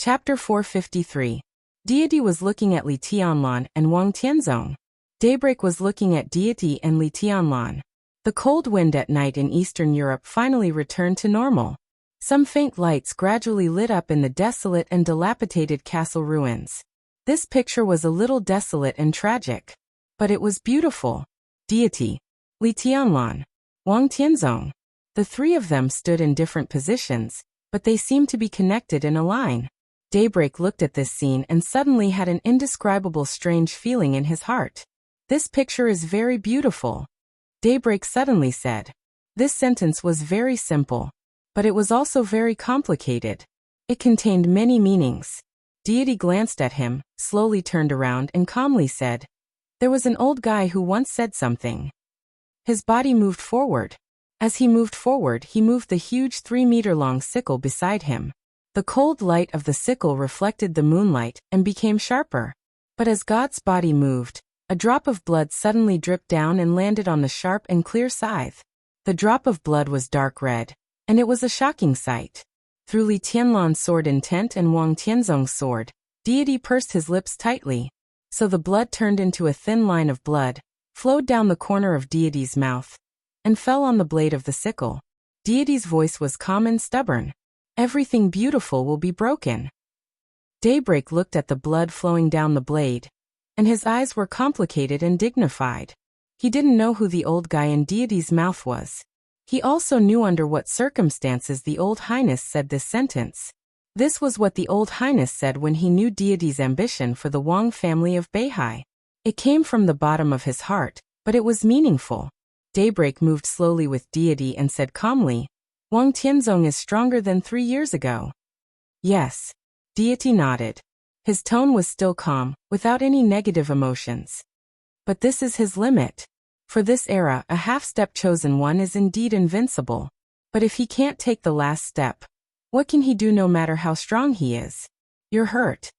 Chapter 453. Deity was looking at Li Tianlan and Wang Tianzong. Daybreak was looking at Deity and Li Tianlan. The cold wind at night in Eastern Europe finally returned to normal. Some faint lights gradually lit up in the desolate and dilapidated castle ruins. This picture was a little desolate and tragic. But it was beautiful. Deity, Li Tianlan, Wang Tianzong. The three of them stood in different positions, but they seemed to be connected in a line. Daybreak looked at this scene and suddenly had an indescribable strange feeling in his heart. This picture is very beautiful. Daybreak suddenly said. This sentence was very simple, but it was also very complicated. It contained many meanings. Deity glanced at him, slowly turned around and calmly said, "There was an old guy who once said something." His body moved forward. As he moved forward, he moved the huge 3-meter-long sickle beside him. The cold light of the sickle reflected the moonlight and became sharper. But as God's body moved, a drop of blood suddenly dripped down and landed on the sharp and clear scythe. The drop of blood was dark red, and it was a shocking sight. Through Li Tianlan's sword intent and Wang Tianzong's sword, Deity pursed his lips tightly. So the blood turned into a thin line of blood, flowed down the corner of Deity's mouth, and fell on the blade of the sickle. Deity's voice was calm and stubborn. "Everything beautiful will be broken." Daybreak looked at the blood flowing down the blade, and his eyes were complicated and dignified. He didn't know who the old guy in Deity's mouth was. He also knew under what circumstances the Old Highness said this sentence. This was what the Old Highness said when he knew Deity's ambition for the Wang family of Beihai. It came from the bottom of his heart, but it was meaningful. Daybreak moved slowly with Deity and said calmly, "Wang Tianzong is stronger than 3 years ago." "Yes." Deity nodded. His tone was still calm, without any negative emotions. "But this is his limit. For this era, a half-step chosen one is indeed invincible. But if he can't take the last step, what can he do no matter how strong he is?" "You're hurt,"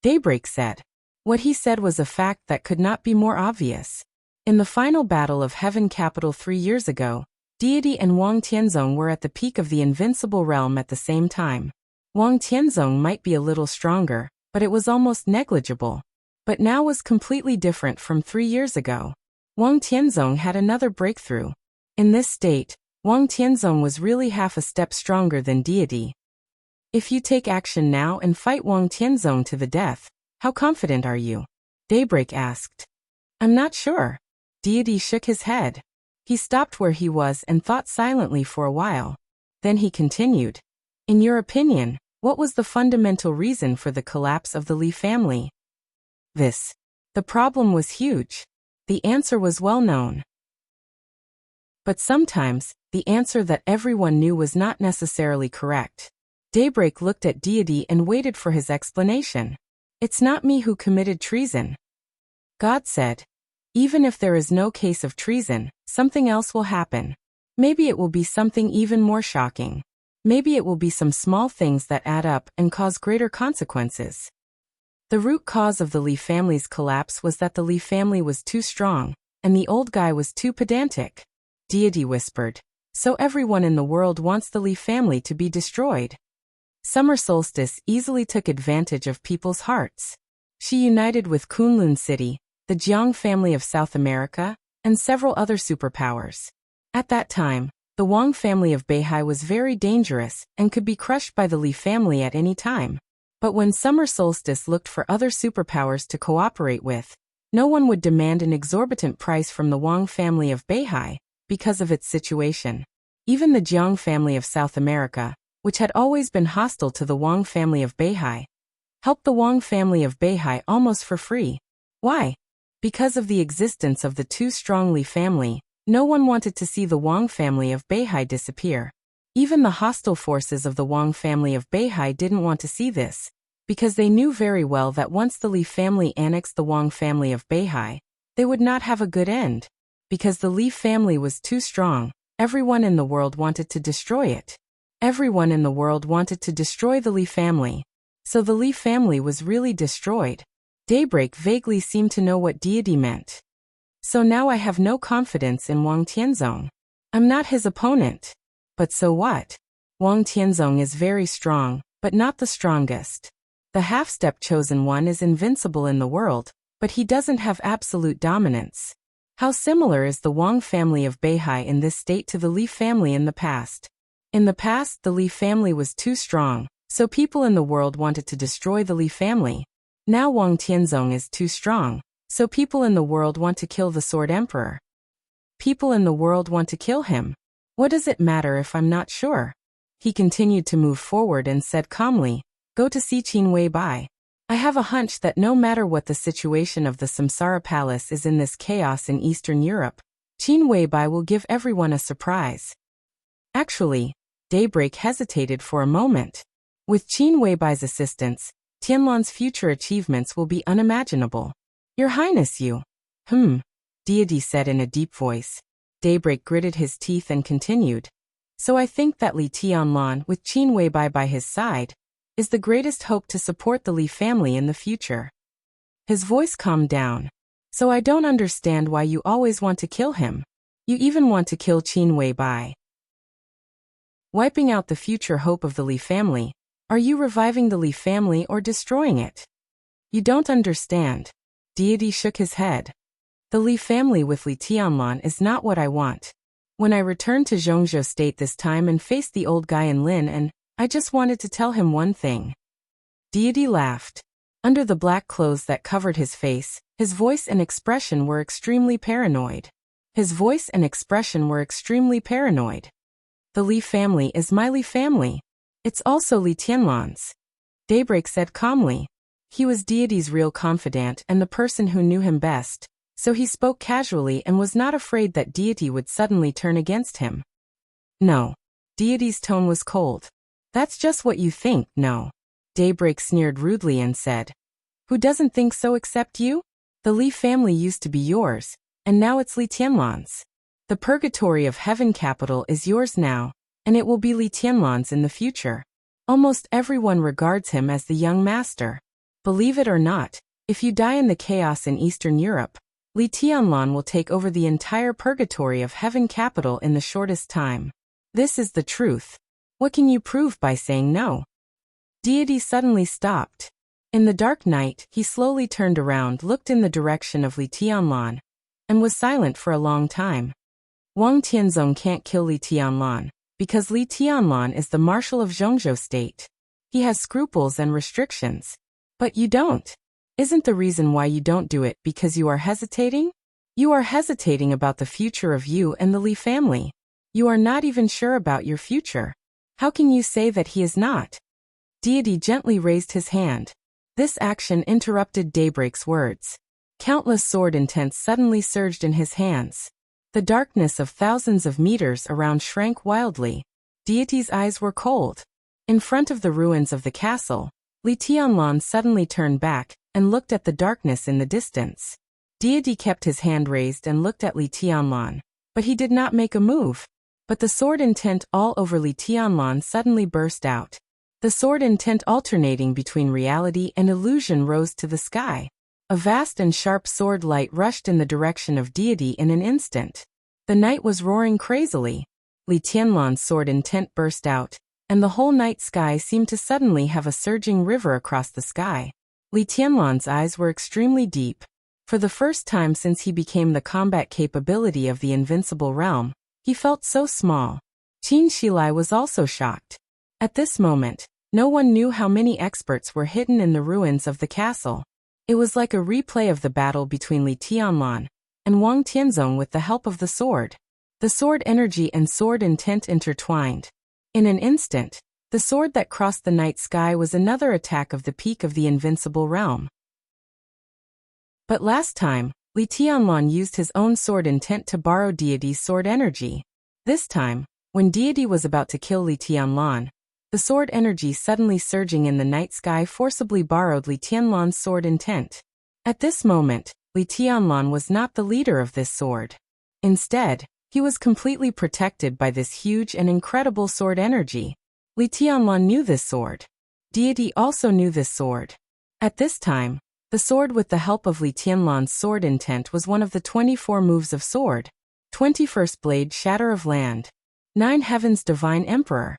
Daybreak said. What he said was a fact that could not be more obvious. In the final battle of Heaven Capital 3 years ago, Deity and Wang Tianzong were at the peak of the invincible realm at the same time. Wang Tianzong might be a little stronger, but it was almost negligible. But now was completely different from 3 years ago. Wang Tianzong had another breakthrough. In this state, Wang Tianzong was really half a step stronger than Deity. "If you take action now and fight Wang Tianzong to the death, how confident are you?" Daybreak asked. "I'm not sure." Deity shook his head. He stopped where he was and thought silently for a while. Then he continued. "In your opinion, what was the fundamental reason for the collapse of the Li family?" "This. The problem was huge. The answer was well known. But sometimes, the answer that everyone knew was not necessarily correct." Daybreak looked at Deity and waited for his explanation. "It's not me who committed treason." God said. "Even if there is no case of treason, something else will happen. Maybe it will be something even more shocking. Maybe it will be some small things that add up and cause greater consequences." The root cause of the Li family's collapse was that the Li family was too strong, and the old guy was too pedantic. Deity whispered. "So everyone in the world wants the Li family to be destroyed." Summer Solstice easily took advantage of people's hearts. She united with Kunlun City, the Jiang family of South America, and several other superpowers. At that time, the Wang family of Beihai was very dangerous and could be crushed by the Li family at any time. But when Summer Solstice looked for other superpowers to cooperate with, no one would demand an exorbitant price from the Wang family of Beihai because of its situation. Even the Jiang family of South America, which had always been hostile to the Wang family of Beihai, helped the Wang family of Beihai almost for free. Why? Because of the existence of the too strong Li family, no one wanted to see the Wang family of Beihai disappear. Even the hostile forces of the Wang family of Beihai didn't want to see this, because they knew very well that once the Li family annexed the Wang family of Beihai, they would not have a good end. Because the Li family was too strong, everyone in the world wanted to destroy it. Everyone in the world wanted to destroy the Li family. So the Li family was really destroyed. Daybreak vaguely seemed to know what Deity meant. "So now I have no confidence in Wang Tianzong. I'm not his opponent." "But so what? Wang Tianzong is very strong, but not the strongest." The half-step chosen one is invincible in the world, but he doesn't have absolute dominance. How similar is the Wang family of Beihai in this state to the Li family in the past? In the past, the Li family was too strong, so people in the world wanted to destroy the Li family. Now Wang Tianzong is too strong, so people in the world want to kill the Sword Emperor. People in the world want to kill him. What does it matter if I'm not sure? He continued to move forward and said calmly, "Go to see Qin Wei Bai. I have a hunch that no matter what the situation of the Samsara Palace is in this chaos in Eastern Europe, Qin Wei Bai will give everyone a surprise." Actually, Daybreak hesitated for a moment. With Qin Wei Bai's assistance, Tianlan's future achievements will be unimaginable. Your Highness, you. Deity said in a deep voice. Daybreak gritted his teeth and continued. So I think that Li Tianlan, with Qin Wei Bai by his side, is the greatest hope to support the Li family in the future. His voice calmed down. So I don't understand why you always want to kill him. You even want to kill Qin Wei Bai. Wiping out the future hope of the Li family. Are you reviving the Li family or destroying it? You don't understand. Deity shook his head. The Li family with Li Tianlan is not what I want. When I returned to Zhongzhou State this time and faced the old guy in Lin, and I just wanted to tell him one thing. Deity laughed. Under the black clothes that covered his face, his voice and expression were extremely paranoid. His voice and expression were extremely paranoid. The Li family is my Li family. It's also Li Tianlan's. Daybreak said calmly. He was Deity's real confidant and the person who knew him best, so he spoke casually and was not afraid that Deity would suddenly turn against him. No. Deity's tone was cold. That's just what you think, no. Daybreak sneered rudely and said. Who doesn't think so except you? The Li family used to be yours, and now it's Li Tianlan's. The purgatory of heaven capital is yours now, and it will be Li Tianlan's in the future. Almost everyone regards him as the young master. Believe it or not, if you die in the chaos in Eastern Europe, Li Tianlan will take over the entire purgatory of heaven capital in the shortest time. This is the truth. What can you prove by saying no? Deity suddenly stopped. In the dark night, he slowly turned around, looked in the direction of Li Tianlan, and was silent for a long time. Wang Tianzong can't kill Li Tianlan, because Li Tianlan is the marshal of Zhongzhou State. He has scruples and restrictions. But you don't. Isn't the reason why you don't do it because you are hesitating? You are hesitating about the future of you and the Li family. You are not even sure about your future. How can you say that he is not? Deity gently raised his hand. This action interrupted Daybreak's words. Countless sword intents suddenly surged in his hands. The darkness of thousands of meters around shrank wildly. Deity's eyes were cold. In front of the ruins of the castle, Li Tianlan suddenly turned back and looked at the darkness in the distance. Deity kept his hand raised and looked at Li Tianlan, but he did not make a move. But the sword intent all over Li Tianlan suddenly burst out. The sword intent alternating between reality and illusion rose to the sky. A vast and sharp sword light rushed in the direction of Deity in an instant. The night was roaring crazily. Li Tianlan's sword intent burst out, and the whole night sky seemed to suddenly have a surging river across the sky. Li Tianlan's eyes were extremely deep. For the first time since he became the combat capability of the invincible realm, he felt so small. Qin Shilai was also shocked. At this moment, no one knew how many experts were hidden in the ruins of the castle. It was like a replay of the battle between Li Tianlan and Wang Tianzong with the help of the sword. The sword energy and sword intent intertwined. In an instant, the sword that crossed the night sky was another attack of the peak of the invincible realm. But last time, Li Tianlan used his own sword intent to borrow Deity's sword energy. This time, when Deity was about to kill Li Tianlan, the sword energy suddenly surging in the night sky forcibly borrowed Li Tianlan's sword intent. At this moment, Li Tianlan was not the leader of this sword. Instead, he was completely protected by this huge and incredible sword energy. Li Tianlan knew this sword. Deity also knew this sword. At this time, the sword with the help of Li Tianlan's sword intent was one of the 24 moves of sword. 21st Blade Shatter of Land. 9 Heavens Divine Emperor.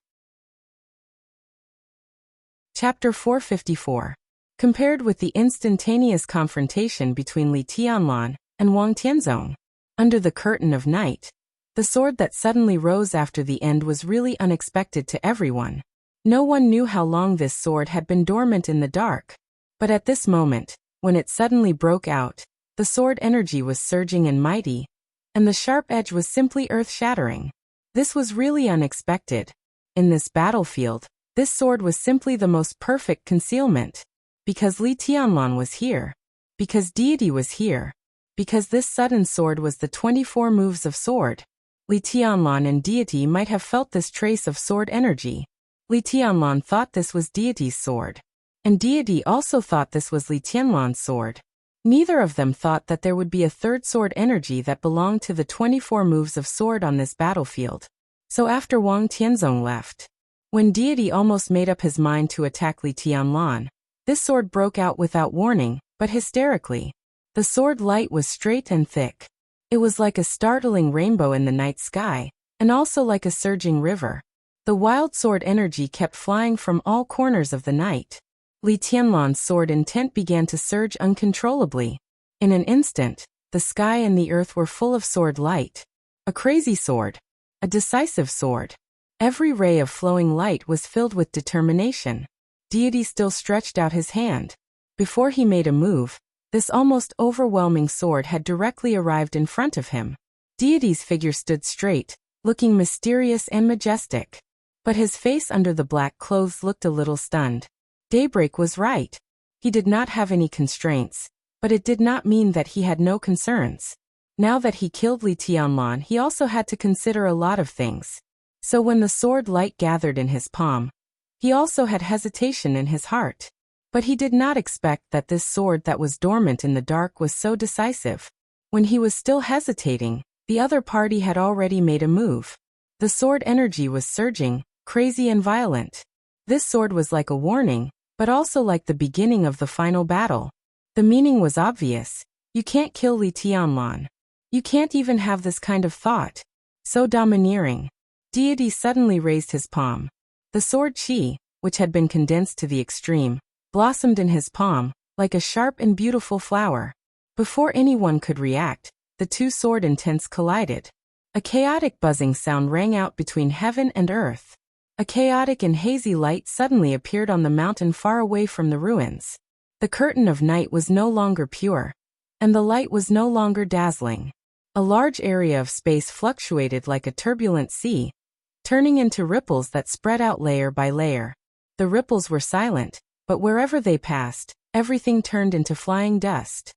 Chapter 454. compared with the instantaneous confrontation between Li Tianlan and Wang Tianzong. Under the curtain of night, the sword that suddenly rose after the end was really unexpected to everyone. No one knew how long this sword had been dormant in the dark. But at this moment, when it suddenly broke out, the sword energy was surging and mighty, and the sharp edge was simply earth-shattering. This was really unexpected. In this battlefield, this sword was simply the most perfect concealment. Because Li Tianlan was here. Because deity was here. Because this sudden sword was the 24 moves of sword. Li Tianlan and deity might have felt this trace of sword energy. Li Tianlan thought this was deity's sword. And deity also thought this was Li Tianlan's sword. Neither of them thought that there would be a third sword energy that belonged to the 24 moves of sword on this battlefield. So after Wang Tianzong left, when deity almost made up his mind to attack Li Tianlan, this sword broke out without warning, but hysterically. The sword light was straight and thick. It was like a startling rainbow in the night sky, and also like a surging river. The wild sword energy kept flying from all corners of the night. Li Tianlan's sword intent began to surge uncontrollably. In an instant, the sky and the earth were full of sword light. A crazy sword. A decisive sword. Every ray of flowing light was filled with determination. Deity still stretched out his hand. Before he made a move, this almost overwhelming sword had directly arrived in front of him. Deity's figure stood straight, looking mysterious and majestic. But his face under the black clothes looked a little stunned. Daybreak was right. He did not have any constraints, but it did not mean that he had no concerns. Now that he killed Li Tianlan, he also had to consider a lot of things. So when the sword light gathered in his palm, he also had hesitation in his heart. But he did not expect that this sword that was dormant in the dark was so decisive. When he was still hesitating, the other party had already made a move. The sword energy was surging, crazy and violent. This sword was like a warning, but also like the beginning of the final battle. The meaning was obvious. You can't kill Li Tianlan. You can't even have this kind of thought. So domineering. Deity suddenly raised his palm. The sword chi, which had been condensed to the extreme, blossomed in his palm, like a sharp and beautiful flower. Before anyone could react, the two sword intents collided. A chaotic buzzing sound rang out between heaven and earth. A chaotic and hazy light suddenly appeared on the mountain far away from the ruins. The curtain of night was no longer pure, and the light was no longer dazzling. A large area of space fluctuated like a turbulent sea, turning into ripples that spread out layer by layer. The ripples were silent, but wherever they passed, everything turned into flying dust.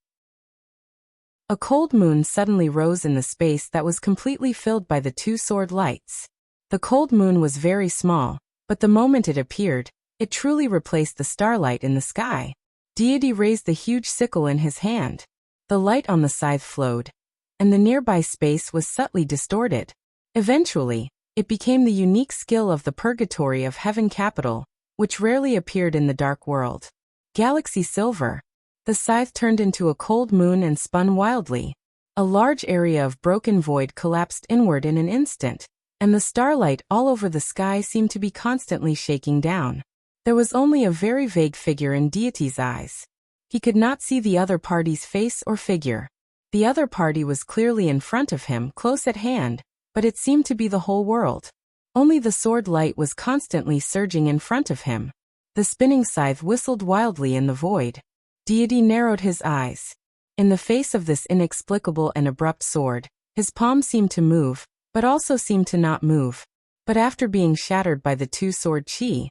A cold moon suddenly rose in the space that was completely filled by the two sword lights. The cold moon was very small, but the moment it appeared, it truly replaced the starlight in the sky. Deity raised the huge sickle in his hand. The light on the scythe flowed, and the nearby space was subtly distorted. Eventually, it became the unique skill of the purgatory of heaven capital, which rarely appeared in the dark world. Galaxy silver. The scythe turned into a cold moon and spun wildly. A large area of broken void collapsed inward in an instant, and the starlight all over the sky seemed to be constantly shaking down. There was only a very vague figure in Deity's eyes. He could not see the other party's face or figure. The other party was clearly in front of him, close at hand, but it seemed to be the whole world. Only the sword light was constantly surging in front of him. The spinning scythe whistled wildly in the void. Deity narrowed his eyes. In the face of this inexplicable and abrupt sword, his palm seemed to move, but also seemed to not move. But after being shattered by the two sword chi,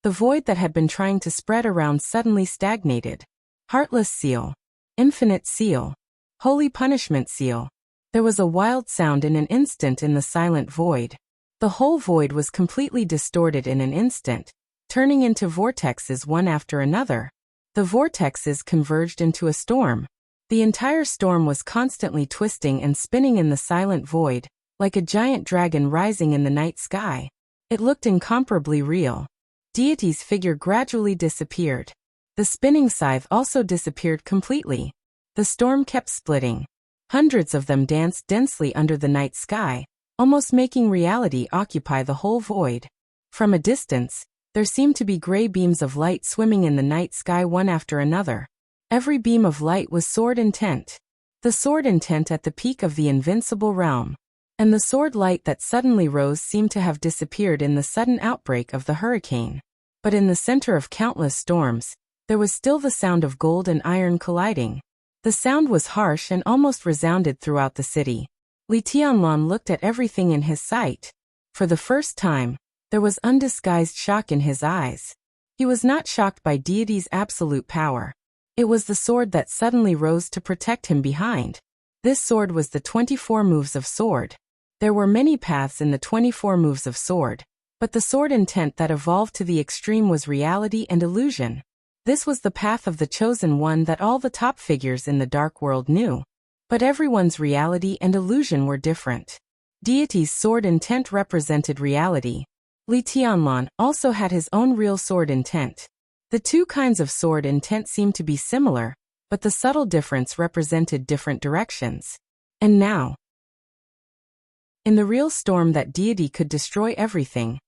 the void that had been trying to spread around suddenly stagnated. Heartless seal. Infinite seal. Holy punishment seal. There was a wild sound in an instant in the silent void. The whole void was completely distorted in an instant, turning into vortexes one after another. The vortexes converged into a storm. The entire storm was constantly twisting and spinning in the silent void, like a giant dragon rising in the night sky. It looked incomparably real. Deity's figure gradually disappeared. The spinning scythe also disappeared completely. The storm kept splitting. Hundreds of them danced densely under the night sky, almost making reality occupy the whole void. From a distance, There seemed to be gray beams of light swimming in the night sky one after another. Every beam of light was sword intent. The sword intent at the peak of the invincible realm. And the sword light that suddenly rose seemed to have disappeared in the sudden outbreak of the hurricane. But in the center of countless storms, there was still the sound of gold and iron colliding. The sound was harsh and almost resounded throughout the city. Li Tianlan looked at everything in his sight. For the first time, there was undisguised shock in his eyes. He was not shocked by deity's absolute power. It was the sword that suddenly rose to protect him behind. This sword was the 24 moves of sword. There were many paths in the 24 moves of sword, but the sword intent that evolved to the extreme was reality and illusion. This was the path of the chosen one that all the top figures in the dark world knew. But everyone's reality and illusion were different. Deity's sword intent represented reality. Li Tianlan also had his own real sword intent. The two kinds of sword intent seemed to be similar, but the subtle difference represented different directions. And now, in the real storm that deity could destroy everything,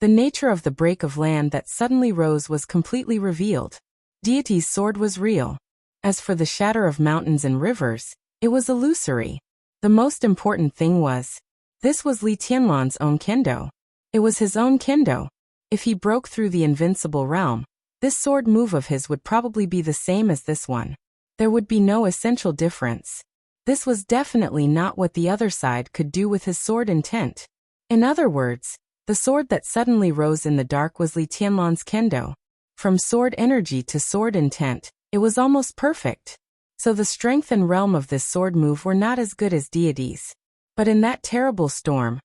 the nature of the break of land that suddenly rose was completely revealed. Deity's sword was real. As for the shatter of mountains and rivers, it was illusory. The most important thing was, this was Li Tianlan's own kendo. It was his own kendo. If he broke through the invincible realm, this sword move of his would probably be the same as this one. There would be no essential difference. This was definitely not what the other side could do with his sword intent. In other words, the sword that suddenly rose in the dark was Li Tianlan's kendo. From sword energy to sword intent, it was almost perfect. So the strength and realm of this sword move were not as good as deity's. But in that terrible storm,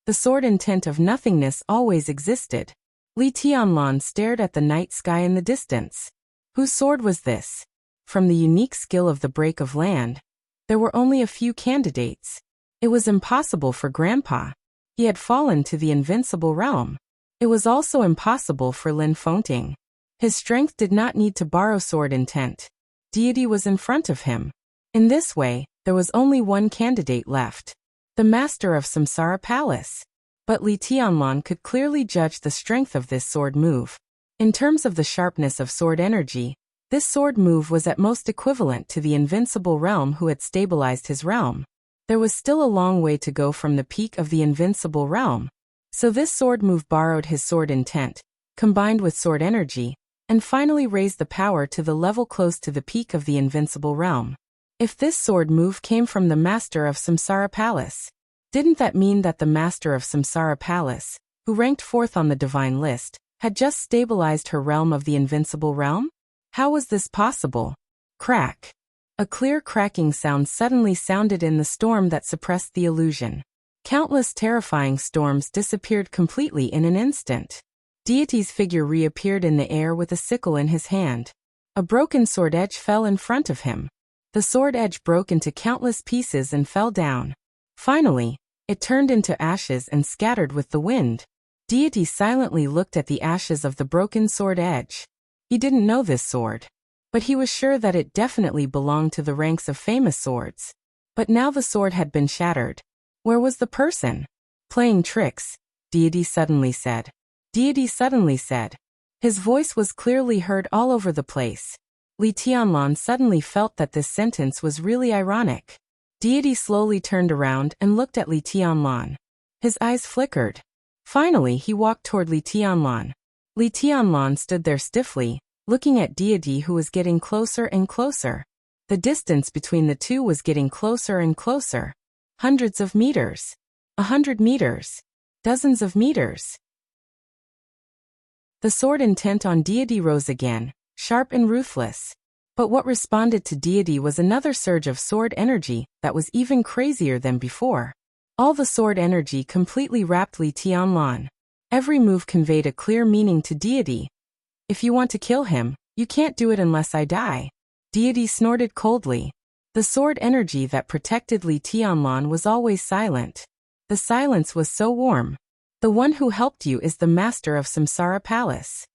the sword intent of nothingness always existed. Li Tianlan stared at the night sky in the distance. Whose sword was this? From the unique skill of the break of land, there were only a few candidates. It was impossible for Grandpa. He had fallen to the invincible realm. It was also impossible for Lin Fengting. His strength did not need to borrow sword intent. Deity was in front of him. In this way, there was only one candidate left. The master of Samsara Palace. But Li Tianlan could clearly judge the strength of this sword move. In terms of the sharpness of sword energy, this sword move was at most equivalent to the invincible realm who had stabilized his realm. There was still a long way to go from the peak of the invincible realm. So this sword move borrowed his sword intent, combined with sword energy, and finally raised the power to the level close to the peak of the invincible realm. If this sword move came from the master of Samsara Palace, didn't that mean that the master of Samsara Palace, who ranked fourth on the divine list, had just stabilized her realm of the invincible realm? How was this possible? Crack. A clear cracking sound suddenly sounded in the storm that suppressed the illusion. Countless terrifying storms disappeared completely in an instant. Deity's figure reappeared in the air with a sickle in his hand. A broken sword edge fell in front of him. The sword edge broke into countless pieces and fell down. Finally, it turned into ashes and scattered with the wind. Deity silently looked at the ashes of the broken sword edge. He didn't know this sword, but he was sure that it definitely belonged to the ranks of famous swords. But now the sword had been shattered. Where was the person? Playing tricks, Deity suddenly said. Deity suddenly said. His voice was clearly heard all over the place. Li Tianlan suddenly felt that this sentence was really ironic. Deity slowly turned around and looked at Li Tianlan. His eyes flickered. Finally he walked toward Li Tianlan. Li Tianlan stood there stiffly, looking at Deity who was getting closer and closer. The distance between the two was getting closer and closer. Hundreds of meters. 100 meters. Dozens of meters. The sword intent on Deity rose again, sharp and ruthless. But what responded to Deity was another surge of sword energy that was even crazier than before. All the sword energy completely wrapped Li Tianlan. Every move conveyed a clear meaning to Deity. If you want to kill him, you can't do it unless I die. Deity snorted coldly. The sword energy that protected Li Tianlan was always silent. The silence was so warm. The one who helped you is the master of Samsara Palace.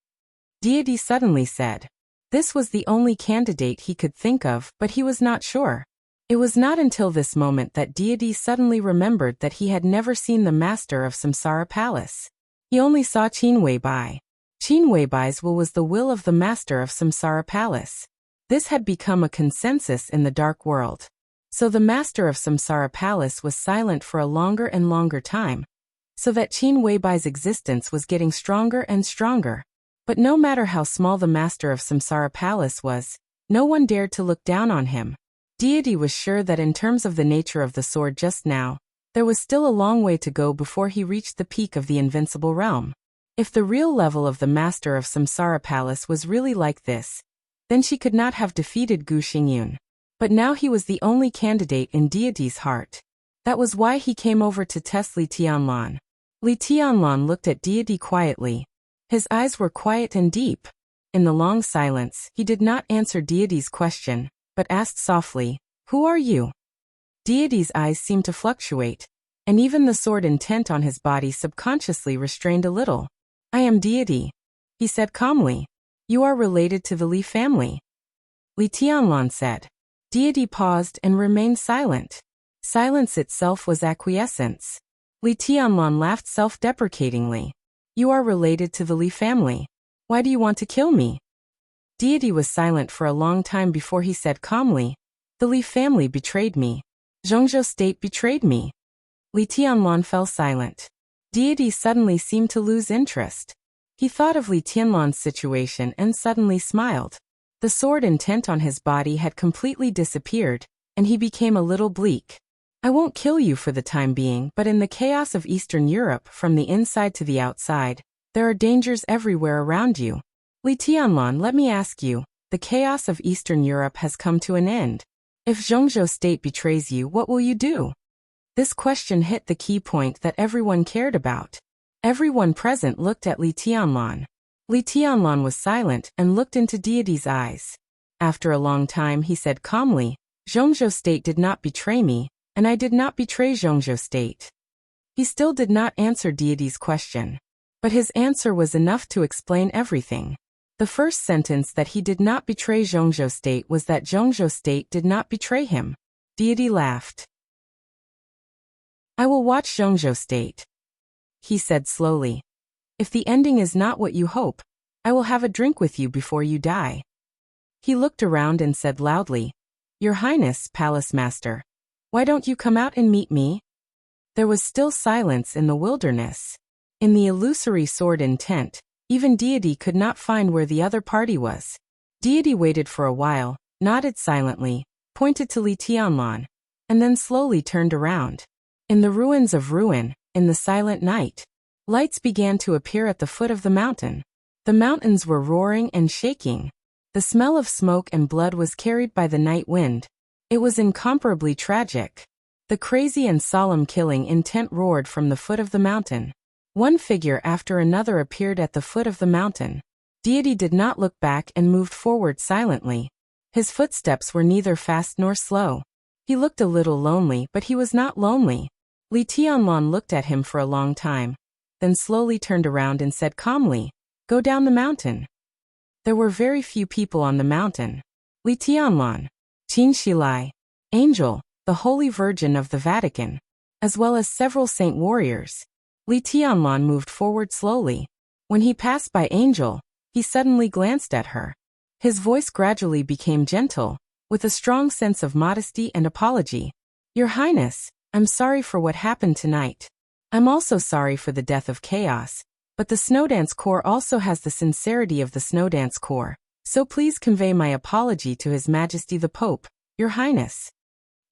Deity suddenly said. This was the only candidate he could think of, but he was not sure. It was not until this moment that Deity suddenly remembered that he had never seen the master of Samsara Palace. He only saw Qin Wei Bai. Qin Weibai's will was the will of the master of Samsara Palace. This had become a consensus in the dark world. So the master of Samsara Palace was silent for a longer and longer time, so that Qin Weibai's existence was getting stronger and stronger. But no matter how small the master of Samsara Palace was, no one dared to look down on him. Deity was sure that in terms of the nature of the sword just now, there was still a long way to go before he reached the peak of the invincible realm. If the real level of the master of Samsara Palace was really like this, then she could not have defeated Gu Xingyun. But now he was the only candidate in Deity's heart. That was why he came over to test Li Tianlan. Li Tianlan looked at Deity quietly. His eyes were quiet and deep. In the long silence, he did not answer Deity's question, but asked softly, "Who are you?" Deity's eyes seemed to fluctuate, and even the sword intent on his body subconsciously restrained a little. "I am Deity," he said calmly. "You are related to the Li family," Li Tianlan said. Deity paused and remained silent. Silence itself was acquiescence. Li Tianlan laughed self-deprecatingly. "You are related to the Li family. Why do you want to kill me?" Deity was silent for a long time before he said calmly, "The Li family betrayed me. Zhongzhou state betrayed me." Li Tianlan fell silent. Deity suddenly seemed to lose interest. He thought of Li Tianlan's situation and suddenly smiled. The sword intent on his body had completely disappeared, and he became a little bleak. "I won't kill you for the time being, but in the chaos of Eastern Europe, from the inside to the outside, there are dangers everywhere around you. Li Tianlan, let me ask you, the chaos of Eastern Europe has come to an end. If Zhongzhou state betrays you, what will you do?" This question hit the key point that everyone cared about. Everyone present looked at Li Tianlan. Li Tianlan was silent and looked into Deity's eyes. After a long time he said calmly, "Zhongzhou state did not betray me, and I did not betray Zhongzhou state." He still did not answer Deity's question. But his answer was enough to explain everything. The first sentence that he did not betray Zhongzhou state was that Zhongzhou state did not betray him. Deity laughed. "I will watch Zhongzhou state," he said slowly. "If the ending is not what you hope, I will have a drink with you before you die." He looked around and said loudly, "Your Highness, Palace Master, why don't you come out and meet me?" There was still silence in the wilderness. In the illusory sword intent, even Deity could not find where the other party was. Deity waited for a while, nodded silently, pointed to Li Tianlan, and then slowly turned around. In the ruins of ruin, in the silent night, lights began to appear at the foot of the mountain. The mountains were roaring and shaking. The smell of smoke and blood was carried by the night wind. It was incomparably tragic. The crazy and solemn killing intent roared from the foot of the mountain. One figure after another appeared at the foot of the mountain. Deity did not look back and moved forward silently. His footsteps were neither fast nor slow. He looked a little lonely, but he was not lonely. Li Tianlan looked at him for a long time, then slowly turned around and said calmly, "Go down the mountain." There were very few people on the mountain. Li Tianlan, Qin Shilai, Angel, the Holy Virgin of the Vatican, as well as several saint warriors. Li Tianlan moved forward slowly. When he passed by Angel, he suddenly glanced at her. His voice gradually became gentle, with a strong sense of modesty and apology. "Your Highness, I'm sorry for what happened tonight. I'm also sorry for the death of Chaos, but the Snowdance Corps also has the sincerity of the Snowdance Corps, so please convey my apology to His Majesty the Pope, Your Highness."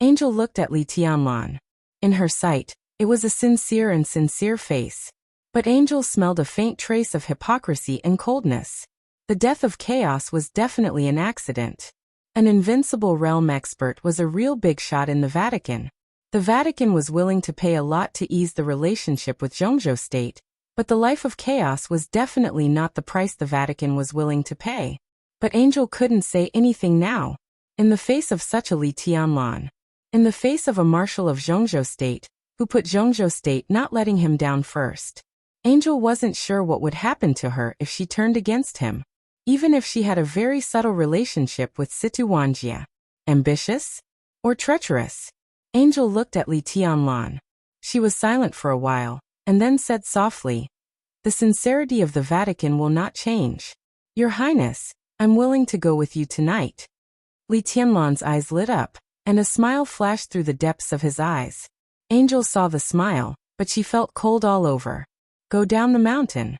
Angel looked at Li Tianlan. In her sight, it was a sincere face. But Angel smelled a faint trace of hypocrisy and coldness. The death of Chaos was definitely an accident. An invincible realm expert was a real big shot in the Vatican. The Vatican was willing to pay a lot to ease the relationship with Zhongzhou state, but the life of Chaos was definitely not the price the Vatican was willing to pay. But Angel couldn't say anything now. In the face of such a Li Tianlan, in the face of a marshal of Zhongzhou state, who put Zhongzhou state not letting him down first, Angel wasn't sure what would happen to her if she turned against him, even if she had a very subtle relationship with Situ Wanjia. Ambitious? Or treacherous? Angel looked at Li Tianlan. She was silent for a while, and then said softly, The sincerity of the Vatican will not change. Your Highness, I'm willing to go with you tonight. Li Tianlan's eyes lit up, and a smile flashed through the depths of his eyes. Angel saw the smile, but she felt cold all over. Go down the mountain.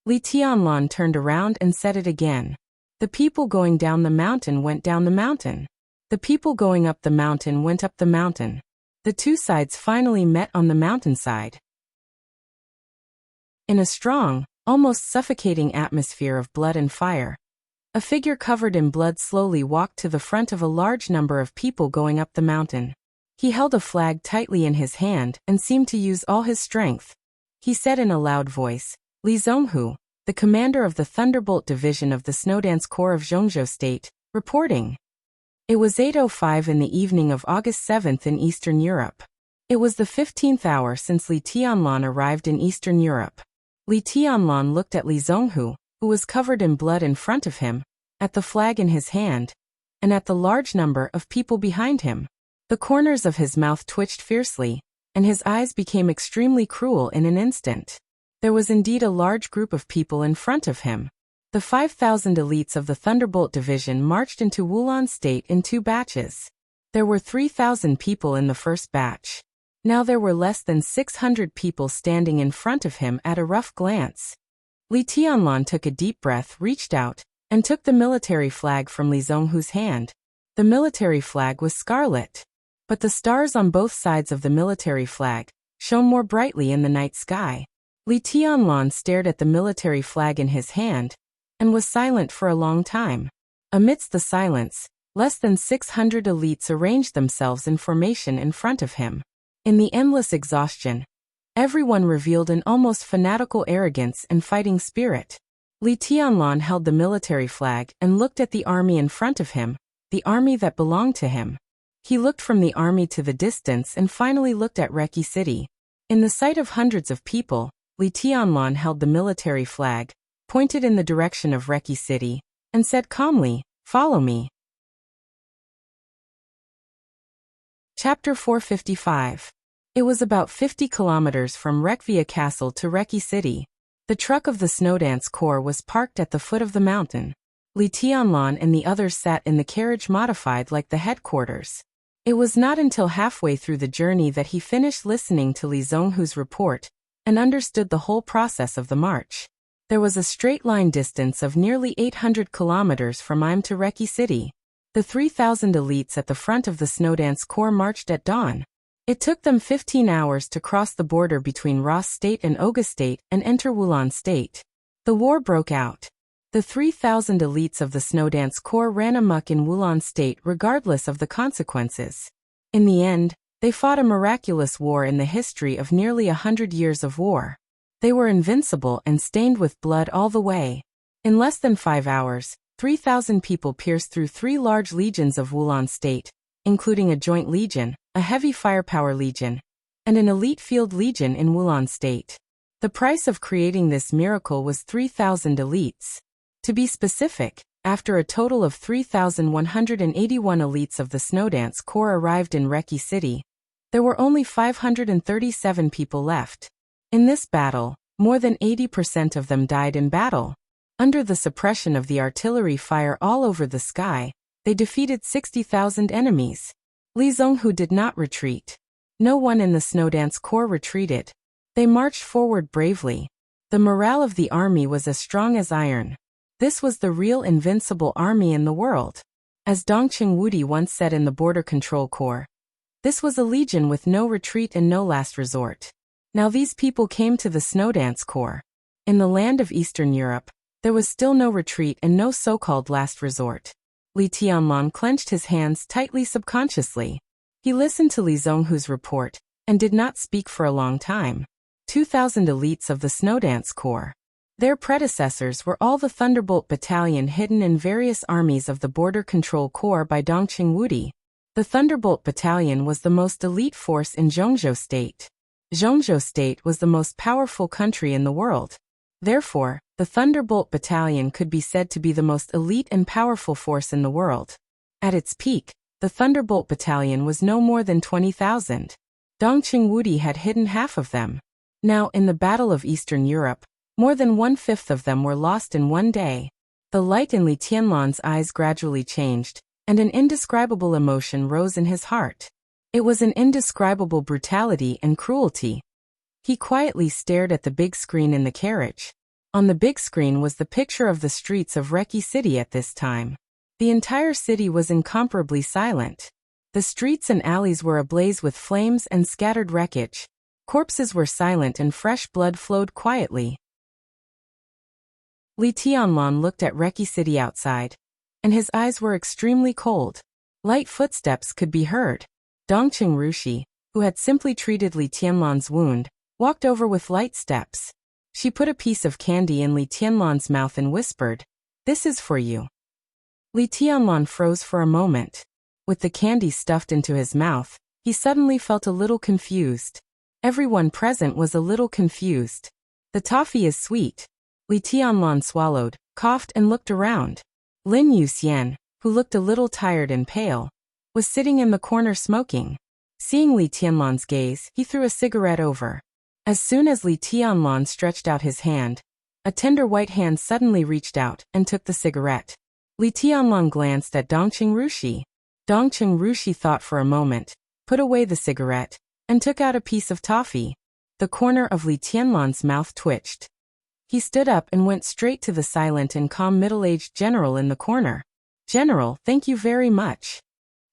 Li Tianlan turned around and said it again. The people going down the mountain went down the mountain. The people going up the mountain went up the mountain. The two sides finally met on the mountainside. In a strong, almost suffocating atmosphere of blood and fire, a figure covered in blood slowly walked to the front of a large number of people going up the mountain. He held a flag tightly in his hand and seemed to use all his strength. He said in a loud voice, Li Zhonghu, the commander of the Thunderbolt Division of the Snowdance Corps of Zhongzhou State, reporting. It was 8:05 in the evening of August 7th in Eastern Europe. It was the 15th hour since Li Tianlan arrived in Eastern Europe. Li Tianlan looked at Li Zhonghu, who was covered in blood in front of him, at the flag in his hand, and at the large number of people behind him. The corners of his mouth twitched fiercely, and his eyes became extremely cruel in an instant. There was indeed a large group of people in front of him. The 5,000 elites of the Thunderbolt Division marched into Wulan State in 2 batches. There were 3,000 people in the first batch. Now there were less than 600 people standing in front of him at a rough glance. Li Tianlan took a deep breath, reached out, and took the military flag from Li Zhonghu's hand. The military flag was scarlet, but the stars on both sides of the military flag shone more brightly in the night sky. Li Tianlan stared at the military flag in his hand, and was silent for a long time. Amidst the silence, less than 600 elites arranged themselves in formation in front of him. In the endless exhaustion, everyone revealed an almost fanatical arrogance and fighting spirit. Li Tianlan held the military flag and looked at the army in front of him, the army that belonged to him. He looked from the army to the distance and finally looked at Reki City. In the sight of hundreds of people, Li Tianlan held the military flag, pointed in the direction of Reki City, and said calmly, "Follow me." Chapter 455. It was about 50 kilometers from Rekvia Castle to Reki City. The truck of the Snowdance Corps was parked at the foot of the mountain. Li Tianlan and the others sat in the carriage modified like the headquarters. It was not until halfway through the journey that he finished listening to Li Zhonghu's report and understood the whole process of the march. There was a straight line distance of nearly 800 kilometers from Im to Reki City. The 3,000 elites at the front of the Snowdance Corps marched at dawn. It took them 15 hours to cross the border between Ross State and Oga State and enter Wulan State. The war broke out. The 3,000 elites of the Snowdance Corps ran amok in Wulan State regardless of the consequences. In the end, they fought a miraculous war in the history of nearly 100 years of war. They were invincible and stained with blood all the way. In less than 5 hours, 3,000 people pierced through 3 large legions of Wulan State, including a joint legion, a heavy firepower legion, and an elite field legion in Wulan State. The price of creating this miracle was 3,000 elites. To be specific, after a total of 3,181 elites of the Snowdance Corps arrived in Reki City, there were only 537 people left. In this battle, more than 80% of them died in battle. Under the suppression of the artillery fire all over the sky, they defeated 60,000 enemies. Li Zhonghu did not retreat. No one in the Snowdance Corps retreated. They marched forward bravely. The morale of the army was as strong as iron. This was the real invincible army in the world. As Dongqing Wudi once said in the Border Control Corps, this was a legion with no retreat and no last resort. Now these people came to the Snowdance Corps. In the land of Eastern Europe, there was still no retreat and no so-called last resort. Li Tianlan clenched his hands tightly subconsciously. He listened to Li Zhonghu's report and did not speak for a long time. 2,000 elites of the Snowdance Corps. Their predecessors were all the Thunderbolt Battalion hidden in various armies of the Border Control Corps by Dongqing Wudi. The Thunderbolt Battalion was the most elite force in Zhongzhou State. Zhongzhou State was the most powerful country in the world. Therefore, the Thunderbolt Battalion could be said to be the most elite and powerful force in the world. At its peak, the Thunderbolt Battalion was no more than 20,000. Dongqing Wudi had hidden half of them. Now, in the Battle of Eastern Europe, More than 1/5 of them were lost in one day. The light in Li Tianlan's eyes gradually changed, and an indescribable emotion rose in his heart. It was an indescribable brutality and cruelty. He quietly stared at the big screen in the carriage. On the big screen was the picture of the streets of Reki City at this time. The entire city was incomparably silent. The streets and alleys were ablaze with flames and scattered wreckage. Corpses were silent and fresh blood flowed quietly. Li Tianlan looked at Reki City outside, and his eyes were extremely cold. Light footsteps could be heard. Dongqing Rushi, who had simply treated Li Tianlan's wound, walked over with light steps. She put a piece of candy in Li Tianlan's mouth and whispered, "This is for you." Li Tianlan froze for a moment. With the candy stuffed into his mouth, he suddenly felt a little confused. Everyone present was a little confused. "The toffee is sweet." Li Tianlan swallowed, coughed and looked around. Lin Yuxian, who looked a little tired and pale, was sitting in the corner smoking. Seeing Li Tianlan's gaze, he threw a cigarette over. As soon as Li Tianlan stretched out his hand, a tender white hand suddenly reached out and took the cigarette. Li Tianlan glanced at Dongqing Rushi. Dongqing Rushi thought for a moment, put away the cigarette, and took out a piece of toffee. The corner of Li Tianlan's mouth twitched. He stood up and went straight to the silent and calm middle-aged general in the corner. "General, thank you very much.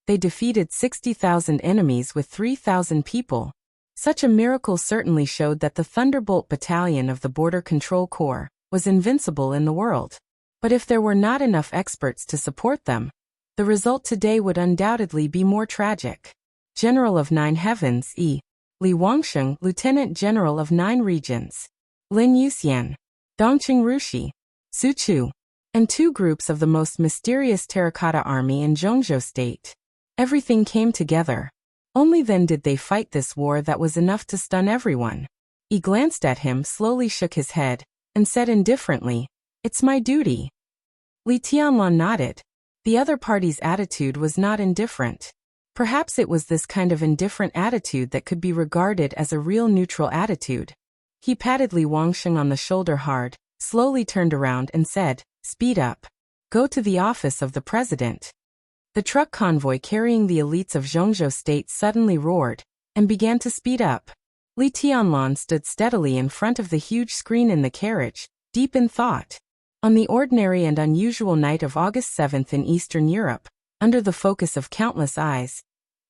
They defeated 60,000 enemies with 3,000 people. Such a miracle certainly showed that the Thunderbolt Battalion of the Border Control Corps was invincible in the world. But if there were not enough experts to support them, the result today would undoubtedly be more tragic. General of 9 Heavens E. Li Wangsheng, Lieutenant General of 9 Regions. Lin Yuxian. Dongqing Rushi. Su Chu. And 2 groups of the most mysterious terracotta army in Zhongzhou State. Everything came together. Only then did they fight this war that was enough to stun everyone." He glanced at him, slowly shook his head, and said indifferently, "It's my duty." Li Tianlan nodded. The other party's attitude was not indifferent. Perhaps it was this kind of indifferent attitude that could be regarded as a real neutral attitude. He patted Li Wangsheng on the shoulder hard, slowly turned around and said, "Speed up. Go to the office of the president." The truck convoy carrying the elites of Zhongzhou State suddenly roared and began to speed up. Li Tianlan stood steadily in front of the huge screen in the carriage, deep in thought. On the ordinary and unusual night of August 7th in Eastern Europe, under the focus of countless eyes,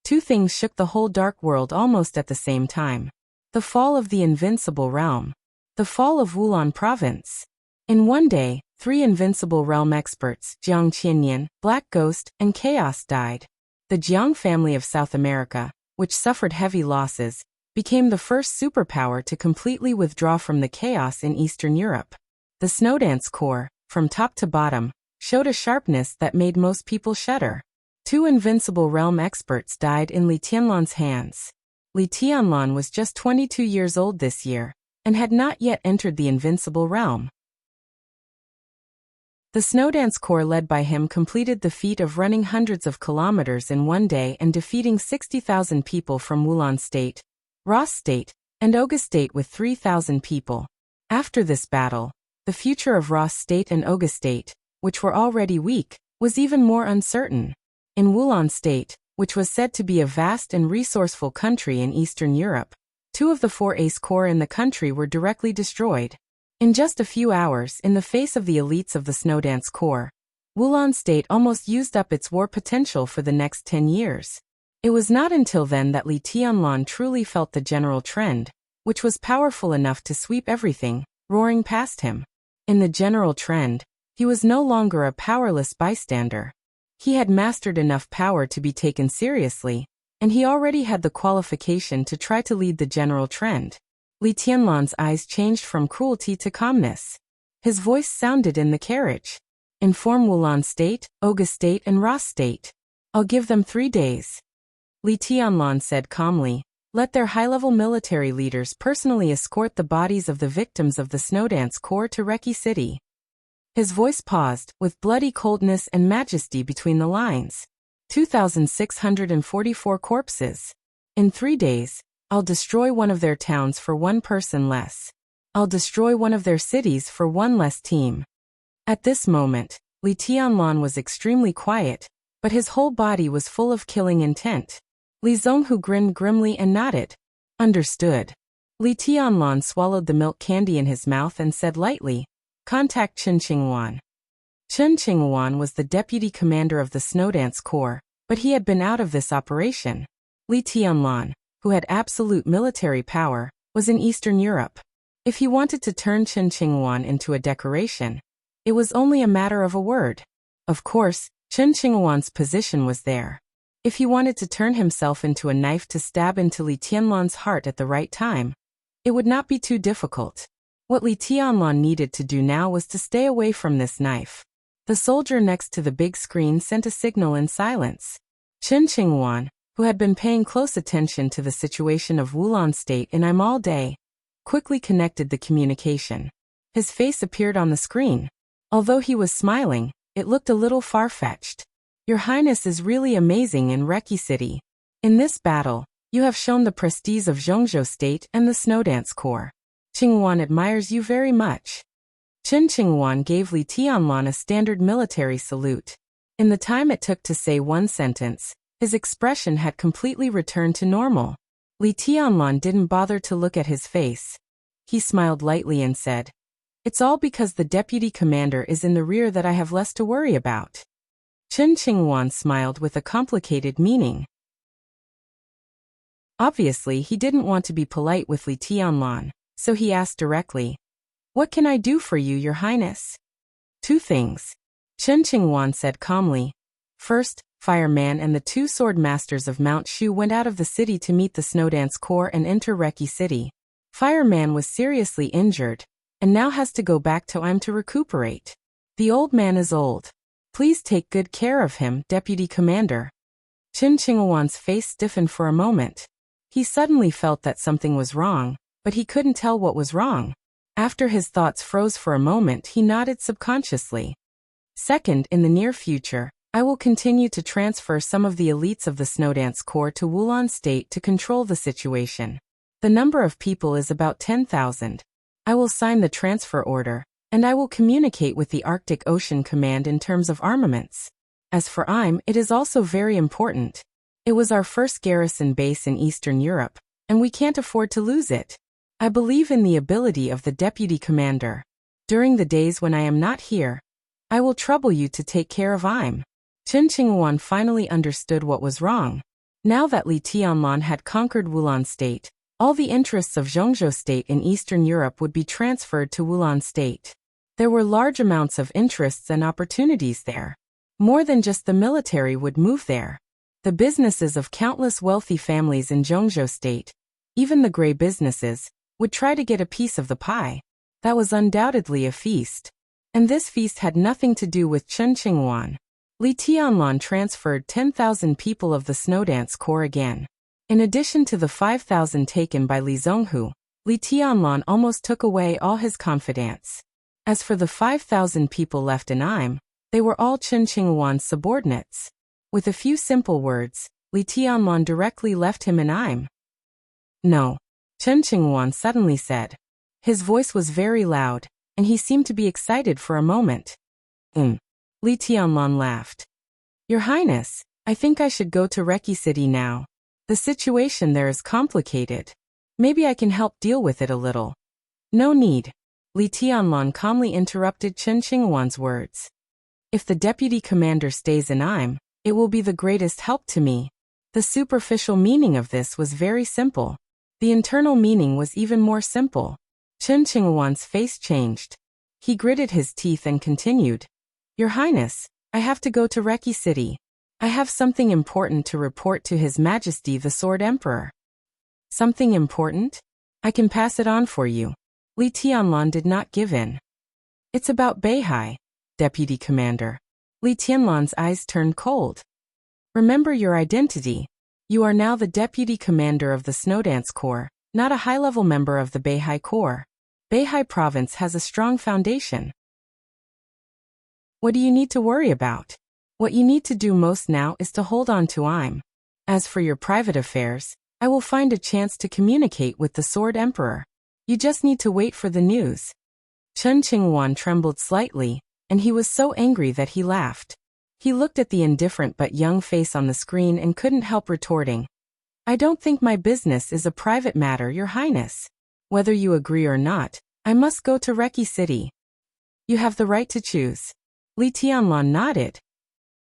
2 things shook the whole dark world almost at the same time. The fall of the invincible realm. The fall of Wulan province. In one day, 3 invincible realm experts, Jiang Qianyan, Black Ghost, and Chaos died. The Jiang family of South America, which suffered heavy losses, became the first superpower to completely withdraw from the chaos in Eastern Europe. The Snowdance Corps, from top to bottom, showed a sharpness that made most people shudder. 2 invincible realm experts died in Li Tianlan's hands. Li Tianlan was just 22 years old this year, and had not yet entered the invincible realm. The Snowdance Corps led by him completed the feat of running hundreds of kilometers in one day and defeating 60,000 people from Wulan State, Ross State, and Oga State with 3,000 people. After this battle, the future of Ross State and Oga State, which were already weak, was even more uncertain. In Wulan State, which was said to be a vast and resourceful country in Eastern Europe, 2 of the 4 ace corps in the country were directly destroyed. In just a few hours, in the face of the elites of the Snowdance Corps, Wulan State almost used up its war potential for the next 10 years. It was not until then that Li Tianlan truly felt the general trend, which was powerful enough to sweep everything, roaring past him. In the general trend, he was no longer a powerless bystander. He had mastered enough power to be taken seriously, and he already had the qualification to try to lead the general trend. Li Tianlan's eyes changed from cruelty to calmness. His voice sounded in the carriage. "Inform Wulan State, Oga State and Ross State. I'll give them 3 days." Li Tianlan said calmly, "Let their high-level military leaders personally escort the bodies of the victims of the Snowdance Corps to Reki City." His voice paused, with bloody coldness and majesty between the lines. 2,644 corpses. In 3 days, I'll destroy one of their towns for 1 person less. I'll destroy one of their cities for one less team. At this moment, Li Tianlan was extremely quiet, but his whole body was full of killing intent. Li Zhonghu grinned grimly and nodded. Understood. Li Tianlan swallowed the milk candy in his mouth and said lightly, contact Chen Qingwan. Chen Qingwan was the deputy commander of the Snowdance Corps, but he had been out of this operation. Li Tianlan, who had absolute military power, was in Eastern Europe. If he wanted to turn Chen Qingwan into a decoration, it was only a matter of a word. Of course, Chen Qingwan's position was there. If he wanted to turn himself into a knife to stab into Li Tianlan's heart at the right time, it would not be too difficult. What Li Tianlan needed to do now was to stay away from this knife. The soldier next to the big screen sent a signal in silence. Chen Qingwan, who had been paying close attention to the situation of Wulan State in I'm all day, quickly connected the communication. His face appeared on the screen. Although he was smiling, it looked a little far-fetched. Your Highness is really amazing in Reki City. In this battle, you have shown the prestige of Zhongzhou State and the Snowdance Corps. Qingwan admires you very much. Chen Qingwan gave Li Tianlan a standard military salute. In the time it took to say one sentence, his expression had completely returned to normal. Li Tianlan didn't bother to look at his face. He smiled lightly and said, it's all because the deputy commander is in the rear that I have less to worry about. Chen Qingwan smiled with a complicated meaning. Obviously, he didn't want to be polite with Li Tianlan, so he asked directly, what can I do for you, Your Highness? Two things. Chen Qingwan said calmly. First, Fireman and the two sword masters of Mount Shu went out of the city to meet the Snowdance Corps and enter Reki City. Fireman was seriously injured, and now has to go back to I'm to recuperate. The old man is old. Please take good care of him, Deputy Commander. Chen Qingwan's face stiffened for a moment. He suddenly felt that something was wrong, but he couldn't tell what was wrong. After his thoughts froze for a moment, he nodded subconsciously. Second, in the near future, I will continue to transfer some of the elites of the Snowdance Corps to Wulan State to control the situation. The number of people is about 10,000. I will sign the transfer order, and I will communicate with the Arctic Ocean Command in terms of armaments. As for it is also very important. It was our first garrison base in Eastern Europe, and we can't afford to lose it. I believe in the ability of the deputy commander. During the days when I am not here, I will trouble you to take care of Chen Qingwan finally understood what was wrong. Now that Li Tianlan had conquered Wulan State, all the interests of Zhongzhou State in Eastern Europe would be transferred to Wulan State. There were large amounts of interests and opportunities there. More than just the military would move there. The businesses of countless wealthy families in Zhongzhou State, even the gray businesses, would try to get a piece of the pie. That was undoubtedly a feast. And this feast had nothing to do with Chen Qingwan. Li Tianlan transferred 10,000 people of the Snowdance Corps again. In addition to the 5,000 taken by Li Zhonghu, Li Tianlan almost took away all his confidants. As for the 5,000 people left in they were all Chen Qingwan's subordinates. With a few simple words, Li Tianlan directly left him in No. Chen Qingwan suddenly said. His voice was very loud, and he seemed to be excited for a moment. Li Tianlan laughed. Your Highness, I think I should go to Reki City now. The situation there is complicated. Maybe I can help deal with it a little. No need. Li Tianlan calmly interrupted Chen Qingwan's words. If the deputy commander stays in it will be the greatest help to me. The superficial meaning of this was very simple. The internal meaning was even more simple. Chen Qingwan's face changed. He gritted his teeth and continued. Your Highness, I have to go to Reki City. I have something important to report to His Majesty the Sword Emperor. Something important? I can pass it on for you. Li Tianlan did not give in. It's about Beihai, Deputy Commander. Li Tianlan's eyes turned cold. Remember your identity. You are now the Deputy Commander of the Snowdance Corps, not a high-level member of the Beihai Corps. Beihai Province has a strong foundation. What do you need to worry about? What you need to do most now is to hold on to As for your private affairs, I will find a chance to communicate with the Sword Emperor. You just need to wait for the news. Chen Qingwan trembled slightly, and he was so angry that he laughed. He looked at the indifferent but young face on the screen and couldn't help retorting, I don't think my business is a private matter, Your Highness. Whether you agree or not, I must go to Reki City. You have the right to choose. Li Tianlan nodded.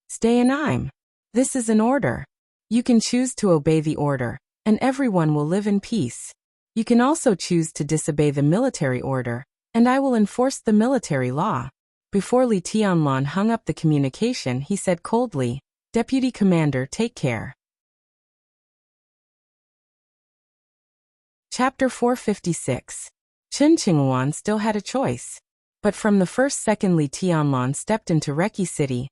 Stay and I'm. This is an order. You can choose to obey the order, and everyone will live in peace. You can also choose to disobey the military order, and I will enforce the military law. Before Li Tianlan hung up the communication, he said coldly, Deputy Commander, take care. Chapter 456. Chen Qingwan still had a choice. But from the first second Li Tianlan stepped into Reki City,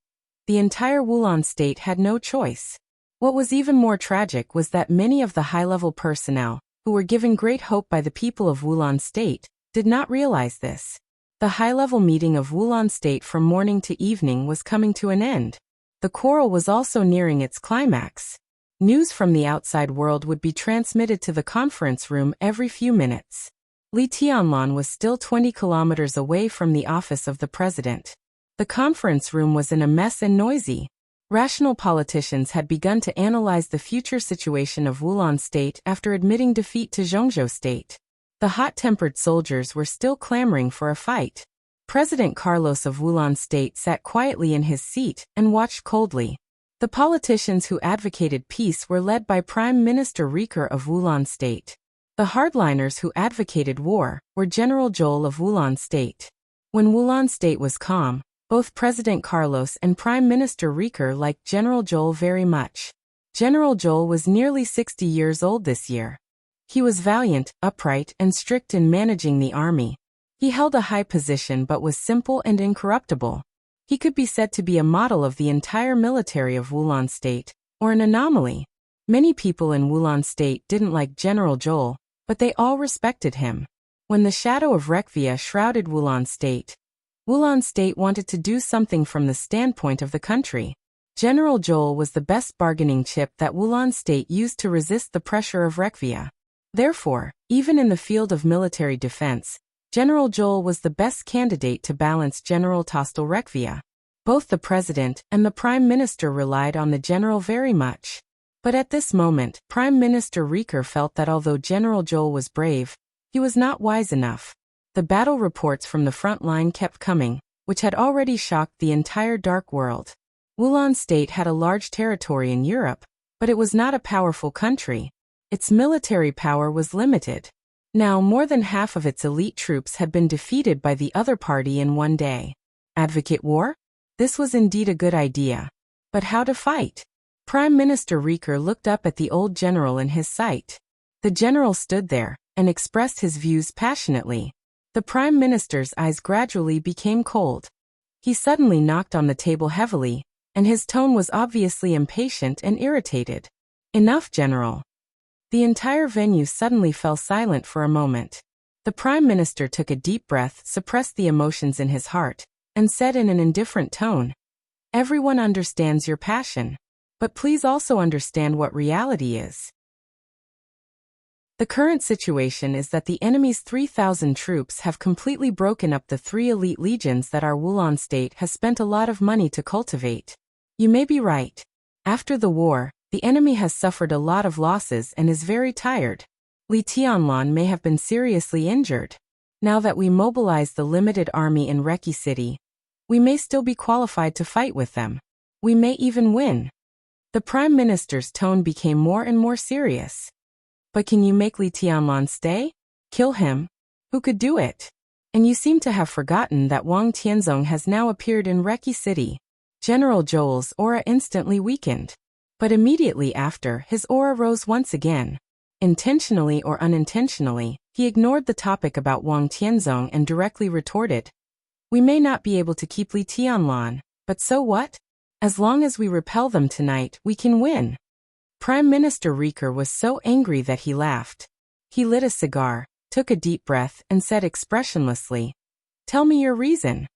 the entire Wulan state had no choice. What was even more tragic was that many of the high-level personnel, who were given great hope by the people of Wulan state, did not realize this. The high-level meeting of Wulan state from morning to evening was coming to an end. The quarrel was also nearing its climax. News from the outside world would be transmitted to the conference room every few minutes. Li Tianlan was still 20 kilometers away from the office of the president. The conference room was in a mess and noisy. Rational politicians had begun to analyze the future situation of Wulan state after admitting defeat to Zhongzhou state. The hot-tempered soldiers were still clamoring for a fight. President Carlos of Wulan state sat quietly in his seat and watched coldly. The politicians who advocated peace were led by Prime Minister Riker of Wulan state. The hardliners who advocated war were General Joel of Wulan state. When Wulan state was calm, both President Carlos and Prime Minister Riker liked General Joel very much. General Joel was nearly 60 years old this year. He was valiant, upright, and strict in managing the army. He held a high position but was simple and incorruptible. He could be said to be a model of the entire military of Wulan state, or an anomaly. Many people in Wulan state didn't like General Joel, but they all respected him. When the shadow of Rekvia shrouded Wulan state wanted to do something from the standpoint of the country. General Joel was the best bargaining chip that Wulan state used to resist the pressure of Rekvia. Therefore, even in the field of military defense, General Joel was the best candidate to balance General Tostel Rekvia. Both the president and the prime minister relied on the general very much. But at this moment, Prime Minister Riker felt that although General Joel was brave, he was not wise enough. The battle reports from the front line kept coming, which had already shocked the entire dark world. Wulan state had a large territory in Europe, but it was not a powerful country. Its military power was limited. Now more than half of its elite troops had been defeated by the other party in one day. Advocate war? This was indeed a good idea. But how to fight? Prime Minister Riker looked up at the old general in his sight. The general stood there and expressed his views passionately. The Prime Minister's eyes gradually became cold. He suddenly knocked on the table heavily, and his tone was obviously impatient and irritated. Enough, General. The entire venue suddenly fell silent for a moment. The Prime Minister took a deep breath, suppressed the emotions in his heart, and said in an indifferent tone, Everyone understands your passion. But please also understand what reality is. The current situation is that the enemy's 3,000 troops have completely broken up the 3 elite legions that our Wulan state has spent a lot of money to cultivate. You may be right. After the war, the enemy has suffered a lot of losses and is very tired. Li Tianlan may have been seriously injured. Now that we mobilize the limited army in Reki City, we may still be qualified to fight with them. We may even win. The Prime Minister's tone became more and more serious. But can you make Li Tianlan stay? Kill him? Who could do it? And you seem to have forgotten that Wang Tianzong has now appeared in Reki City. General Joel's aura instantly weakened. But immediately after, his aura rose once again. Intentionally or unintentionally, he ignored the topic about Wang Tianzong and directly retorted. We may not be able to keep Li Tianlan, but so what? As long as we repel them tonight, we can win. Prime Minister Riker was so angry that he laughed. He lit a cigar, took a deep breath, and said expressionlessly, Tell me your reason.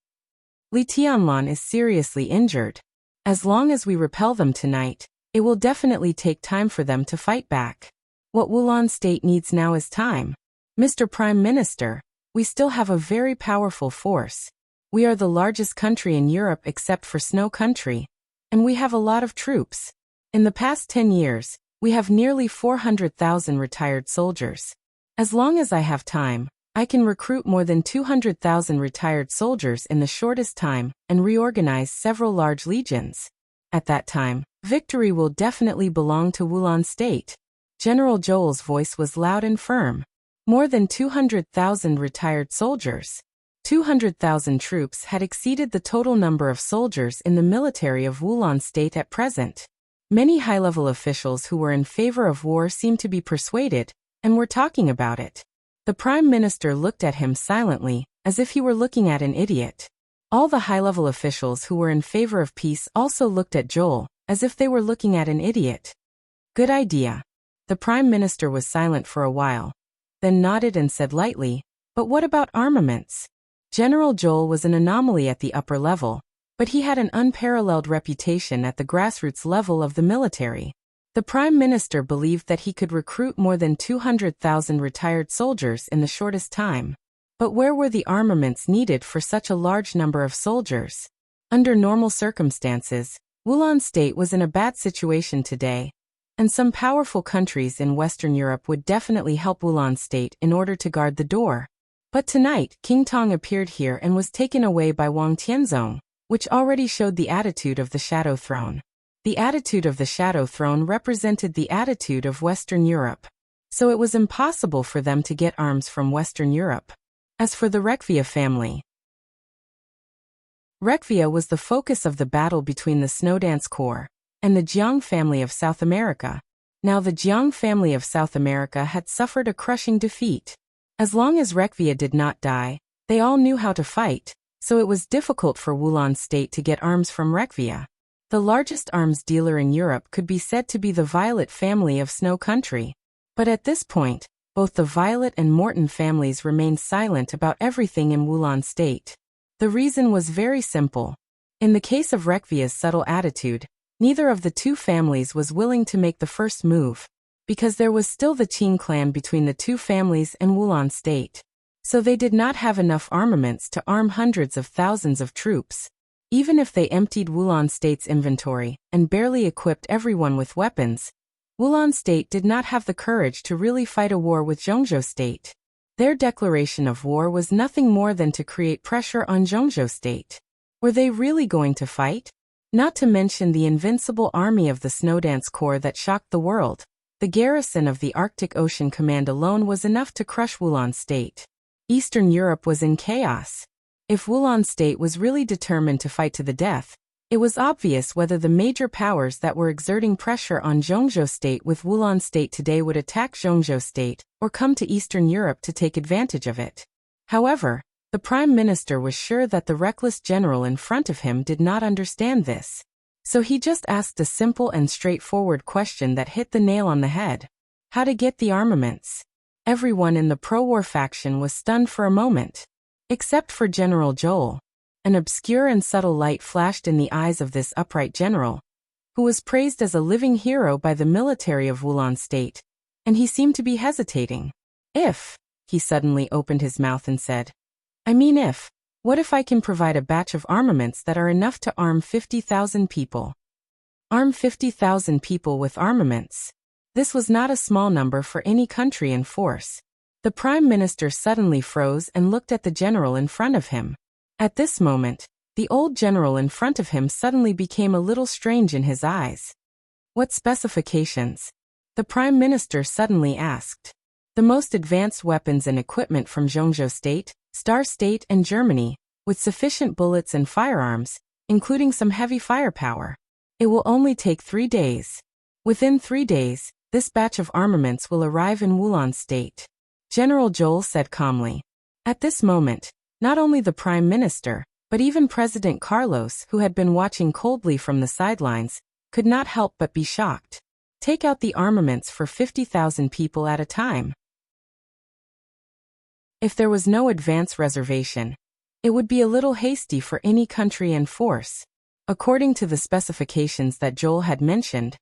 Li Tianlan is seriously injured. As long as we repel them tonight, it will definitely take time for them to fight back. What Wulan state needs now is time. Mr. Prime Minister, we still have a very powerful force. We are the largest country in Europe except for Snow Country, and we have a lot of troops. In the past 10 years, we have nearly 400,000 retired soldiers. As long as I have time, I can recruit more than 200,000 retired soldiers in the shortest time and reorganize several large legions. At that time, victory will definitely belong to Wulon State. General Joel's voice was loud and firm. More than 200,000 retired soldiers. 200,000 troops had exceeded the total number of soldiers in the military of Wulon State at present. Many high-level officials who were in favor of war seemed to be persuaded, and were talking about it. The Prime Minister looked at him silently, as if he were looking at an idiot. All the high-level officials who were in favor of peace also looked at Joel, as if they were looking at an idiot. Good idea. The Prime Minister was silent for a while, then nodded and said lightly, but what about armaments? General Joel was an anomaly at the upper level, but he had an unparalleled reputation at the grassroots level of the military. The Prime Minister believed that he could recruit more than 200,000 retired soldiers in the shortest time. But where were the armaments needed for such a large number of soldiers? Under normal circumstances, Wulon State was in a bad situation today, and some powerful countries in Western Europe would definitely help Wulon State in order to guard the door. But tonight, King Tong appeared here and was taken away by Wang Tianzong, which already showed the attitude of the Shadow Throne. The attitude of the Shadow Throne represented the attitude of Western Europe. So it was impossible for them to get arms from Western Europe. As for the Rekvia family, Rekvia was the focus of the battle between the Snowdance Corps and the Jiang family of South America. Now the Jiang family of South America had suffered a crushing defeat. As long as Rekvia did not die, they all knew how to fight, so it was difficult for Wulon State to get arms from Rekvia. The largest arms dealer in Europe could be said to be the Violet family of Snow Country. But at this point, both the Violet and Morton families remained silent about everything in Wulon State. The reason was very simple. In the case of Rekvia's subtle attitude, neither of the two families was willing to make the first move, because there was still the Qing clan between the two families and Wulon State. So they did not have enough armaments to arm hundreds of thousands of troops. Even if they emptied Wulon State's inventory and barely equipped everyone with weapons, Wulon State did not have the courage to really fight a war with Zhongzhou State. Their declaration of war was nothing more than to create pressure on Zhongzhou State. Were they really going to fight? Not to mention the invincible army of the Snowdance Corps that shocked the world. The garrison of the Arctic Ocean Command alone was enough to crush Wulon State. Eastern Europe was in chaos. If Wulon State was really determined to fight to the death, it was obvious whether the major powers that were exerting pressure on Zhongzhou State with Wulon State today would attack Zhongzhou State or come to Eastern Europe to take advantage of it. However, the Prime Minister was sure that the reckless general in front of him did not understand this. So he just asked a simple and straightforward question that hit the nail on the head. How to get the armaments? Everyone in the pro-war faction was stunned for a moment. Except for General Joel. An obscure and subtle light flashed in the eyes of this upright general, who was praised as a living hero by the military of Wulon State, and he seemed to be hesitating. He suddenly opened his mouth and said, what if I can provide a batch of armaments that are enough to arm 50,000 people? Arm 50,000 people with armaments. This was not a small number for any country in force. The Prime Minister suddenly froze and looked at the general in front of him. At this moment, the old general in front of him suddenly became a little strange in his eyes. What specifications? The Prime Minister suddenly asked. The most advanced weapons and equipment from Zhongzhou State, Star State and Germany, with sufficient bullets and firearms, including some heavy firepower. It will only take 3 days. Within 3 days, this batch of armaments will arrive in Wulon State. General Joel said calmly. At this moment, not only the Prime Minister, but even President Carlos, who had been watching coldly from the sidelines, could not help but be shocked. Take out the armaments for 50,000 people at a time. If there was no advance reservation, it would be a little hasty for any country in force. According to the specifications that Joel had mentioned,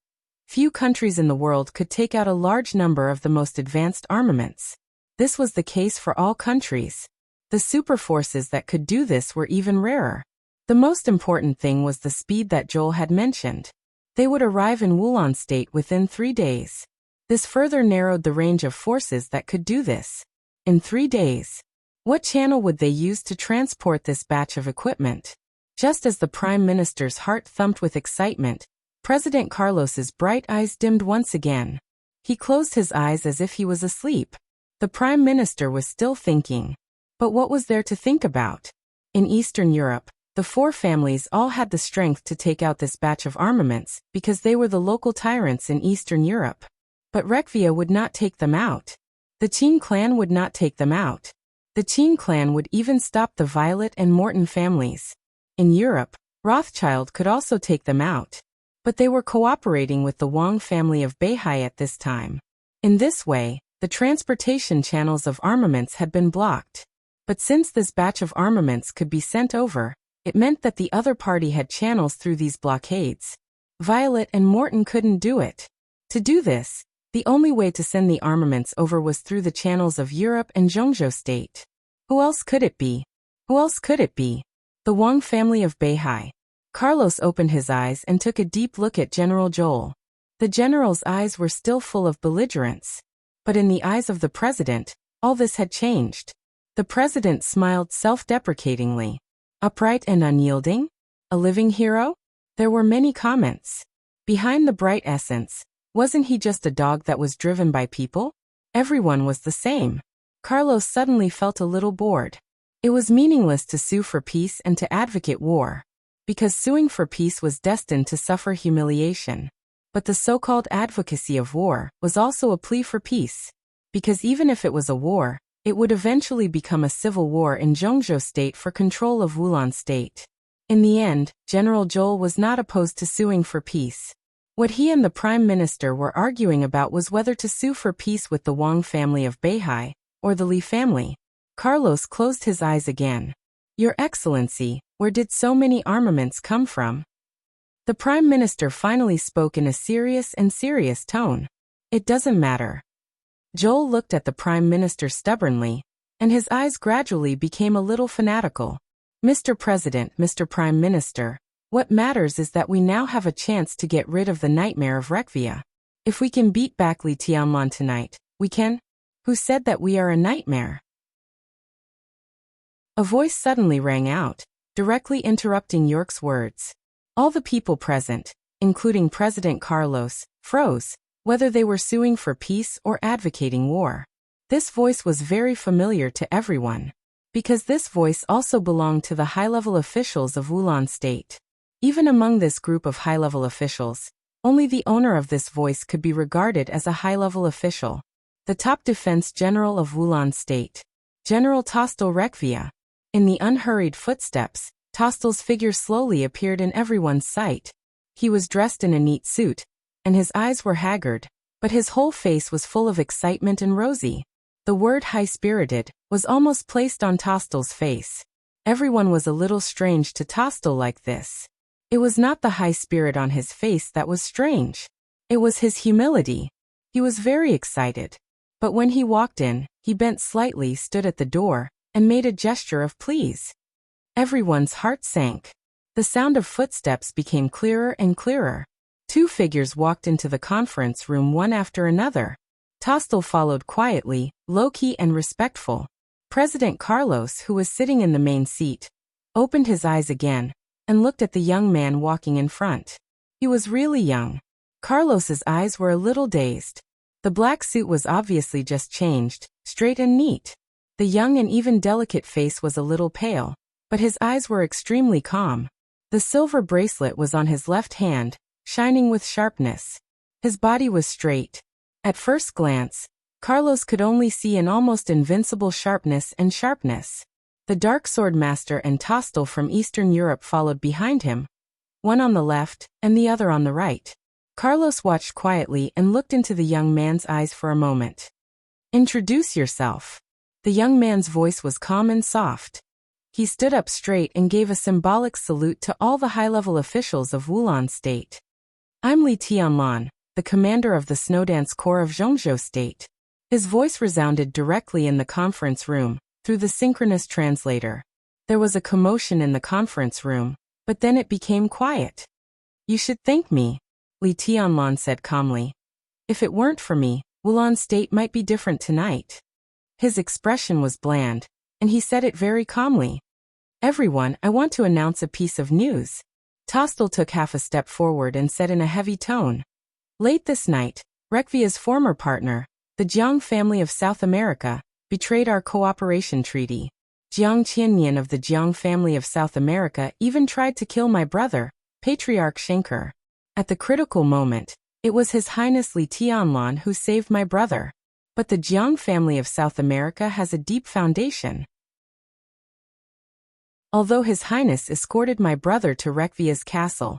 few countries in the world could take out a large number of the most advanced armaments. This was the case for all countries. The superforces that could do this were even rarer. The most important thing was the speed that Joel had mentioned. They would arrive in Wulon State within 3 days. This further narrowed the range of forces that could do this. In 3 days. What channel would they use to transport this batch of equipment? Just as the Prime Minister's heart thumped with excitement, President Carlos's bright eyes dimmed once again. He closed his eyes as if he was asleep. The Prime Minister was still thinking. But what was there to think about? In Eastern Europe, the 4 families all had the strength to take out this batch of armaments because they were the local tyrants in Eastern Europe. But Rekvia would not take them out. The Qin clan would not take them out. The Qin clan would even stop the Violet and Morton families. In Europe, Rothschild could also take them out. But they were cooperating with the Wang family of Beihai at this time. In this way, the transportation channels of armaments had been blocked. But since this batch of armaments could be sent over, it meant that the other party had channels through these blockades. Violet and Morton couldn't do it. To do this, the only way to send the armaments over was through the channels of Europe and Zhongzhou State. Who else could it be? Who else could it be? The Wang family of Beihai. Carlos opened his eyes and took a deep look at General Joel. The general's eyes were still full of belligerence. But in the eyes of the president, all this had changed. The president smiled self-deprecatingly. Upright and unyielding? A living hero? There were many comments. Behind the bright essence, wasn't he just a dog that was driven by people? Everyone was the same. Carlos suddenly felt a little bored. It was meaningless to sue for peace and to advocate war. Because suing for peace was destined to suffer humiliation. But the so-called advocacy of war was also a plea for peace. Because even if it was a war, it would eventually become a civil war in Zhongzhou State for control of Wulon State. In the end, General Joel was not opposed to suing for peace. What he and the Prime Minister were arguing about was whether to sue for peace with the Wang family of Beihai, or the Li family. Carlos closed his eyes again. Your Excellency, where did so many armaments come from? The Prime Minister finally spoke in a serious tone. It doesn't matter. Joel looked at the Prime Minister stubbornly, and his eyes gradually became a little fanatical. Mr. President, Mr. Prime Minister, what matters is that we now have a chance to get rid of the nightmare of Rekvia. If we can beat back Li Tianlan tonight, we can? Who said that we are a nightmare? A voice suddenly rang out, directly interrupting York's words. All the people present, including President Carlos, froze, whether they were suing for peace or advocating war. This voice was very familiar to everyone. Because this voice also belonged to the high-level officials of Wulon State. Even among this group of high-level officials, only the owner of this voice could be regarded as a high-level official. The top defense general of Wulon State. General Tostel Rekvia. In the unhurried footsteps, Tostel's figure slowly appeared in everyone's sight. He was dressed in a neat suit, and his eyes were haggard, but his whole face was full of excitement and rosy. The word high-spirited was almost placed on Tostel's face. Everyone was a little strange to Tostel like this. It was not the high spirit on his face that was strange. It was his humility. He was very excited. But when he walked in, he bent slightly, stood at the door, and made a gesture of please. Everyone's heart sank. The sound of footsteps became clearer and clearer. 2 figures walked into the conference room one after another. Tostel followed quietly, low-key and respectful. President Carlos, who was sitting in the main seat, opened his eyes again, and looked at the young man walking in front. He was really young. Carlos's eyes were a little dazed. The black suit was obviously just changed, straight and neat. The young and even delicate face was a little pale, but his eyes were extremely calm. The silver bracelet was on his left hand, shining with sharpness. His body was straight. At first glance, Carlos could only see an almost invincible sharpness. The Dark Sword Master and Tostel from Eastern Europe followed behind him, one on the left and the other on the right. Carlos watched quietly and looked into the young man's eyes for a moment. Introduce yourself. The young man's voice was calm and soft. He stood up straight and gave a symbolic salute to all the high-level officials of Wulon State. I'm Li Tianlan, the commander of the Snowdance Corps of Zhongzhou State. His voice resounded directly in the conference room, through the synchronous translator. There was a commotion in the conference room, but then it became quiet. You should thank me, Li Tianlan said calmly. If it weren't for me, Wulan State might be different tonight. His expression was bland, and he said it very calmly. Everyone, I want to announce a piece of news. Tostel took half a step forward and said in a heavy tone. Late this night, Rekvia's former partner, the Jiang family of South America, betrayed our cooperation treaty. Jiang Qianyan of the Jiang family of South America even tried to kill my brother, Patriarch Shenker. At the critical moment, it was His Highness Li Tianlan who saved my brother. But the Jiang family of South America has a deep foundation. Although His Highness escorted my brother to Rekvia's castle,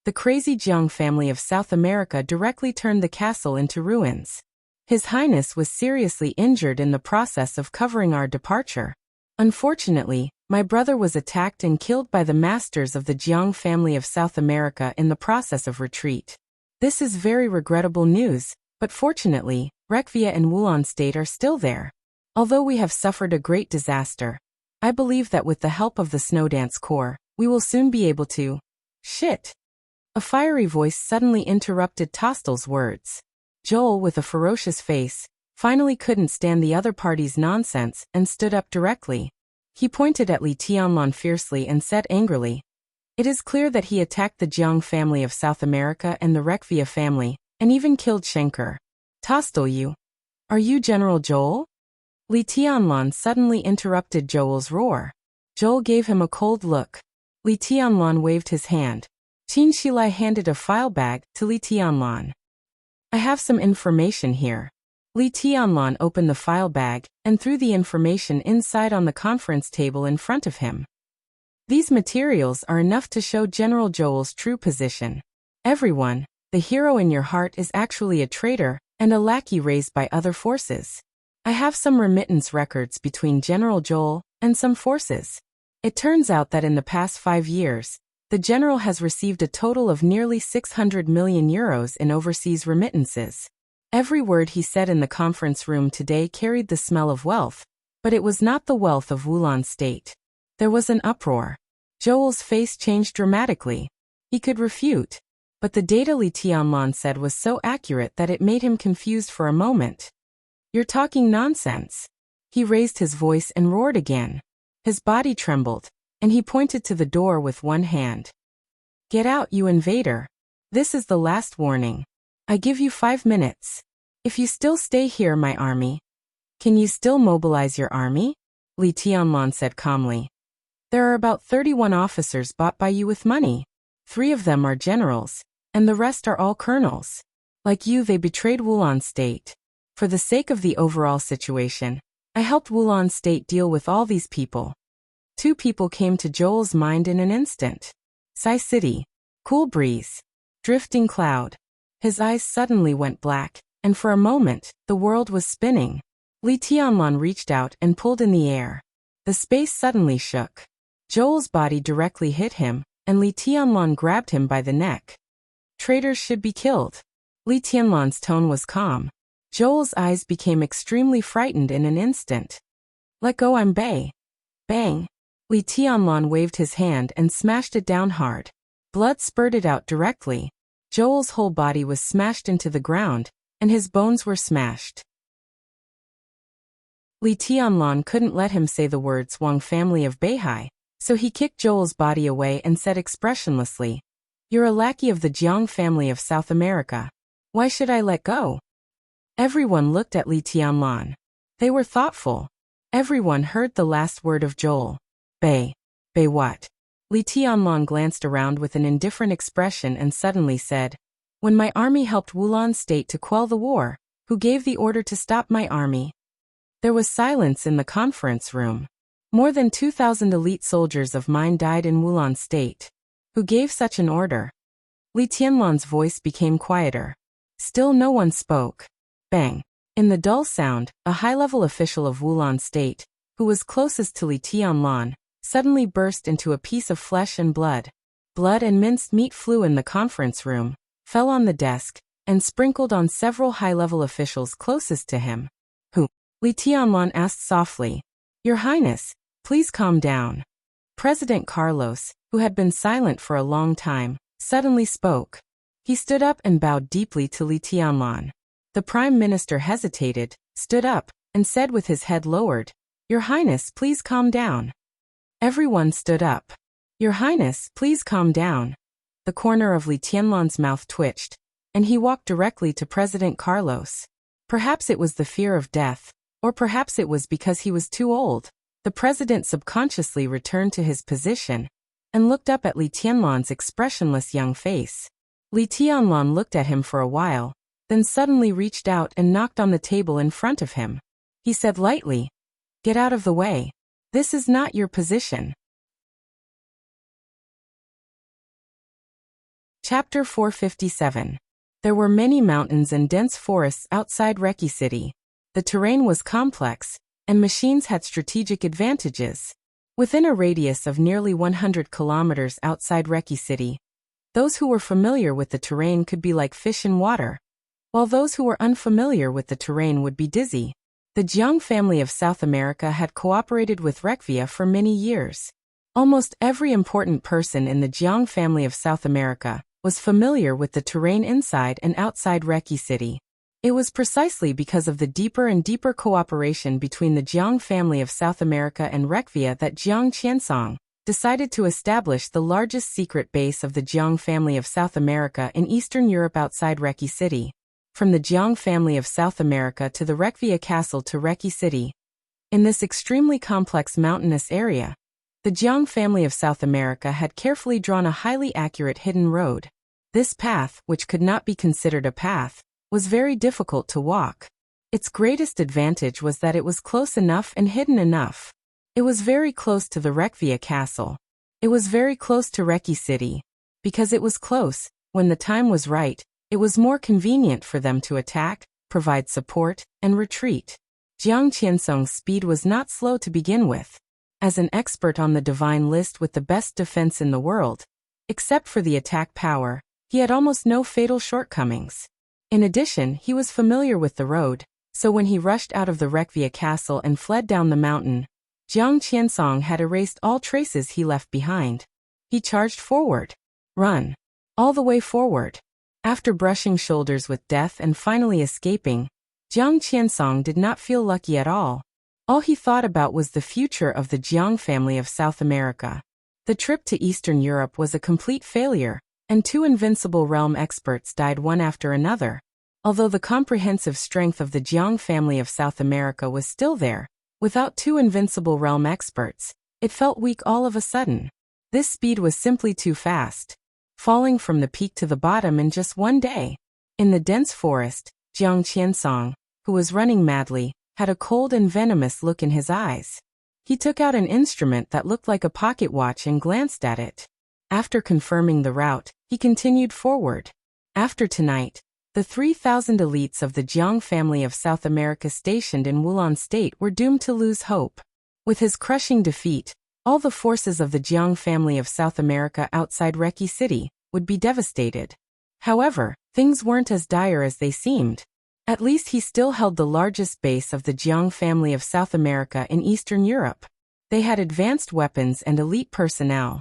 the crazy Jiang family of South America directly turned the castle into ruins. His Highness was seriously injured in the process of covering our departure. Unfortunately, my brother was attacked and killed by the masters of the Jiang family of South America in the process of retreat. This is very regrettable news, but fortunately, Rekvia and Wulan State are still there. Although we have suffered a great disaster, I believe that with the help of the Snowdance Corps, we will soon be able to… Shit! A fiery voice suddenly interrupted Tostel's words. Joel, with a ferocious face, finally couldn't stand the other party's nonsense and stood up directly. He pointed at Li Tianlan fiercely and said angrily, It is clear that he attacked the Jiang family of South America and the Rekvia family, and even killed Shenker. Tostel, are you General Joel? Li Tianlan suddenly interrupted Joel's roar. Joel gave him a cold look. Li Tianlan waved his hand. Qin Shilai handed a file bag to Li Tianlan. I have some information here. Li Tianlan opened the file bag and threw the information inside on the conference table in front of him. These materials are enough to show General Joel's true position. Everyone, the hero in your heart is actually a traitor and a lackey raised by other forces. I have some remittance records between General Joel and some forces. It turns out that in the past 5 years, the general has received a total of nearly 600 million euros in overseas remittances. Every word he said in the conference room today carried the smell of wealth, but it was not the wealth of Wulan State. There was an uproar. Joel's face changed dramatically. He could refute, but the data Li Tianlan said was so accurate that it made him confused for a moment. You're talking nonsense. He raised his voice and roared again. His body trembled, and he pointed to the door with one hand. Get out, you invader. This is the last warning. I give you 5 minutes. If you still stay here, my army. Can you still mobilize your army? Li Tianlan said calmly. There are about 31 officers bought by you with money. 3 of them are generals, and the rest are all colonels. Like you, they betrayed Wulan State. For the sake of the overall situation, I helped Wulan State deal with all these people. 2 people came to Joel's mind in an instant. Sai City, cool breeze, drifting cloud. His eyes suddenly went black, and for a moment, the world was spinning. Li Tianlan reached out and pulled in the air. The space suddenly shook. Joel's body directly hit him, and Li Tianlan grabbed him by the neck. Traitors should be killed. Li Tianlan's tone was calm. Joel's eyes became extremely frightened in an instant. Let go, I'm Bei. Bang! Li Tianlan waved his hand and smashed it down hard. Blood spurted out directly. Joel's whole body was smashed into the ground, and his bones were smashed. Li Tianlan couldn't let him say the words Wang family of Beihai, so he kicked Joel's body away and said expressionlessly, You're a lackey of the Jiang family of South America. Why should I let go? Everyone looked at Li Tianlan. They were thoughtful. Everyone heard the last word of Joel. Bei. Bei what? Li Tianlan glanced around with an indifferent expression and suddenly said, When my army helped Wulan State to quell the war, who gave the order to stop my army? There was silence in the conference room. More than 2,000 elite soldiers of mine died in Wulan State. Who gave such an order? Li Tianlan's voice became quieter. Still no one spoke. Bang. In the dull sound, a high-level official of Wulan State, who was closest to Li Tianlan, suddenly burst into a piece of flesh and blood. Blood and minced meat flew in the conference room, fell on the desk, and sprinkled on several high-level officials closest to him. Li Tianlan asked softly. Your Highness, please calm down. President Carlos, who had been silent for a long time, suddenly spoke. He stood up and bowed deeply to Li Tianlan. The Prime Minister hesitated, stood up, and said with his head lowered, Your Highness, please calm down. Everyone stood up. Your Highness, please calm down. The corner of Li Tianlan's mouth twitched, and he walked directly to President Carlos. Perhaps it was the fear of death, or perhaps it was because he was too old. The president subconsciously returned to his position and looked up at Li Tianlan's expressionless young face. Li Tianlan looked at him for a while, then suddenly reached out and knocked on the table in front of him. He said lightly, Get out of the way. This is not your position. Chapter 457. There were many mountains and dense forests outside Reki City. The terrain was complex, and machines had strategic advantages. Within a radius of nearly 100 kilometers outside Reki City, those who were familiar with the terrain could be like fish in water, while those who were unfamiliar with the terrain would be dizzy. The Jiang family of South America had cooperated with Rekvia for many years. Almost every important person in the Jiang family of South America was familiar with the terrain inside and outside Reki City. It was precisely because of the deeper and deeper cooperation between the Jiang family of South America and Rekvia that Jiang Qiansong decided to establish the largest secret base of the Jiang family of South America in Eastern Europe outside Reki City. From the Jiang family of South America to the Rekvia castle to Reki City. In this extremely complex mountainous area, the Jiang family of South America had carefully drawn a highly accurate hidden road. This path, which could not be considered a path, was very difficult to walk. Its greatest advantage was that it was close enough and hidden enough. It was very close to the Rekvia castle. It was very close to Reki City. Because it was close, when the time was right, it was more convenient for them to attack, provide support, and retreat. Jiang Qiansong's speed was not slow to begin with. As an expert on the divine list with the best defense in the world, except for the attack power, he had almost no fatal shortcomings. In addition, he was familiar with the road, so when he rushed out of the Rekvia castle and fled down the mountain, Jiang Qiansong had erased all traces he left behind. He charged forward. Run. All the way forward. After brushing shoulders with death and finally escaping, Jiang Qiansong did not feel lucky at all. All he thought about was the future of the Jiang family of South America. The trip to Eastern Europe was a complete failure, and 2 invincible realm experts died one after another. Although the comprehensive strength of the Jiang family of South America was still there, without 2 invincible realm experts, it felt weak all of a sudden. This speed was simply too fast. Falling from the peak to the bottom in just one day. In the dense forest, Jiang Qiansong, who was running madly, had a cold and venomous look in his eyes. He took out an instrument that looked like a pocket watch and glanced at it. After confirming the route, he continued forward. After tonight, the 3,000 elites of the Jiang family of South America stationed in Wulan State were doomed to lose hope. With his crushing defeat, all the forces of the Jiang family of South America outside Reki City would be devastated. However, things weren't as dire as they seemed. At least he still held the largest base of the Jiang family of South America in Eastern Europe. They had advanced weapons and elite personnel.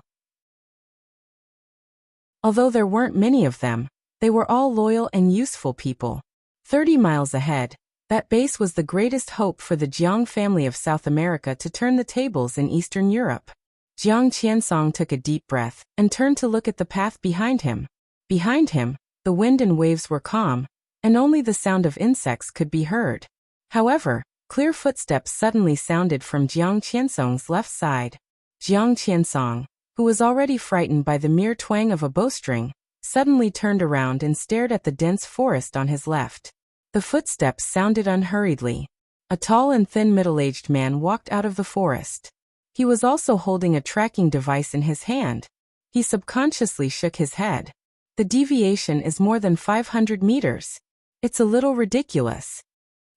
Although there weren't many of them, they were all loyal and useful people. 30 miles ahead, that base was the greatest hope for the Jiang family of South America to turn the tables in Eastern Europe. Jiang Qiansong took a deep breath and turned to look at the path behind him. Behind him, the wind and waves were calm, and only the sound of insects could be heard. However, clear footsteps suddenly sounded from Jiang Qiansong's left side. Jiang Qiansong, who was already frightened by the mere twang of a bowstring, suddenly turned around and stared at the dense forest on his left. The footsteps sounded unhurriedly. A tall and thin middle-aged man walked out of the forest. He was also holding a tracking device in his hand. He subconsciously shook his head. The deviation is more than 500 meters. It's a little ridiculous.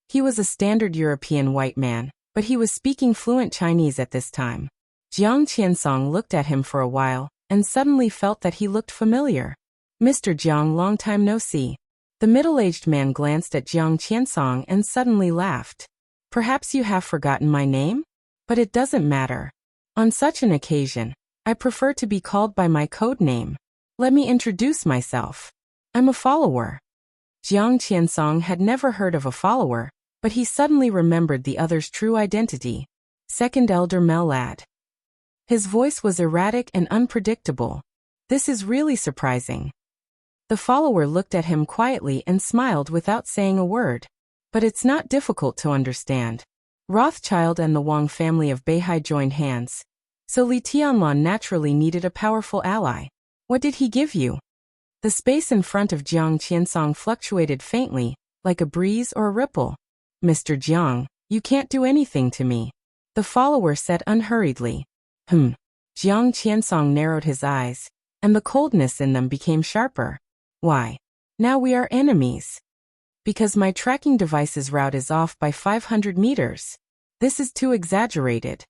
He was a standard European white man, but he was speaking fluent Chinese at this time. Jiang Qiansong looked at him for a while, and suddenly felt that he looked familiar. Mr. Jiang, long time no see. The middle-aged man glanced at Jiang Qiansong and suddenly laughed. Perhaps you have forgotten my name? But it doesn't matter. On such an occasion, I prefer to be called by my code name. Let me introduce myself. I'm a follower. Jiang Qiansong had never heard of a follower, but he suddenly remembered the other's true identity. Second Elder Mellad. His voice was erratic and unpredictable. This is really surprising. The follower looked at him quietly and smiled without saying a word. But it's not difficult to understand. Rothschild and the Wang family of Beihai joined hands. So Li Tianlan naturally needed a powerful ally. What did he give you? The space in front of Jiang Qiansong fluctuated faintly, like a breeze or a ripple. Mr. Jiang, you can't do anything to me. The follower said unhurriedly. Jiang Qiansong narrowed his eyes, and the coldness in them became sharper. Why? Now we are enemies. Because my tracking device's route is off by 500 meters. This is too exaggerated.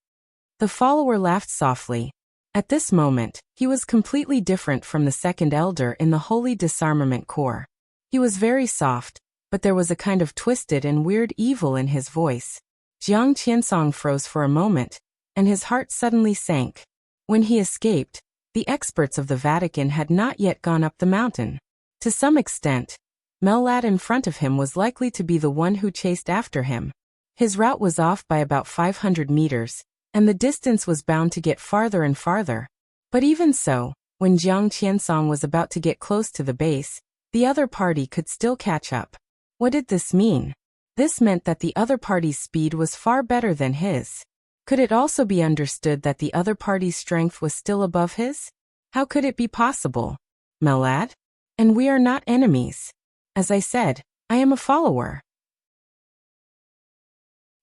The follower laughed softly. At this moment, he was completely different from the second elder in the Holy Disarmament Corps. He was very soft, but there was a kind of twisted and weird evil in his voice. Jiang Qiansong froze for a moment, and his heart suddenly sank. When he escaped, the experts of the Vatican had not yet gone up the mountain. To some extent, Mellad in front of him was likely to be the one who chased after him. His route was off by about 500 meters, and the distance was bound to get farther and farther. But even so, when Jiang Qiansong was about to get close to the base, the other party could still catch up. What did this mean? This meant that the other party's speed was far better than his. Could it also be understood that the other party's strength was still above his? How could it be possible? Mellad? And we are not enemies. As I said, I am a follower.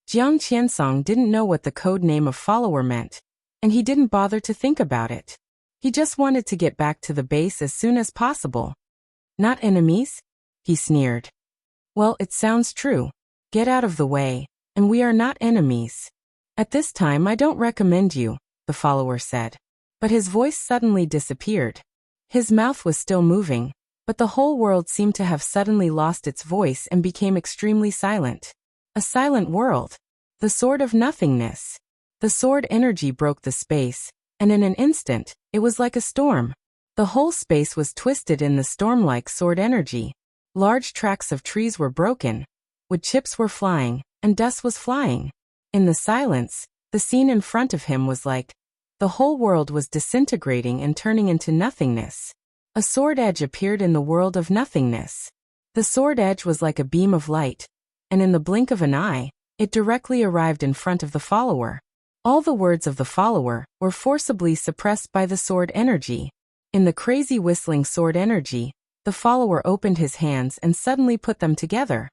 Jiang Qiansong didn't know what the code name of follower meant, and he didn't bother to think about it. He just wanted to get back to the base as soon as possible. Not enemies? He sneered. Well, it sounds true. Get out of the way, and we are not enemies. At this time I don't recommend you, the follower said. But his voice suddenly disappeared. His mouth was still moving, but the whole world seemed to have suddenly lost its voice and became extremely silent. A silent world. The sword of nothingness. The sword energy broke the space, and in an instant, it was like a storm. The whole space was twisted in the storm-like sword energy. Large tracts of trees were broken, wood chips were flying, and dust was flying. In the silence, the scene in front of him was like the whole world was disintegrating and turning into nothingness. A sword edge appeared in the world of nothingness. The sword edge was like a beam of light, and in the blink of an eye, it directly arrived in front of the follower. All the words of the follower were forcibly suppressed by the sword energy. In the crazy whistling sword energy, the follower opened his hands and suddenly put them together.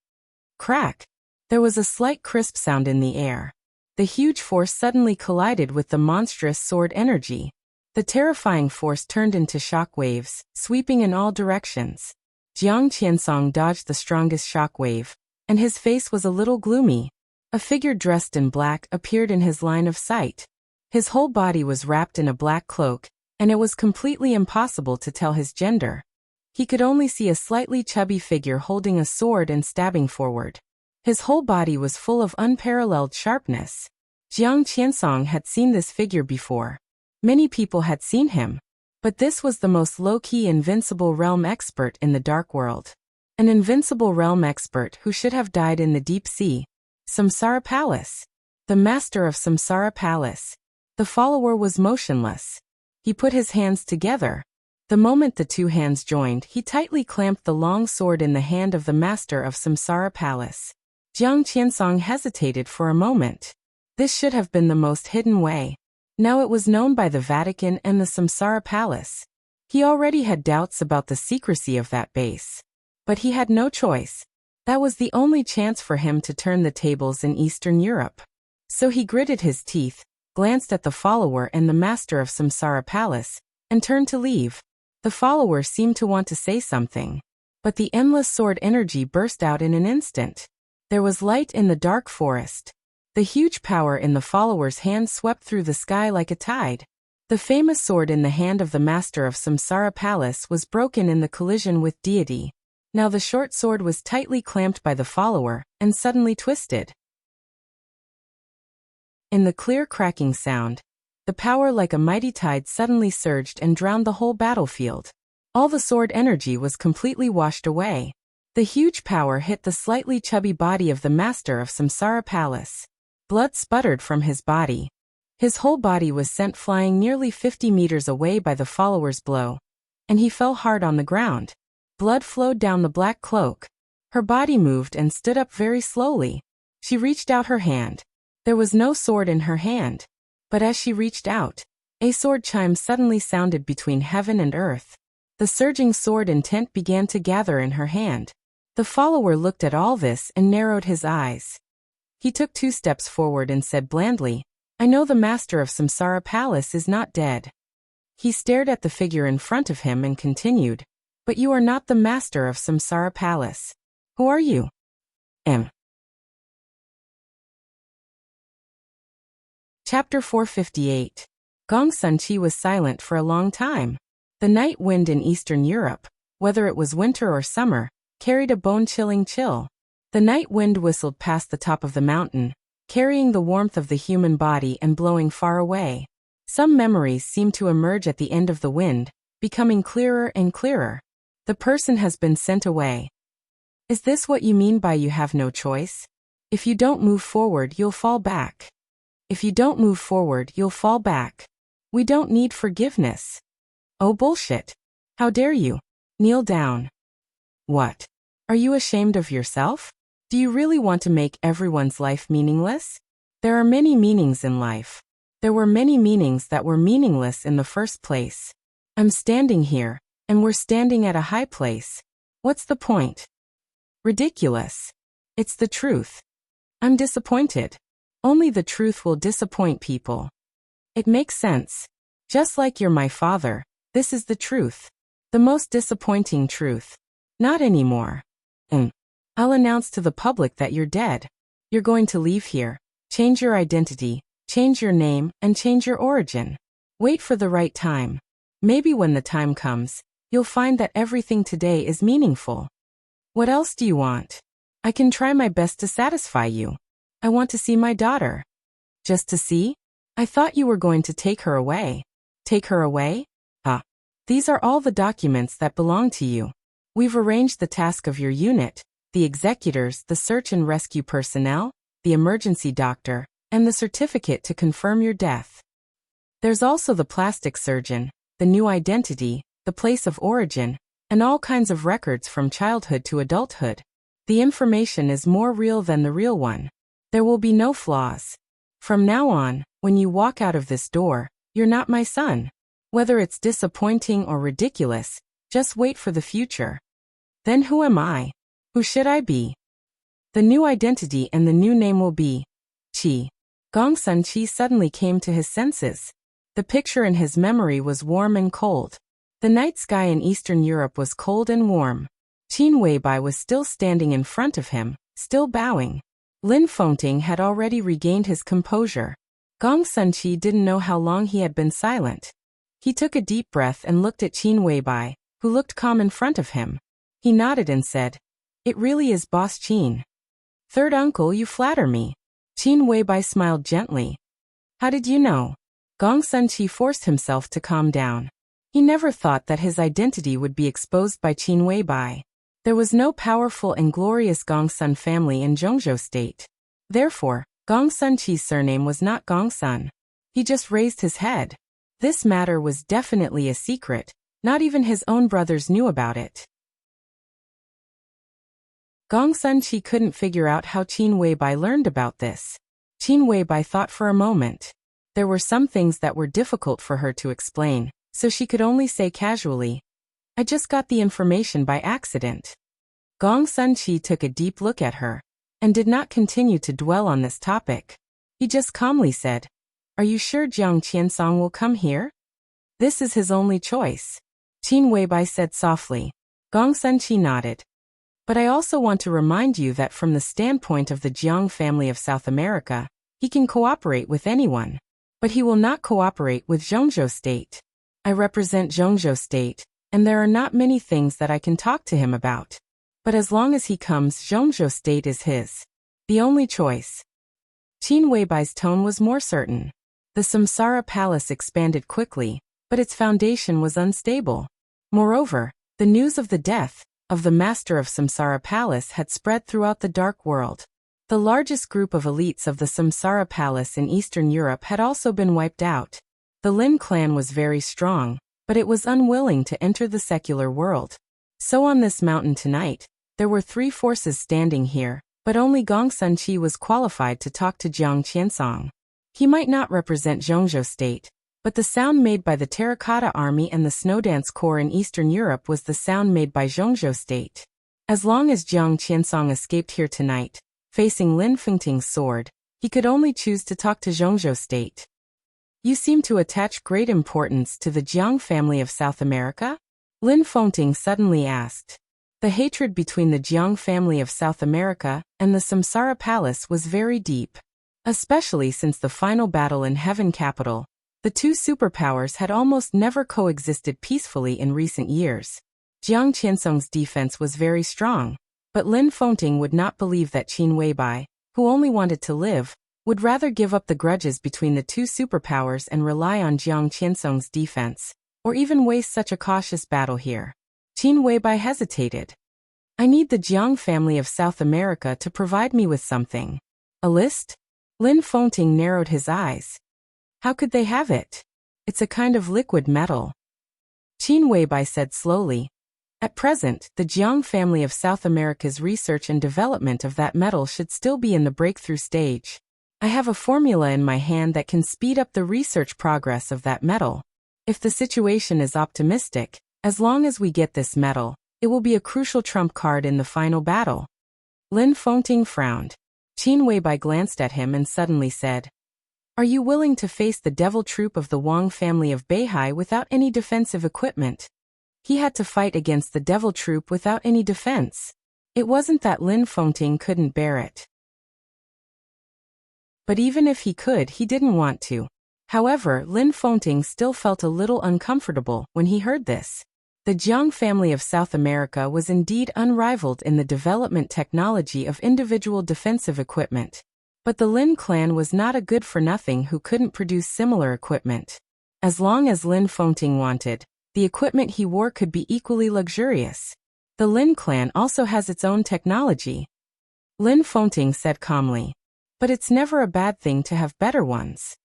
Crack! There was a slight crisp sound in the air. The huge force suddenly collided with the monstrous sword energy. The terrifying force turned into shock waves, sweeping in all directions. Jiang Qiansong dodged the strongest shock wave, and his face was a little gloomy. A figure dressed in black appeared in his line of sight. His whole body was wrapped in a black cloak, and it was completely impossible to tell his gender. He could only see a slightly chubby figure holding a sword and stabbing forward. His whole body was full of unparalleled sharpness. Jiang Qiansong had seen this figure before. Many people had seen him, but this was the most low-key invincible realm expert in the dark world. An invincible realm expert who should have died in the deep sea. Samsara Palace. The master of Samsara Palace. The follower was motionless. He put his hands together. The moment the two hands joined, he tightly clamped the long sword in the hand of the master of Samsara Palace. Jiang Qiansong hesitated for a moment. This should have been the most hidden way. Now it was known by the Vatican and the Samsara Palace. He already had doubts about the secrecy of that base. But he had no choice. That was the only chance for him to turn the tables in Eastern Europe. So he gritted his teeth, glanced at the follower and the master of Samsara Palace, and turned to leave. The follower seemed to want to say something. But the endless sword energy burst out in an instant. There was light in the dark forest. The huge power in the follower's hand swept through the sky like a tide. The famous sword in the hand of the master of Samsara Palace was broken in the collision with deity. Now the short sword was tightly clamped by the follower, and suddenly twisted. In the clear cracking sound, the power like a mighty tide suddenly surged and drowned the whole battlefield. All the sword energy was completely washed away. The huge power hit the slightly chubby body of the master of Samsara Palace. Blood sputtered from his body. His whole body was sent flying nearly 50 meters away by the follower's blow, and he fell hard on the ground. Blood flowed down the black cloak. Her body moved and stood up very slowly. She reached out her hand. There was no sword in her hand. But as she reached out, a sword chime suddenly sounded between heaven and earth. The surging sword intent began to gather in her hand. The follower looked at all this and narrowed his eyes. He took 2 steps forward and said blandly, "I know the master of Samsara Palace is not dead." He stared at the figure in front of him and continued, "But you are not the master of Samsara Palace. Who are you?" Chapter 458. Gong Sun-chi was silent for a long time. The night wind in Eastern Europe, whether it was winter or summer, carried a bone-chilling chill. The night wind whistled past the top of the mountain, carrying the warmth of the human body and blowing far away. Some memories seemed to emerge at the end of the wind, becoming clearer and clearer. The person has been sent away. Is this what you mean by you have no choice? If you don't move forward, you'll fall back. If you don't move forward, you'll fall back. We don't need forgiveness. Oh bullshit. How dare you? Kneel down. What? Are you ashamed of yourself? Do you really want to make everyone's life meaningless? There are many meanings in life. There were many meanings that were meaningless in the first place. I'm standing here, and we're standing at a high place. What's the point? Ridiculous. It's the truth. I'm disappointed. Only the truth will disappoint people. It makes sense. Just like you're my father, this is the truth. The most disappointing truth. Not anymore. I'll announce to the public that you're dead. You're going to leave here, change your identity, change your name, and change your origin. Wait for the right time. Maybe when the time comes, you'll find that everything today is meaningful. What else do you want? I can try my best to satisfy you. I want to see my daughter. Just to see? I thought you were going to take her away. Take her away? These are all the documents that belong to you. We've arranged the task of your unit, the executors, the search and rescue personnel, the emergency doctor, and the certificate to confirm your death. There's also the plastic surgeon, the new identity, the place of origin, and all kinds of records from childhood to adulthood. The information is more real than the real one. There will be no flaws. From now on, when you walk out of this door, you're not my son. Whether it's disappointing or ridiculous, just wait for the future. Then who am I? Who should I be? The new identity and the new name will be Chi. Gong Sun-chi suddenly came to his senses. The picture in his memory was warm and cold. The night sky in Eastern Europe was cold and warm. Qin Weibai was still standing in front of him, still bowing. Lin Fengting had already regained his composure. Gong Sun-chi didn't know how long he had been silent. He took a deep breath and looked at Qin Weibai, who looked calm in front of him. He nodded and said, "It really is Boss Qin. Third uncle, you flatter me." Qin Weibai smiled gently. "How did you know?" Gong Sun-chi forced himself to calm down. He never thought that his identity would be exposed by Qin Weibai. There was no powerful and glorious Gongsun family in Zhongzhou State. Therefore, Gong Sun-chi's surname was not Gongsun. He just raised his head. This matter was definitely a secret. Not even his own brothers knew about it. Gong Sun-chi couldn't figure out how Qin Weibai learned about this. Qin Weibai thought for a moment. There were some things that were difficult for her to explain, so she could only say casually, "I just got the information by accident." Gong Sun-chi took a deep look at her, and did not continue to dwell on this topic. He just calmly said, "Are you sure Jiang Qiansong will come here? This is his only choice." Qin Weibai said softly. Gong Sun-chi nodded. "But I also want to remind you that from the standpoint of the Jiang family of South America, he can cooperate with anyone. But he will not cooperate with Zhongzhou State. I represent Zhongzhou State, and there are not many things that I can talk to him about. But as long as he comes, Zhongzhou State is his. The only choice." Qin Weibai's tone was more certain. The Samsara Palace expanded quickly, but its foundation was unstable. Moreover, the news of the death of the master of Samsara Palace had spread throughout the dark world. The largest group of elites of the Samsara Palace in Eastern Europe had also been wiped out. The Lin clan was very strong, but it was unwilling to enter the secular world. So on this mountain tonight, there were 3 forces standing here, but only Gong Sunqi was qualified to talk to Jiang Qiansong. He might not represent Zhongzhou State, but the sound made by the Terracotta Army and the Snowdance Corps in Eastern Europe was the sound made by Zhongzhou State. As long as Jiang Qiansong escaped here tonight, facing Lin Fengting's sword, he could only choose to talk to Zhongzhou State. You seem to attach great importance to the Jiang family of South America? Lin Fengting suddenly asked. The hatred between the Jiang family of South America and the Samsara Palace was very deep. Especially since the final battle in Heaven Capital, the 2 superpowers had almost never coexisted peacefully in recent years. Jiang Qiansong's defense was very strong, but Lin Fengting would not believe that Qin Weibai, who only wanted to live, would rather give up the grudges between the 2 superpowers and rely on Jiang Qiansong's defense, or even waste such a cautious battle here. Qin Weibai hesitated. I need the Jiang family of South America to provide me with something. A list? Lin Fengting narrowed his eyes. How could they have it? It's a kind of liquid metal. Qin Weibai said slowly. At present, the Jiang family of South America's research and development of that metal should still be in the breakthrough stage. I have a formula in my hand that can speed up the research progress of that metal. If the situation is optimistic, as long as we get this metal, it will be a crucial trump card in the final battle. Lin Fengting frowned. Qin Weibai glanced at him and suddenly said, Are you willing to face the devil troop of the Wang family of Beihai without any defensive equipment? He had to fight against the devil troop without any defense. It wasn't that Lin Fengting couldn't bear it. But even if he could, he didn't want to. However, Lin Fengting still felt a little uncomfortable when he heard this. The Jiang family of South America was indeed unrivaled in the development technology of individual defensive equipment. But the Lin clan was not a good-for-nothing who couldn't produce similar equipment. As long as Lin Fengting wanted, the equipment he wore could be equally luxurious. The Lin clan also has its own technology. Lin Fengting said calmly. But it's never a bad thing to have better ones.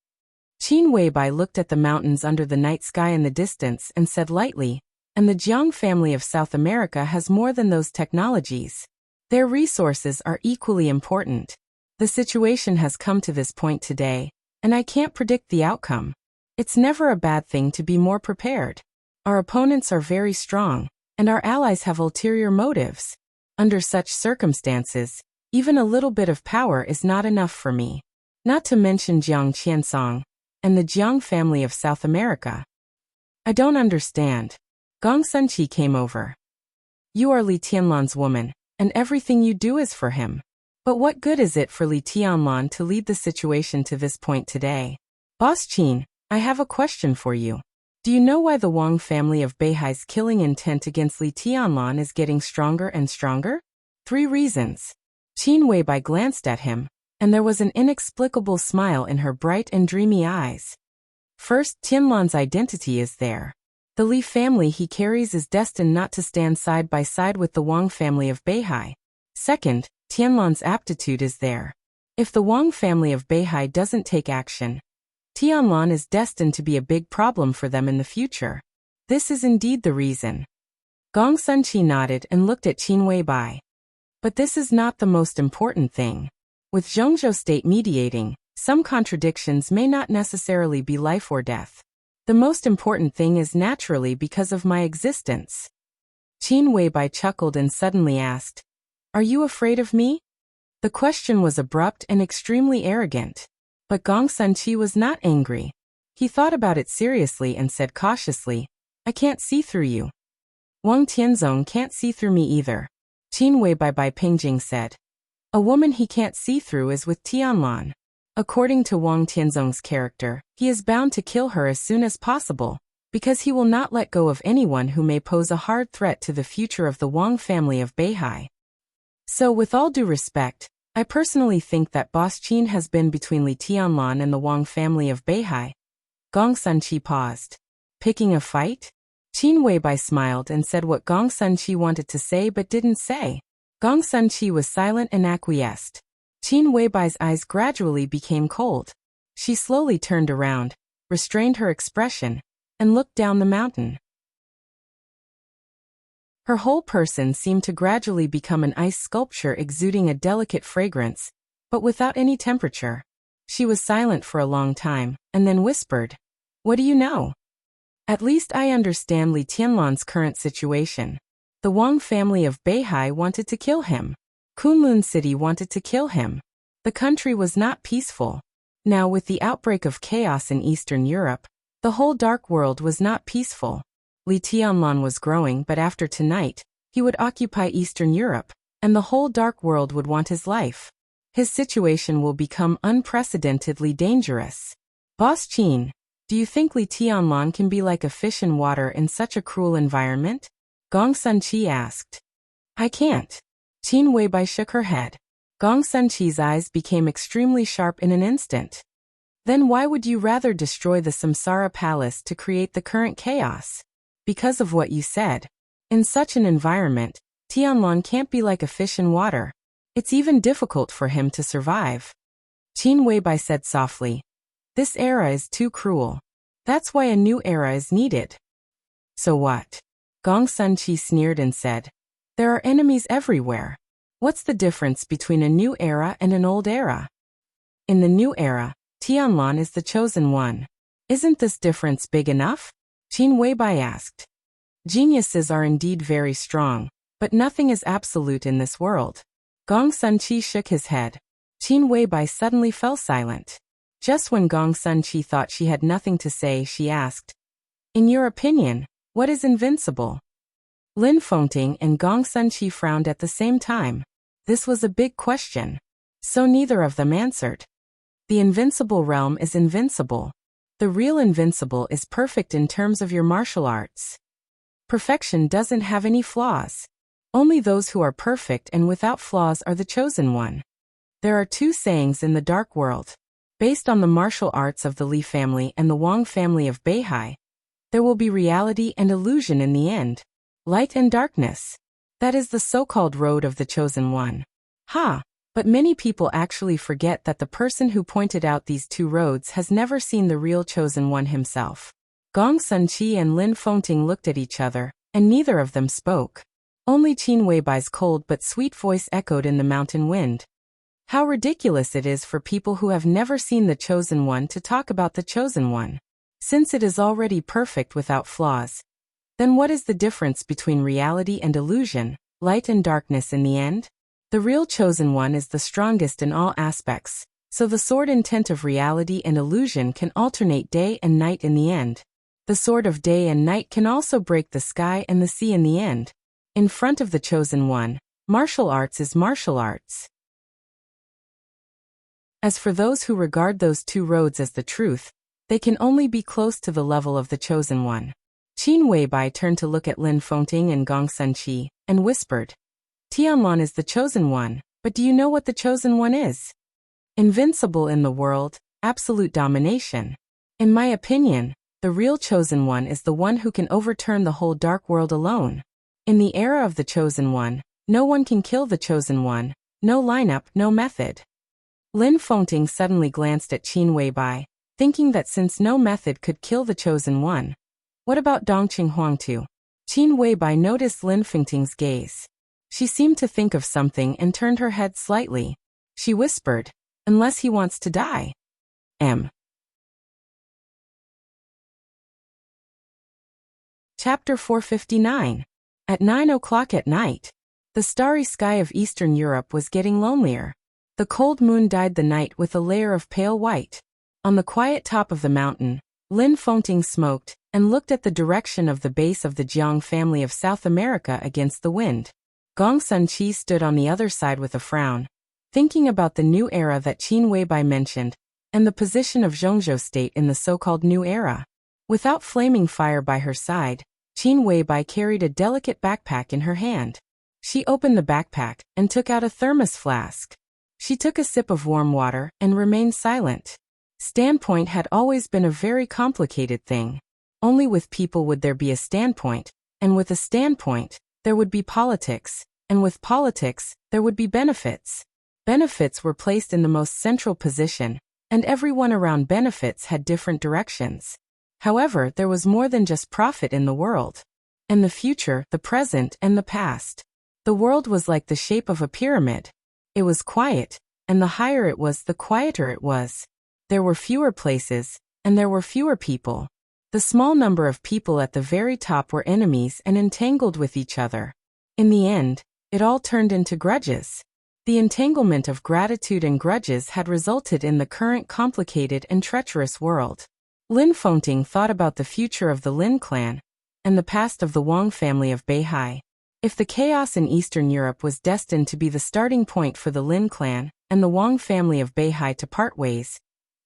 Qin Weibai looked at the mountains under the night sky in the distance and said lightly, and the Jiang family of South America has more than those technologies. Their resources are equally important. The situation has come to this point today, and I can't predict the outcome. It's never a bad thing to be more prepared. Our opponents are very strong, and our allies have ulterior motives. Under such circumstances, even a little bit of power is not enough for me. Not to mention Jiang Qiansong and the Jiang family of South America. I don't understand. Gong Sunqi came over. You are Li Tianlan's woman, and everything you do is for him. But what good is it for Li Tianlan to lead the situation to this point today? Boss Qin, I have a question for you. Do you know why the Wang family of Beihai's killing intent against Li Tianlan is getting stronger and stronger? 3 reasons. Qin Weibai glanced at him, and there was an inexplicable smile in her bright and dreamy eyes. First, Tianlan's identity is there. The Li family he carries is destined not to stand side by side with the Wang family of Beihai. Second, Tianlan's aptitude is there. If the Wang family of Beihai doesn't take action, Tianlan is destined to be a big problem for them in the future. This is indeed the reason. Gong Sunqi nodded and looked at Qin Weibai. But this is not the most important thing. With Zhongzhou State mediating, some contradictions may not necessarily be life or death. The most important thing is naturally because of my existence. Qin Weibai chuckled and suddenly asked, Are you afraid of me? The question was abrupt and extremely arrogant. But Gong Sunqi was not angry. He thought about it seriously and said cautiously, I can't see through you. Wang Tianzong can't see through me either. Qin Weibai by Pingjing said. A woman he can't see through is with Tianlan. According to Wang Tianzong's character, he is bound to kill her as soon as possible, because he will not let go of anyone who may pose a hard threat to the future of the Wang family of Beihai. So with all due respect, I personally think that Boss Qin has been between Li Tianlan and the Wang family of Beihai. Gong Sunqi paused. Picking a fight? Qin Weibai smiled and said what Gong Sunqi wanted to say but didn't say. Gong Sunqi was silent and acquiesced. Qin Weibai's eyes gradually became cold. She slowly turned around, restrained her expression, and looked down the mountain. Her whole person seemed to gradually become an ice sculpture exuding a delicate fragrance, but without any temperature. She was silent for a long time, and then whispered, "What do you know?" "At least I understand Li Tianlan's current situation. The Wang family of Beihai wanted to kill him. Kunlun City wanted to kill him. The country was not peaceful. Now with the outbreak of chaos in Eastern Europe, the whole dark world was not peaceful. Li Tianlan was growing, but after tonight, he would occupy Eastern Europe, and the whole dark world would want his life. His situation will become unprecedentedly dangerous. Boss Qin, do you think Li Tianlan can be like a fish in water in such a cruel environment?" Gong Sunqi asked. "I can't." Qin Weibai shook her head. Gong Sunqi's eyes became extremely sharp in an instant. "Then why would you rather destroy the Samsara Palace to create the current chaos?" "Because of what you said. In such an environment, Tianlan can't be like a fish in water. It's even difficult for him to survive." Qin Weibai said softly, "This era is too cruel. That's why a new era is needed." "So what?" Gong Sunqi sneered and said, "There are enemies everywhere. What's the difference between a new era and an old era?" "In the new era, Tianlan is the chosen one. Isn't this difference big enough?" Qin Weibai asked. "Geniuses are indeed very strong, but nothing is absolute in this world." Gong Sunqi shook his head. Qin Weibai suddenly fell silent. Just when Gong Sunqi thought she had nothing to say, she asked, "In your opinion, what is invincible?" Lin Fengting and Gong Sunqi frowned at the same time. This was a big question. So neither of them answered. The invincible realm is invincible. The real invincible is perfect in terms of your martial arts. Perfection doesn't have any flaws. Only those who are perfect and without flaws are the chosen one. There are two sayings in the dark world. Based on the martial arts of the Li family and the Wang family of Beihai, there will be reality and illusion in the end. Light and darkness. That is the so-called road of the chosen one. But many people actually forget that the person who pointed out these two roads has never seen the real chosen one himself. Gong Sunqi and Lin Fengting looked at each other, and neither of them spoke. Only Qin Weibai's cold but sweet voice echoed in the mountain wind. How ridiculous it is for people who have never seen the chosen one to talk about the chosen one. Since it is already perfect without flaws, then what is the difference between reality and illusion, light and darkness in the end? The real chosen one is the strongest in all aspects, so the sword intent of reality and illusion can alternate day and night in the end. The sword of day and night can also break the sky and the sea in the end. In front of the chosen one, martial arts is martial arts. As for those who regard those two roads as the truth, they can only be close to the level of the chosen one. Qin Weibai turned to look at Lin Fengting and Gong Sunqi, and whispered, "Tianlan is the chosen one, but do you know what the chosen one is? Invincible in the world, absolute domination. In my opinion, the real chosen one is the one who can overturn the whole dark world alone. In the era of the chosen one, no one can kill the chosen one, no lineup, no method." Lin Fengting suddenly glanced at Qin Weibai, thinking that since no method could kill the chosen one, what about Dongqing Huangtu? Qin Weibai noticed Lin Fengting's gaze. She seemed to think of something and turned her head slightly. She whispered, "Unless he wants to die." Chapter 459. At 9 o'clock at night, the starry sky of Eastern Europe was getting lonelier. The cold moon dyed the night with a layer of pale white. On the quiet top of the mountain, Lin Fengting smoked and looked at the direction of the base of the Jiang family of South America against the wind. Gong Sunqi stood on the other side with a frown, thinking about the new era that Qin Weibai mentioned, and the position of Zhongzhou state in the so-called new era. Without flaming fire by her side, Qin Weibai carried a delicate backpack in her hand. She opened the backpack and took out a thermos flask. She took a sip of warm water and remained silent. Standpoint had always been a very complicated thing. Only with people would there be a standpoint, and with a standpoint, there would be politics, and with politics, there would be benefits. Benefits were placed in the most central position, and everyone around benefits had different directions. However, there was more than just profit in the world. And the future, the present, and the past. The world was like the shape of a pyramid. It was quiet, and the higher it was, the quieter it was. There were fewer places, and there were fewer people. The small number of people at the very top were enemies and entangled with each other. In the end, it all turned into grudges. The entanglement of gratitude and grudges had resulted in the current complicated and treacherous world. Lin Fengting thought about the future of the Lin clan and the past of the Wang family of Beihai. If the chaos in Eastern Europe was destined to be the starting point for the Lin clan and the Wang family of Beihai to part ways,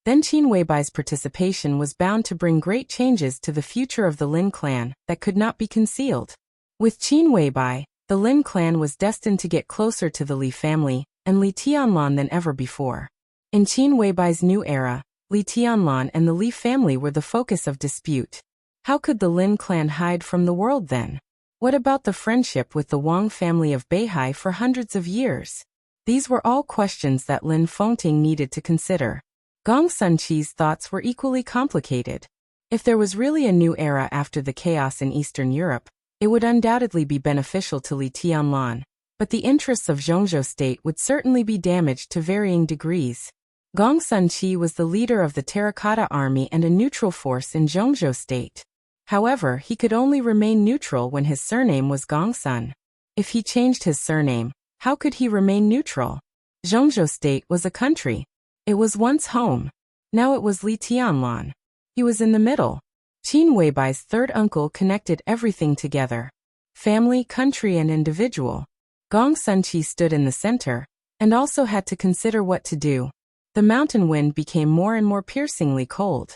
then Qin Weibai's participation was bound to bring great changes to the future of the Lin clan that could not be concealed. With Qin Weibai, the Lin clan was destined to get closer to the Li family and Li Tianlan than ever before. In Qin Weibai's new era, Li Tianlan and the Li family were the focus of dispute. How could the Lin clan hide from the world then? What about the friendship with the Wang family of Beihai for hundreds of years? These were all questions that Lin Fengting needed to consider. Gong Sunqi's thoughts were equally complicated. If there was really a new era after the chaos in Eastern Europe, it would undoubtedly be beneficial to Li Tianlan, but the interests of Zhongzhou state would certainly be damaged to varying degrees. Gong Sunqi was the leader of the Terracotta Army and a neutral force in Zhongzhou state. However, he could only remain neutral when his surname was Gongsun. If he changed his surname, how could he remain neutral? Zhongzhou state was a country. It was once home. Now it was Li Tianlan. He was in the middle. Qin Weibai's third uncle connected everything together. Family, country, and individual. Gong Sunqi stood in the center, and also had to consider what to do. The mountain wind became more and more piercingly cold.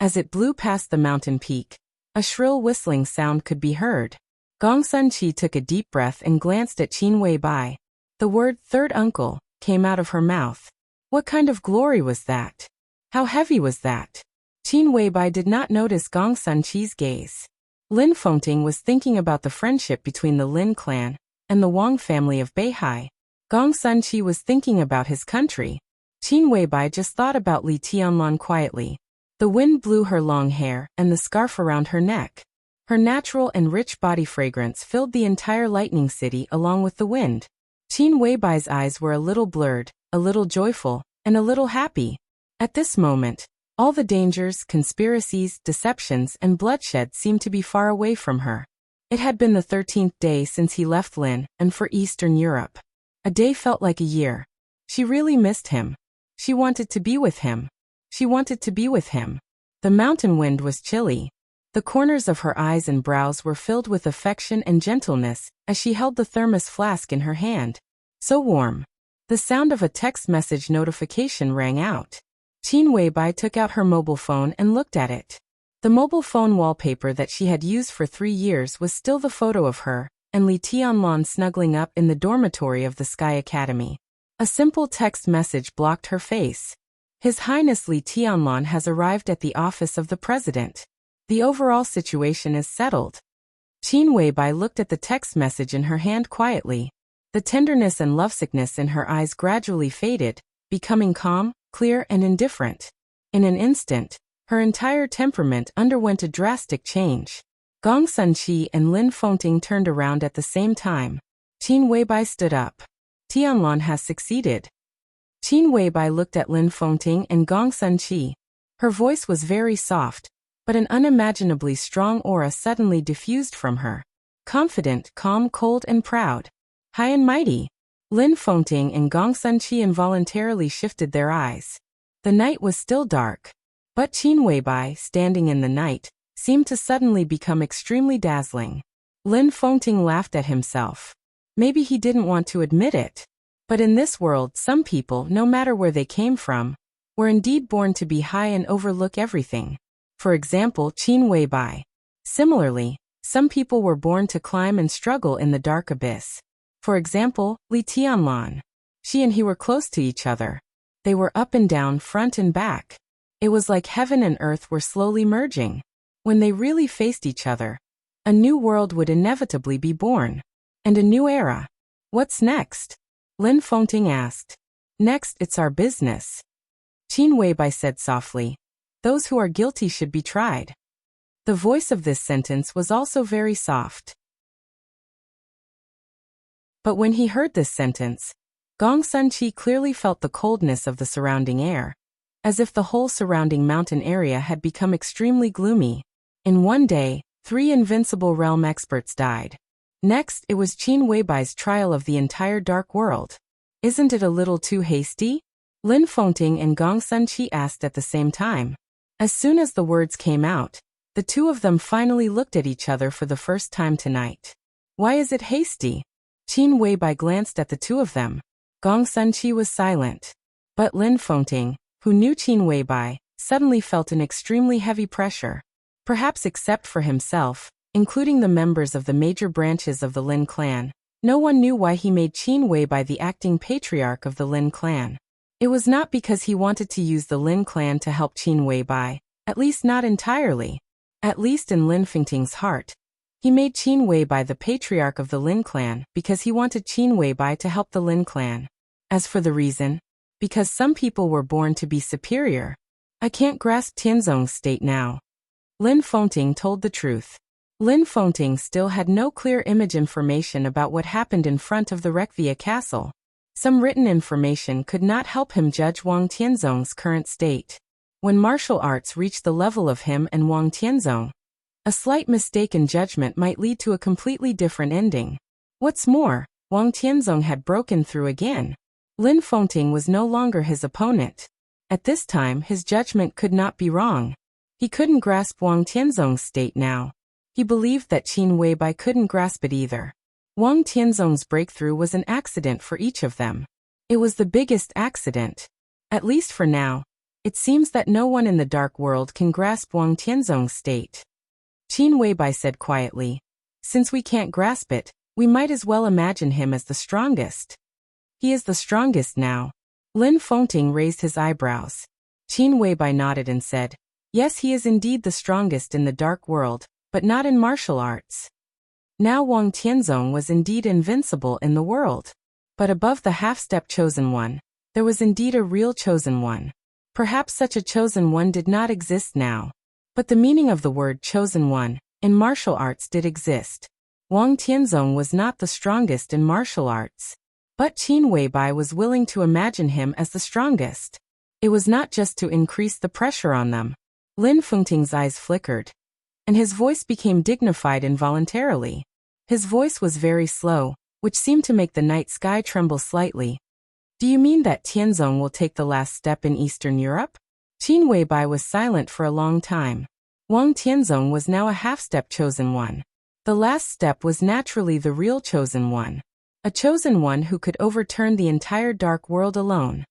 As it blew past the mountain peak, a shrill whistling sound could be heard. Gong Sunqi took a deep breath and glanced at Qin Weibai. The word third uncle came out of her mouth. What kind of glory was that? How heavy was that? Qin Weibai did not notice Gong Sunqi's gaze. Lin Fengting was thinking about the friendship between the Lin clan and the Wang family of Beihai. Gong Sunqi was thinking about his country. Qin Weibai just thought about Li Tianlan quietly. The wind blew her long hair and the scarf around her neck. Her natural and rich body fragrance filled the entire lightning city along with the wind. Qin Weibai's eyes were a little blurred, a little joyful, and a little happy. At this moment, all the dangers, conspiracies, deceptions, and bloodshed seemed to be far away from her. It had been the 13th day since he left Lin and for Eastern Europe. A day felt like a year. She really missed him. She wanted to be with him. She wanted to be with him. The mountain wind was chilly. The corners of her eyes and brows were filled with affection and gentleness as she held the thermos flask in her hand. So warm. The sound of a text message notification rang out. Qin Weibai took out her mobile phone and looked at it. The mobile phone wallpaper that she had used for 3 years was still the photo of her and Li Tianlan snuggling up in the dormitory of the Sky Academy. A simple text message blocked her face. His Highness Li Tianlan has arrived at the office of the president. The overall situation is settled. Qin Weibai looked at the text message in her hand quietly. The tenderness and lovesickness in her eyes gradually faded, becoming calm, clear, and indifferent. In an instant, her entire temperament underwent a drastic change. Gong Sunqi and Lin Fengting turned around at the same time. Qin Weibai stood up. Tianlan has succeeded. Qin Weibai looked at Lin Fengting and Gong Sunqi. Her voice was very soft, but an unimaginably strong aura suddenly diffused from her. Confident, calm, cold, and proud. High and mighty. Lin Fengting and Gong Sunqi involuntarily shifted their eyes. The night was still dark, but Qin Weibai, standing in the night, seemed to suddenly become extremely dazzling. Lin Fengting laughed at himself. Maybe he didn't want to admit it. But in this world, some people, no matter where they came from, were indeed born to be high and overlook everything. For example, Qin Weibai. Similarly, some people were born to climb and struggle in the dark abyss. For example, Li Tianlan. She and he were close to each other. They were up and down, front and back. It was like heaven and earth were slowly merging. When they really faced each other, a new world would inevitably be born. And a new era. What's next? Lin Fengting asked. Next, it's our business. Qin Weibai said softly. Those who are guilty should be tried. The voice of this sentence was also very soft. But when he heard this sentence, Gong Sunqi clearly felt the coldness of the surrounding air, as if the whole surrounding mountain area had become extremely gloomy. In one day, 3 invincible realm experts died. Next, it was Qin Weibai's trial of the entire dark world. Isn't it a little too hasty? Lin Fengting and Gong Sunqi asked at the same time. As soon as the words came out, the two of them finally looked at each other for the first time tonight. Why is it hasty? Qin Weibai glanced at the two of them. Gong Sunqi was silent. But Lin Fengting, who knew Qin Weibai, suddenly felt an extremely heavy pressure. Perhaps except for himself, including the members of the major branches of the Lin clan, no one knew why he made Qin Weibai the acting patriarch of the Lin clan. It was not because he wanted to use the Lin clan to help Qin Weibai, at least not entirely. At least in Lin Fengting's heart. He made Qin Weibai the patriarch of the Lin clan because he wanted Qin Weibai to help the Lin clan. As for the reason, because some people were born to be superior. I can't grasp Tianzong's state now. Lin Fengting told the truth. Lin Fengting still had no clear image information about what happened in front of the Rekvia castle. Some written information could not help him judge Wang Tianzong's current state. When martial arts reached the level of him and Wang Tianzong, a slight mistake in judgment might lead to a completely different ending. What's more, Wang Tianzong had broken through again. Lin Fengting was no longer his opponent. At this time, his judgment could not be wrong. He couldn't grasp Wang Tianzong's state now. He believed that Qin Weibai couldn't grasp it either. Wang Tianzong's breakthrough was an accident for each of them. It was the biggest accident. At least for now. It seems that no one in the dark world can grasp Wang Tianzong's state. Qin Weibai said quietly. Since we can't grasp it, we might as well imagine him as the strongest. He is the strongest now. Lin Fengting raised his eyebrows. Qin Weibai nodded and said, yes, he is indeed the strongest in the dark world, but not in martial arts. Now Wang Tianzong was indeed invincible in the world. But above the half-step chosen one, there was indeed a real chosen one. Perhaps such a chosen one did not exist now. But the meaning of the word chosen one in martial arts did exist. Wang Tianzong was not the strongest in martial arts. But Qin Weibai was willing to imagine him as the strongest. It was not just to increase the pressure on them. Lin Fengting's eyes flickered, and his voice became dignified involuntarily. His voice was very slow, which seemed to make the night sky tremble slightly. Do you mean that Tianzong will take the last step in Eastern Europe? Qin Weibai was silent for a long time. Wang Tianzong was now a half-step chosen one. The last step was naturally the real chosen one. A chosen one who could overturn the entire dark world alone.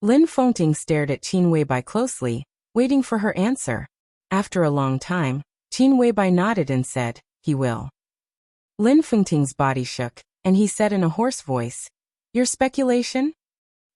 Lin Fengting stared at Qin Weibai closely, waiting for her answer. After a long time, Qin Weibai nodded and said, he will. Lin Fengting's body shook, and he said in a hoarse voice, your speculation?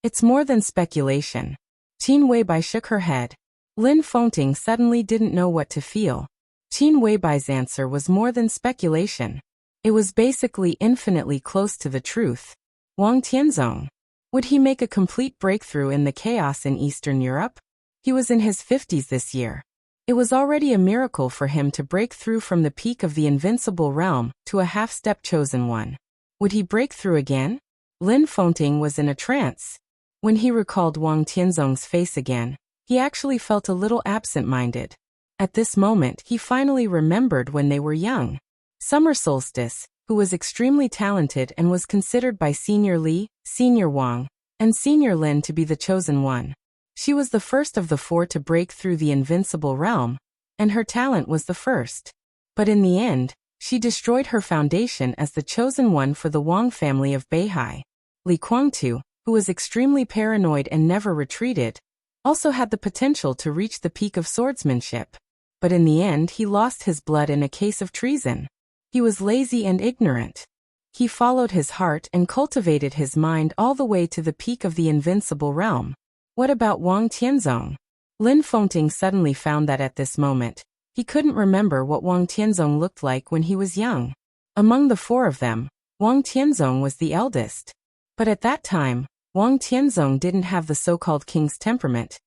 It's more than speculation. Qin Weibai shook her head. Lin Fengting suddenly didn't know what to feel. Qin Weibai's answer was more than speculation. It was basically infinitely close to the truth. Wang Tianzong. Would he make a complete breakthrough in the chaos in Eastern Europe? He was in his 50s this year. It was already a miracle for him to break through from the peak of the invincible realm to a half-step chosen one. Would he break through again? Lin Fengting was in a trance. When he recalled Wang Tianzong's face again, he actually felt a little absent-minded. At this moment, he finally remembered when they were young. Summer Solstice, who was extremely talented and was considered by Senior Li, Senior Wang, and Senior Lin to be the chosen one. She was the first of the 4 to break through the invincible realm, and her talent was the first. But in the end, she destroyed her foundation as the chosen one for the Wang family of Beihai. Li Guangtu, who was extremely paranoid and never retreated, also had the potential to reach the peak of swordsmanship. But in the end he lost his blood in a case of treason. He was lazy and ignorant. He followed his heart and cultivated his mind all the way to the peak of the invincible realm. What about Wang Tianzong? Lin Fengting suddenly found that at this moment, he couldn't remember what Wang Tianzong looked like when he was young. Among the four of them, Wang Tianzong was the eldest. But at that time, Wang Tianzong didn't have the so-called king's temperament,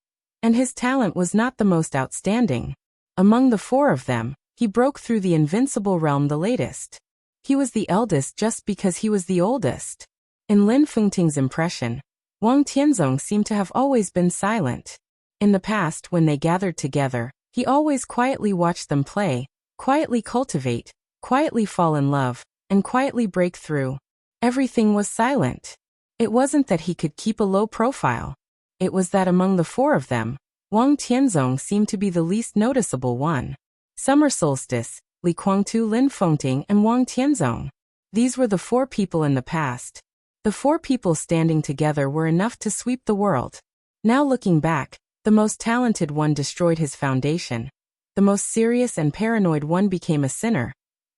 and his talent was not the most outstanding. Among the four of them, he broke through the invincible realm the latest. He was the eldest just because he was the oldest. In Lin Fengting's impression, Wang Tianzong seemed to have always been silent. In the past, when they gathered together, he always quietly watched them play, quietly cultivate, quietly fall in love, and quietly break through. Everything was silent. It wasn't that he could keep a low profile. It was that among the four of them, Wang Tianzong seemed to be the least noticeable one. Summer solstice, Li Guangtu, Lin Fengting, and Wang Tianzong. These were the four people in the past. The four people standing together were enough to sweep the world. Now looking back, the most talented one destroyed his foundation. The most serious and paranoid one became a sinner.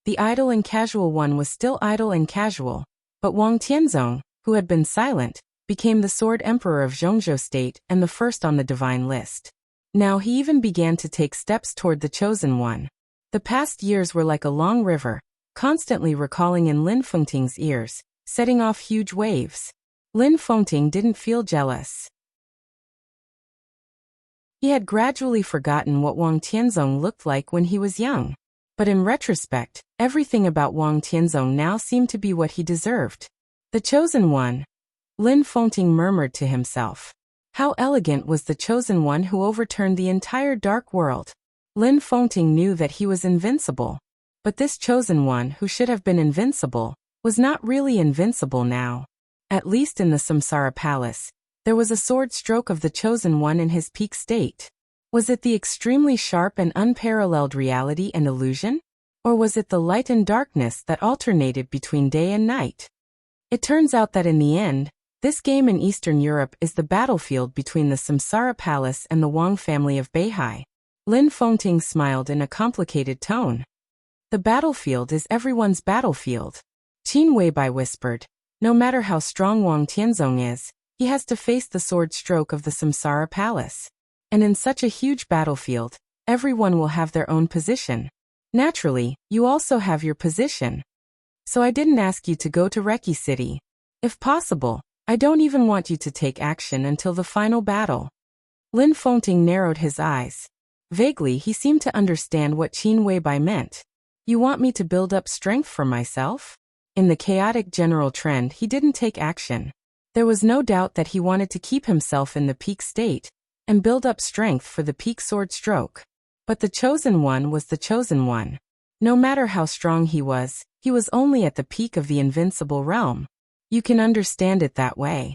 The idle and casual one was still idle and casual. But Wang Tianzong, who had been silent, became the sword emperor of Zhongzhou state and the first on the divine list. Now he even began to take steps toward the chosen one. The past years were like a long river, constantly recalling in Lin Fengting's ears, setting off huge waves. Lin Fengting didn't feel jealous. He had gradually forgotten what Wang Tianzong looked like when he was young. But in retrospect, everything about Wang Tianzong now seemed to be what he deserved. The chosen one. Lin Fengting murmured to himself. How elegant was the chosen one who overturned the entire dark world. Lin Fengting knew that he was invincible. But this chosen one who should have been invincible, was not really invincible now. At least in the Samsara Palace, there was a sword stroke of the chosen one in his peak state. Was it the extremely sharp and unparalleled reality and illusion? Or was it the light and darkness that alternated between day and night? It turns out that in the end, this game in Eastern Europe is the battlefield between the Samsara Palace and the Wang family of Beihai. Lin Fengting smiled in a complicated tone. The battlefield is everyone's battlefield. Qin Weibai whispered, no matter how strong Wang Tianzong is, he has to face the sword stroke of the Samsara Palace. And in such a huge battlefield, everyone will have their own position. Naturally, you also have your position. So I didn't ask you to go to Reki City. If possible, I don't even want you to take action until the final battle. Lin Fengting narrowed his eyes. Vaguely, he seemed to understand what Qin Weibai meant. You want me to build up strength for myself? In the chaotic general trend, he didn't take action. There was no doubt that he wanted to keep himself in the peak state and build up strength for the peak sword stroke. But the chosen one was the chosen one. No matter how strong he was only at the peak of the invincible realm. You can understand it that way.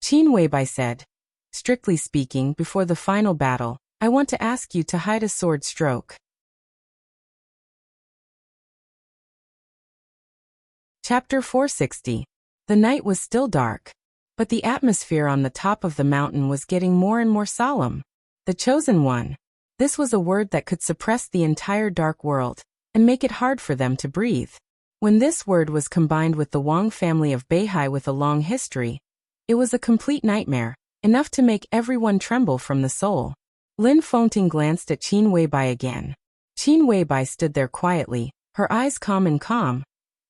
Qin Weibai said, strictly speaking, before the final battle, I want to ask you to hide a sword stroke. Chapter 460. The night was still dark, but the atmosphere on the top of the mountain was getting more and more solemn. The chosen one. This was a word that could suppress the entire dark world and make it hard for them to breathe. When this word was combined with the Wang family of Beihai with a long history, it was a complete nightmare, enough to make everyone tremble from the soul. Lin Fengting glanced at Qin Weibai again. Qin Weibai stood there quietly, her eyes calm,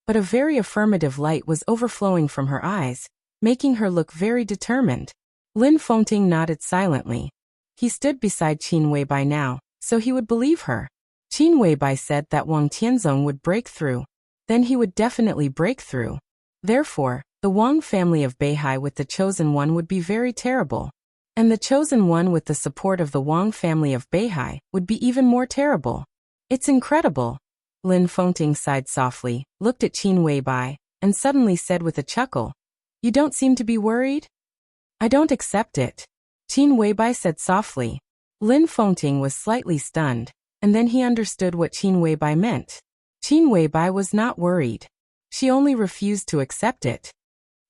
but a very affirmative light was overflowing from her eyes, making her look very determined. Lin Fengting nodded silently. He stood beside Qin Weibai now, so he would believe her. Qin Weibai said that Wang Tianzong would break through. Then he would definitely break through. Therefore, the Wang family of Beihai with the chosen one would be very terrible. And the chosen one with the support of the Wang family of Beihai would be even more terrible. It's incredible. Lin Fengting sighed softly, looked at Qin Weibai, and suddenly said with a chuckle, You don't seem to be worried? I don't accept it. Qin Weibai said softly. Lin Fengting was slightly stunned, and then he understood what Qin Weibai meant. Qin Weibai was not worried. She only refused to accept it.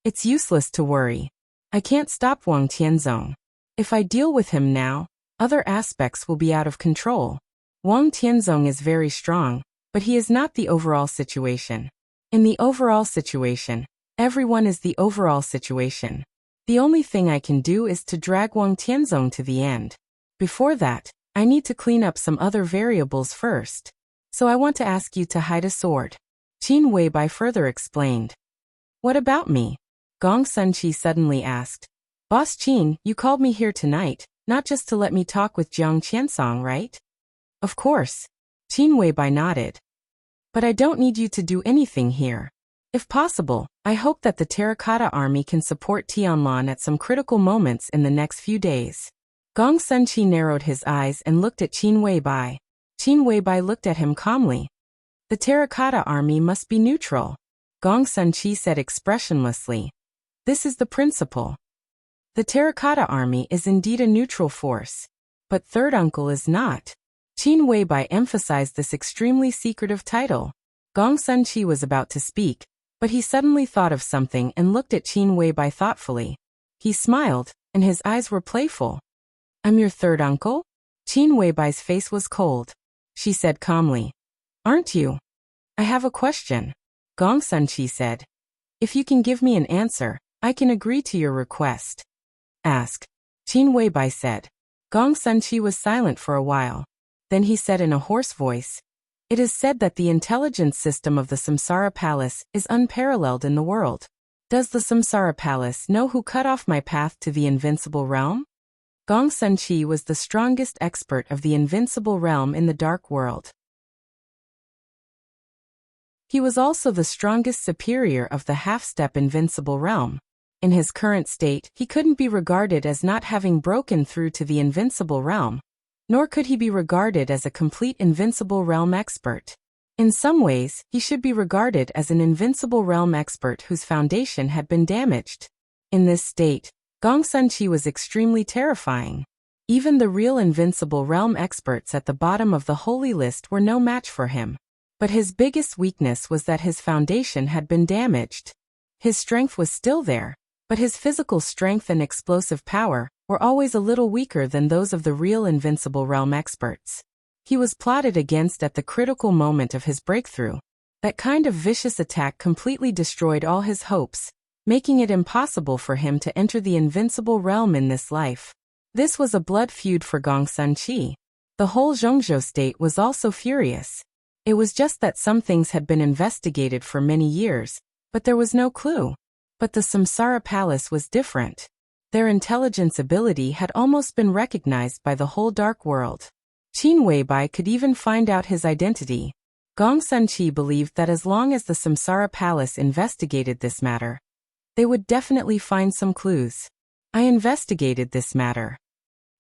It's useless to worry. I can't stop Wang Tianzong. If I deal with him now, other aspects will be out of control. Wang Tianzong is very strong, But he is not the overall situation. In the overall situation, everyone is the overall situation. The only thing I can do is to drag Wang Tianzong to the end. Before that, I need to clean up some other variables first. So I want to ask you to hide a sword. Qin Weibai further explained. What about me? Gong Sunqi suddenly asked. Boss Qin, you called me here tonight, not just to let me talk with Jiang Qiansong, right? Of course. Qin Weibai nodded. But I don't need you to do anything here. If possible, I hope that the Terracotta Army can support Tianlan at some critical moments in the next few days. Gong Sunqi narrowed his eyes and looked at Qin Weibai. Qin Weibai looked at him calmly. The Terracotta Army must be neutral. Gong Sunqi said expressionlessly. This is the principle. The Terracotta Army is indeed a neutral force. But third uncle is not. Qin Weibai emphasized this extremely secretive title. Gong Sunqi was about to speak, but he suddenly thought of something and looked at Qin Weibai thoughtfully. He smiled, and his eyes were playful. I'm your third uncle? Qin Weibai's face was cold. She said calmly. Aren't you? I have a question. Gong Sunqi said. If you can give me an answer, I can agree to your request. Ask. Qin Weibai said. Gong Sunqi was silent for a while. Then he said in a hoarse voice, It is said that the intelligence system of the Samsara Palace is unparalleled in the world. Does the Samsara Palace know who cut off my path to the invincible realm? Gong Sunqi was the strongest expert of the invincible realm in the dark world. He was also the strongest superior of the half-step invincible realm. In his current state, he couldn't be regarded as not having broken through to the invincible realm, nor could he be regarded as a complete invincible realm expert. In some ways, he should be regarded as an invincible realm expert whose foundation had been damaged. In this state, Gong Sunqi was extremely terrifying. Even the real invincible realm experts at the bottom of the holy list were no match for him. But his biggest weakness was that his foundation had been damaged. His strength was still there, but his physical strength and explosive power were always a little weaker than those of the real invincible realm experts. He was plotted against at the critical moment of his breakthrough. That kind of vicious attack completely destroyed all his hopes, making it impossible for him to enter the invincible realm in this life. This was a blood feud for Gong Sunqi. The whole Zhongzhou state was also furious. It was just that some things had been investigated for many years, but there was no clue. But the Samsara Palace was different. Their intelligence ability had almost been recognized by the whole dark world. Qin Weibai could even find out his identity. Gong Sunqi believed that as long as the Samsara Palace investigated this matter, they would definitely find some clues. I investigated this matter.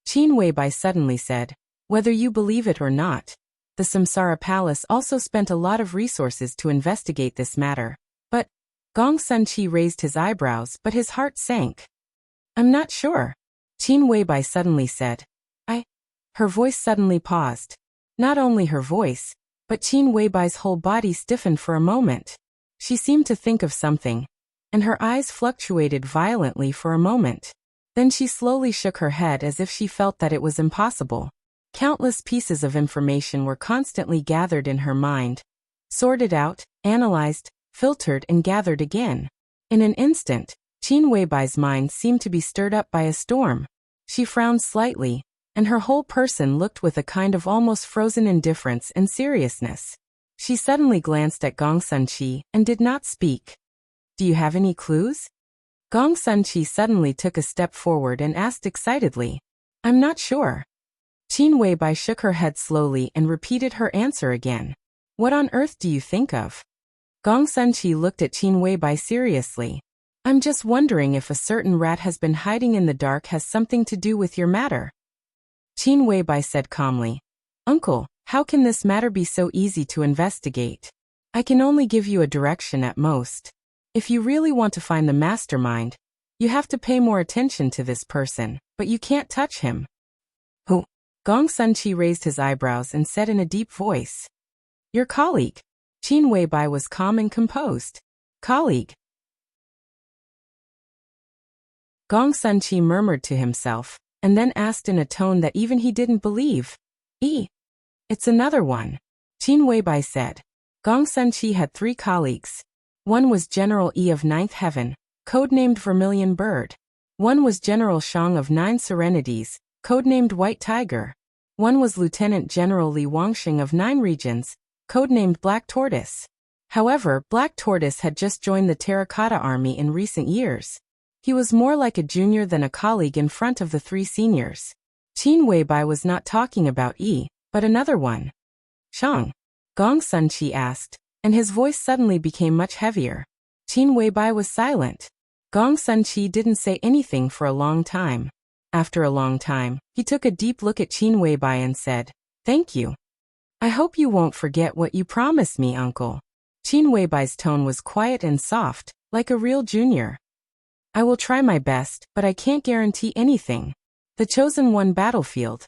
Qin Weibai suddenly said, whether you believe it or not, the Samsara Palace also spent a lot of resources to investigate this matter. But, Gong Sunqi raised his eyebrows but his heart sank. I'm not sure. Qin Weibai suddenly said. Her voice suddenly paused. Not only her voice, but Qin Weibai's whole body stiffened for a moment. She seemed to think of something, and her eyes fluctuated violently for a moment. Then she slowly shook her head as if she felt that it was impossible. Countless pieces of information were constantly gathered in her mind, sorted out, analyzed, filtered and gathered again. In an instant, Qin Weibai's mind seemed to be stirred up by a storm. She frowned slightly, and her whole person looked with a kind of almost frozen indifference and seriousness. She suddenly glanced at Gong Sunqi and did not speak. Do you have any clues? Gong Sunqi suddenly took a step forward and asked excitedly. I'm not sure. Qin Weibai shook her head slowly and repeated her answer again. What on earth do you think of? Gong Sunqi looked at Qin Weibai seriously. I'm just wondering if a certain rat has been hiding in the dark has something to do with your matter. Qin Weibai said calmly. Uncle, how can this matter be so easy to investigate? I can only give you a direction at most. If you really want to find the mastermind, you have to pay more attention to this person, but you can't touch him. Who? Gong Sunqi raised his eyebrows and said in a deep voice. Your colleague. Qin Weibai was calm and composed. Colleague. Gong Sunqi murmured to himself, and then asked in a tone that even he didn't believe. It's another one. Qin Weibai said. Gong Sun-chi had 3 colleagues. One was General Yi of Ninth Heaven, codenamed Vermilion Bird. One was General Shang of 9 Serenities, codenamed White Tiger. One was Lieutenant General Li Wangxing of 9 Regions, codenamed Black Tortoise. However, Black Tortoise had just joined the Terracotta Army in recent years. He was more like a junior than a colleague in front of the 3 seniors. Qin Weibai was not talking about Yi, but another one. Shang? Gong Sun-chi asked, and his voice suddenly became much heavier. Qin Weibai was silent. Gong Sun-chi didn't say anything for a long time. After a long time, he took a deep look at Qin Weibai and said, "Thank you. I hope you won't forget what you promised me, uncle." Qin Weibai's tone was quiet and soft, like a real junior. "I will try my best, but I can't guarantee anything." The chosen one battlefield.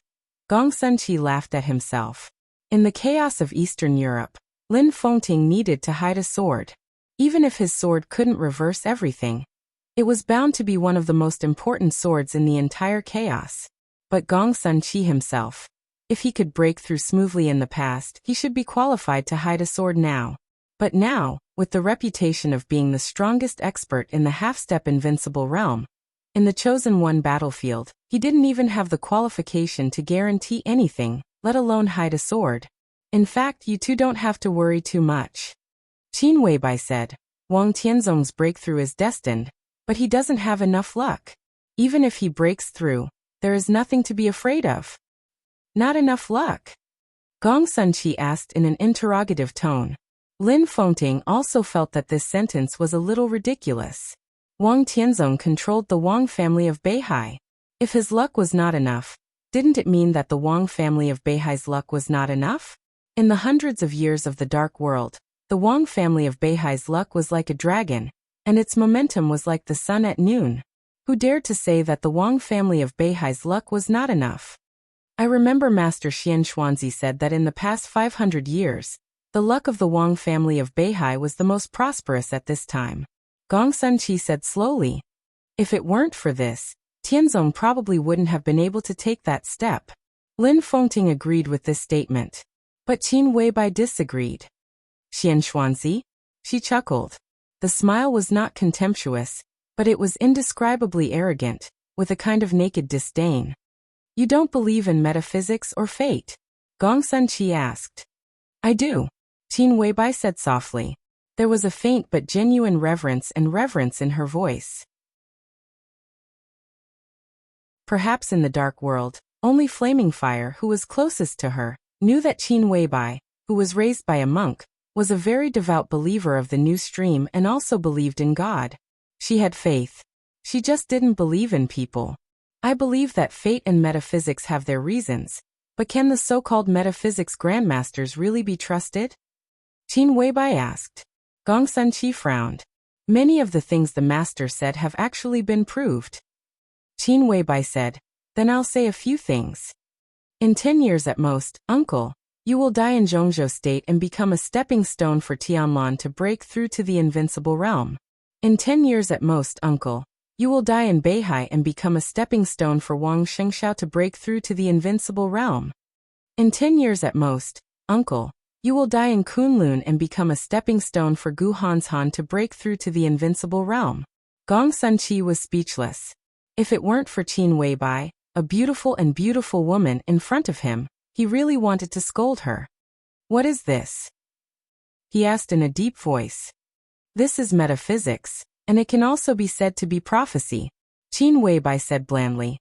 Gong Sun-chi laughed at himself. In the chaos of Eastern Europe, Lin Fengting needed to hide a sword. Even if his sword couldn't reverse everything, it was bound to be one of the most important swords in the entire chaos. But Gong Sun-chi himself, if he could break through smoothly in the past, he should be qualified to hide a sword now. But now, with the reputation of being the strongest expert in the half-step invincible realm, in the chosen one battlefield, he didn't even have the qualification to guarantee anything, let alone hide a sword. In fact, you two don't have to worry too much. Qin Weibai said, "Wang Tianzong's breakthrough is destined, but he doesn't have enough luck. Even if he breaks through, there is nothing to be afraid of." "Not enough luck?" Gong Sun-chi asked in an interrogative tone. Lin Fengting also felt that this sentence was a little ridiculous. Wang Tianzong controlled the Wang family of Beihai. If his luck was not enough, didn't it mean that the Wang family of Beihai's luck was not enough? In the hundreds of years of the Dark World, the Wang family of Beihai's luck was like a dragon, and its momentum was like the sun at noon. Who dared to say that the Wang family of Beihai's luck was not enough? I remember Master Xian Xuanzi said that in the past 500 years, the luck of the Wang family of Beihai was the most prosperous at this time. Gong Sun-chi said slowly. If it weren't for this, Tianzong probably wouldn't have been able to take that step. Lin Fengting agreed with this statement. But Qin Weibai disagreed. Xian Xuanzi? She chuckled. The smile was not contemptuous, but it was indescribably arrogant, with a kind of naked disdain. "You don't believe in metaphysics or fate?" Gong Sun-chi asked. "I do," Qin Weibai said softly. There was a faint but genuine reverence in her voice. Perhaps in the dark world, only Flaming Fire, who was closest to her, knew that Qin Weibai, who was raised by a monk, was a very devout believer of the new stream and also believed in God. She had faith. She just didn't believe in people. I believe that fate and metaphysics have their reasons, but can the so-called metaphysics grandmasters really be trusted? Qin Weibai asked. Gong Sun-chi frowned. Many of the things the master said have actually been proved. Qin Weibai said, "Then I'll say a few things. In 10 years at most, uncle, you will die in Zhongzhou state and become a stepping stone for Tianlan to break through to the invincible realm. In 10 years at most, uncle, you will die in Beihai and become a stepping stone for Wang Shengshao to break through to the invincible realm. In 10 years at most, uncle, you will die in Kunlun and become a stepping stone for Gu Hanshan to break through to the invincible realm." Gong Sun-chi was speechless. If it weren't for Qin Weibai, a beautiful woman in front of him, he really wanted to scold her. "What is this?" he asked in a deep voice. "This is metaphysics, and it can also be said to be prophecy," Qin Weibai said blandly.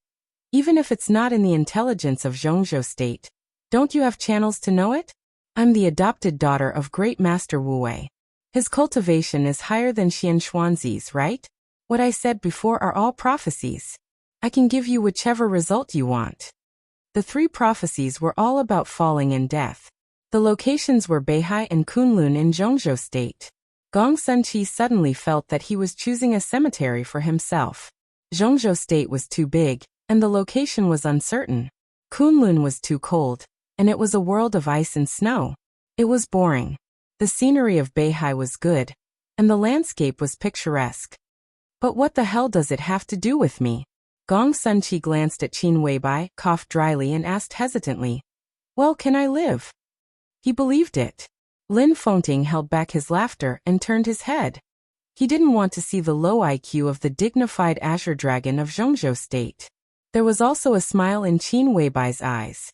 "Even if it's not in the intelligence of Zhongzhou state, don't you have channels to know it? I'm the adopted daughter of great master Wu Wei. His cultivation is higher than Xian Xuanzi's, right? What I said before are all prophecies. I can give you whichever result you want." The 3 prophecies were all about falling and death. The locations were Beihai and Kunlun in Zhongzhou state. Gong Sun-chi suddenly felt that he was choosing a cemetery for himself. Zhongzhou state was too big, and the location was uncertain. Kunlun was too cold, and it was a world of ice and snow. It was boring. The scenery of Beihai was good, and the landscape was picturesque. But what the hell does it have to do with me? Gong Sun-chi glanced at Qin Weibai, coughed dryly and asked hesitantly, "Well, can I live?" He believed it. Lin Fengting held back his laughter and turned his head. He didn't want to see the low IQ of the dignified azure dragon of Zhongzhou State. There was also a smile in Qin Weibai's eyes.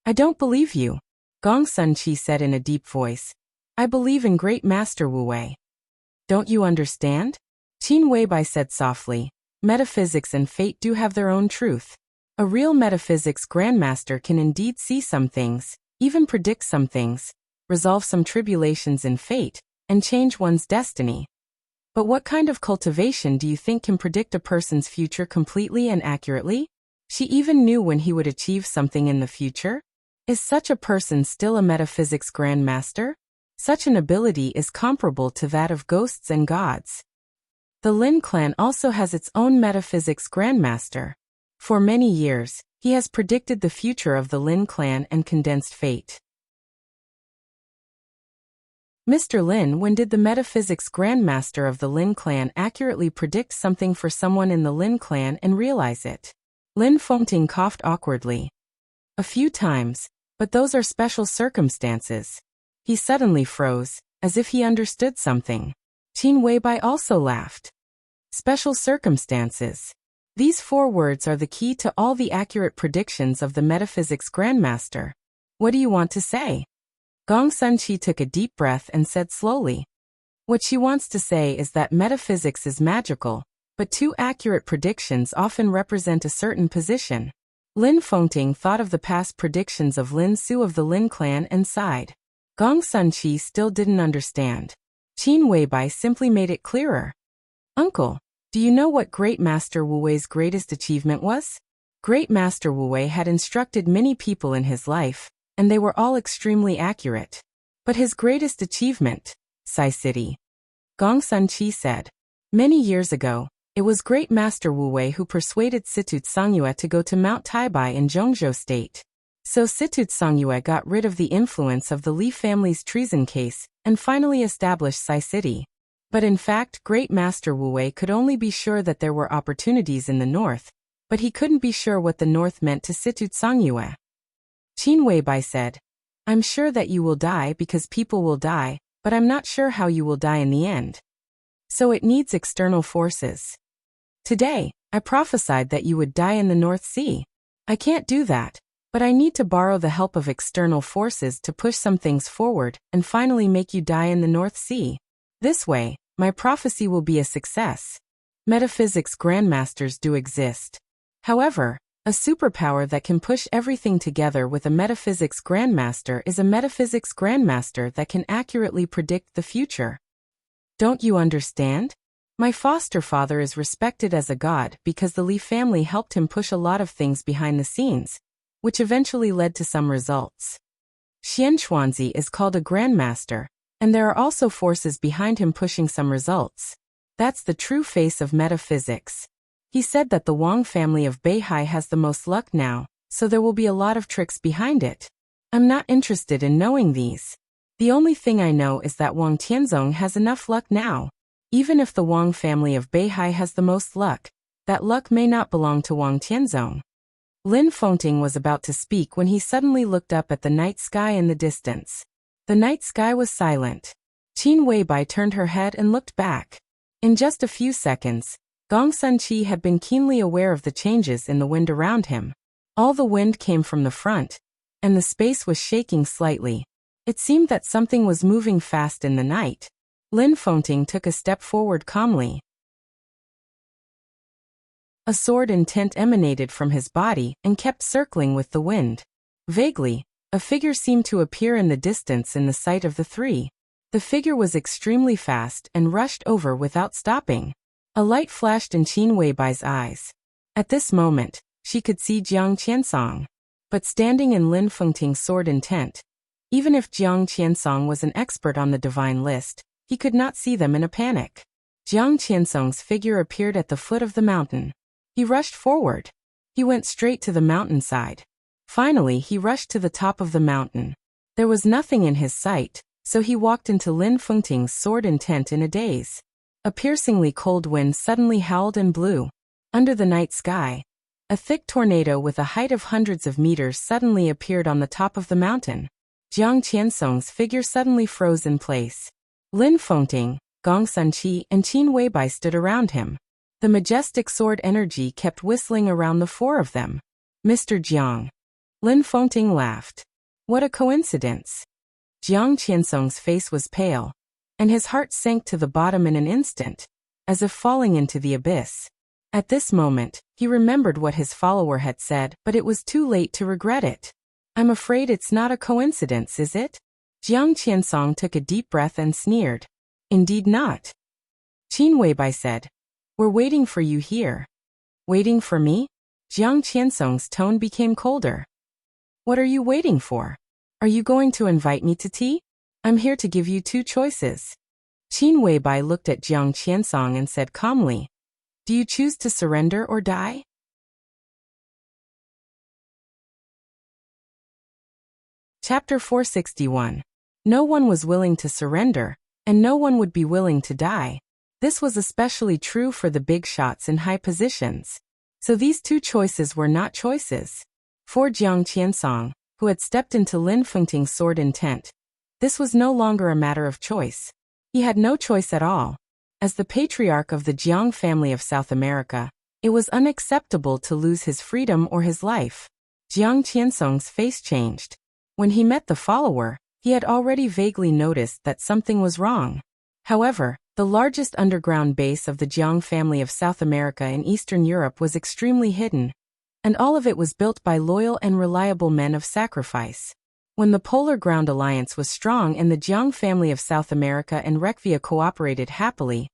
I don't believe you, Gong Sunqi said in a deep voice. I believe in Great Master Wu Wei. Don't you understand? Qin Weibai said softly. Metaphysics and fate do have their own truth. A real metaphysics grandmaster can indeed see some things, even predict some things, resolve some tribulations in fate, and change one's destiny. But what kind of cultivation do you think can predict a person's future completely and accurately? She even knew when he would achieve something in the future? Is such a person still a metaphysics grandmaster? Such an ability is comparable to that of ghosts and gods. The Lin clan also has its own metaphysics grandmaster. For many years, he has predicted the future of the Lin clan and condensed fate. Mr. Lin, when did the metaphysics grandmaster of the Lin clan accurately predict something for someone in the Lin clan and realize it? Lin Fengting coughed awkwardly. A few times, but those are special circumstances. He suddenly froze, as if he understood something. Qin Weibai also laughed. Special circumstances. These 4 words are the key to all the accurate predictions of the metaphysics grandmaster. What do you want to say? Gong Sunqi took a deep breath and said slowly. What she wants to say is that metaphysics is magical, but 2 accurate predictions often represent a certain position. Lin Fengting thought of the past predictions of Lin Su of the Lin clan and sighed. Gong Sunqi still didn't understand. Qin Weibai simply made it clearer. Uncle, do you know what Great Master Wu Wei's greatest achievement was? Great Master Wu Wei had instructed many people in his life, and they were all extremely accurate. But his greatest achievement, Sai City. Gong Sunqi said. Many years ago, it was Great Master Wu Wei who persuaded Situ Tsangyue to go to Mount Taibai in Zhongzhou State. So Situ Tsangyue got rid of the influence of the Li family's treason case and finally established Sai City. But in fact, Great Master Wu Wei could only be sure that there were opportunities in the north, but he couldn't be sure what the north meant to Situ Tsangyue. Qin Weibai said, I'm sure that you will die because people will die, but I'm not sure how you will die in the end. So it needs external forces. Today, I prophesied that you would die in the North Sea. I can't do that, but I need to borrow the help of external forces to push some things forward and finally make you die in the North Sea. This way, my prophecy will be a success. Metaphysics grandmasters do exist. However, a superpower that can push everything together with a metaphysics grandmaster is a metaphysics grandmaster that can accurately predict the future. Don't you understand? My foster father is respected as a god because the Li family helped him push a lot of things behind the scenes, which eventually led to some results. Xian Xuanzi is called a grandmaster, and there are also forces behind him pushing some results. That's the true face of metaphysics. He said that the Wang family of Beihai has the most luck now, so there will be a lot of tricks behind it. I'm not interested in knowing these. The only thing I know is that Wang Tianzong has enough luck now. Even if the Wang family of Beihai has the most luck, that luck may not belong to Wang Tianzong. Lin Fengting was about to speak when he suddenly looked up at the night sky in the distance. The night sky was silent. Qin Weibai turned her head and looked back. In just a few seconds, Gong Sunqi had been keenly aware of the changes in the wind around him. All the wind came from the front, and the space was shaking slightly. It seemed that something was moving fast in the night. Lin Fengting took a step forward calmly. A sword intent emanated from his body and kept circling with the wind. Vaguely, a figure seemed to appear in the distance in the sight of the 3. The figure was extremely fast and rushed over without stopping. A light flashed in Qin Weibai's eyes. At this moment, she could see Jiang Qiansong. But standing in Lin Fengting's sword intent, even if Jiang Qiansong was an expert on the divine list, he could not see them in a panic. Jiang Qiansong's figure appeared at the foot of the mountain. He rushed forward. He went straight to the mountainside. Finally, he rushed to the top of the mountain. There was nothing in his sight, so he walked into Lin Fengting's sword intent in a daze. A piercingly cold wind suddenly howled and blew. Under the night sky, a thick tornado with a height of hundreds of meters suddenly appeared on the top of the mountain. Jiang Qiansong's figure suddenly froze in place. Lin Fengting, Gong Sunqi, and Qin Weibai stood around him. The majestic sword energy kept whistling around the four of them. Mr. Jiang. Lin Fengting laughed. What a coincidence. Jiang Qiansong's face was pale, and his heart sank to the bottom in an instant, as if falling into the abyss. At this moment, he remembered what his follower had said, but it was too late to regret it. I'm afraid it's not a coincidence, is it? Jiang Qiansong took a deep breath and sneered. Indeed not. Qin Weibai said. We're waiting for you here. Waiting for me? Jiang Qiansong's tone became colder. What are you waiting for? Are you going to invite me to tea? I'm here to give you two choices. Qin Weibai looked at Jiang Qiansong and said calmly, do you choose to surrender or die? Chapter 461. No one was willing to surrender, and no one would be willing to die. This was especially true for the big shots in high positions. So these two choices were not choices. For Jiang Qiansong, who had stepped into Lin Fengting's sword intent, this was no longer a matter of choice. He had no choice at all. As the patriarch of the Jiang family of South America, it was unacceptable to lose his freedom or his life. Jiang Qiansong's face changed. When he met the follower, he had already vaguely noticed that something was wrong. However, the largest underground base of the Jiang family of South America in Eastern Europe was extremely hidden, and all of it was built by loyal and reliable men of sacrifice. When the Polar Ground Alliance was strong and the Jiang family of South America and Rekvia cooperated happily,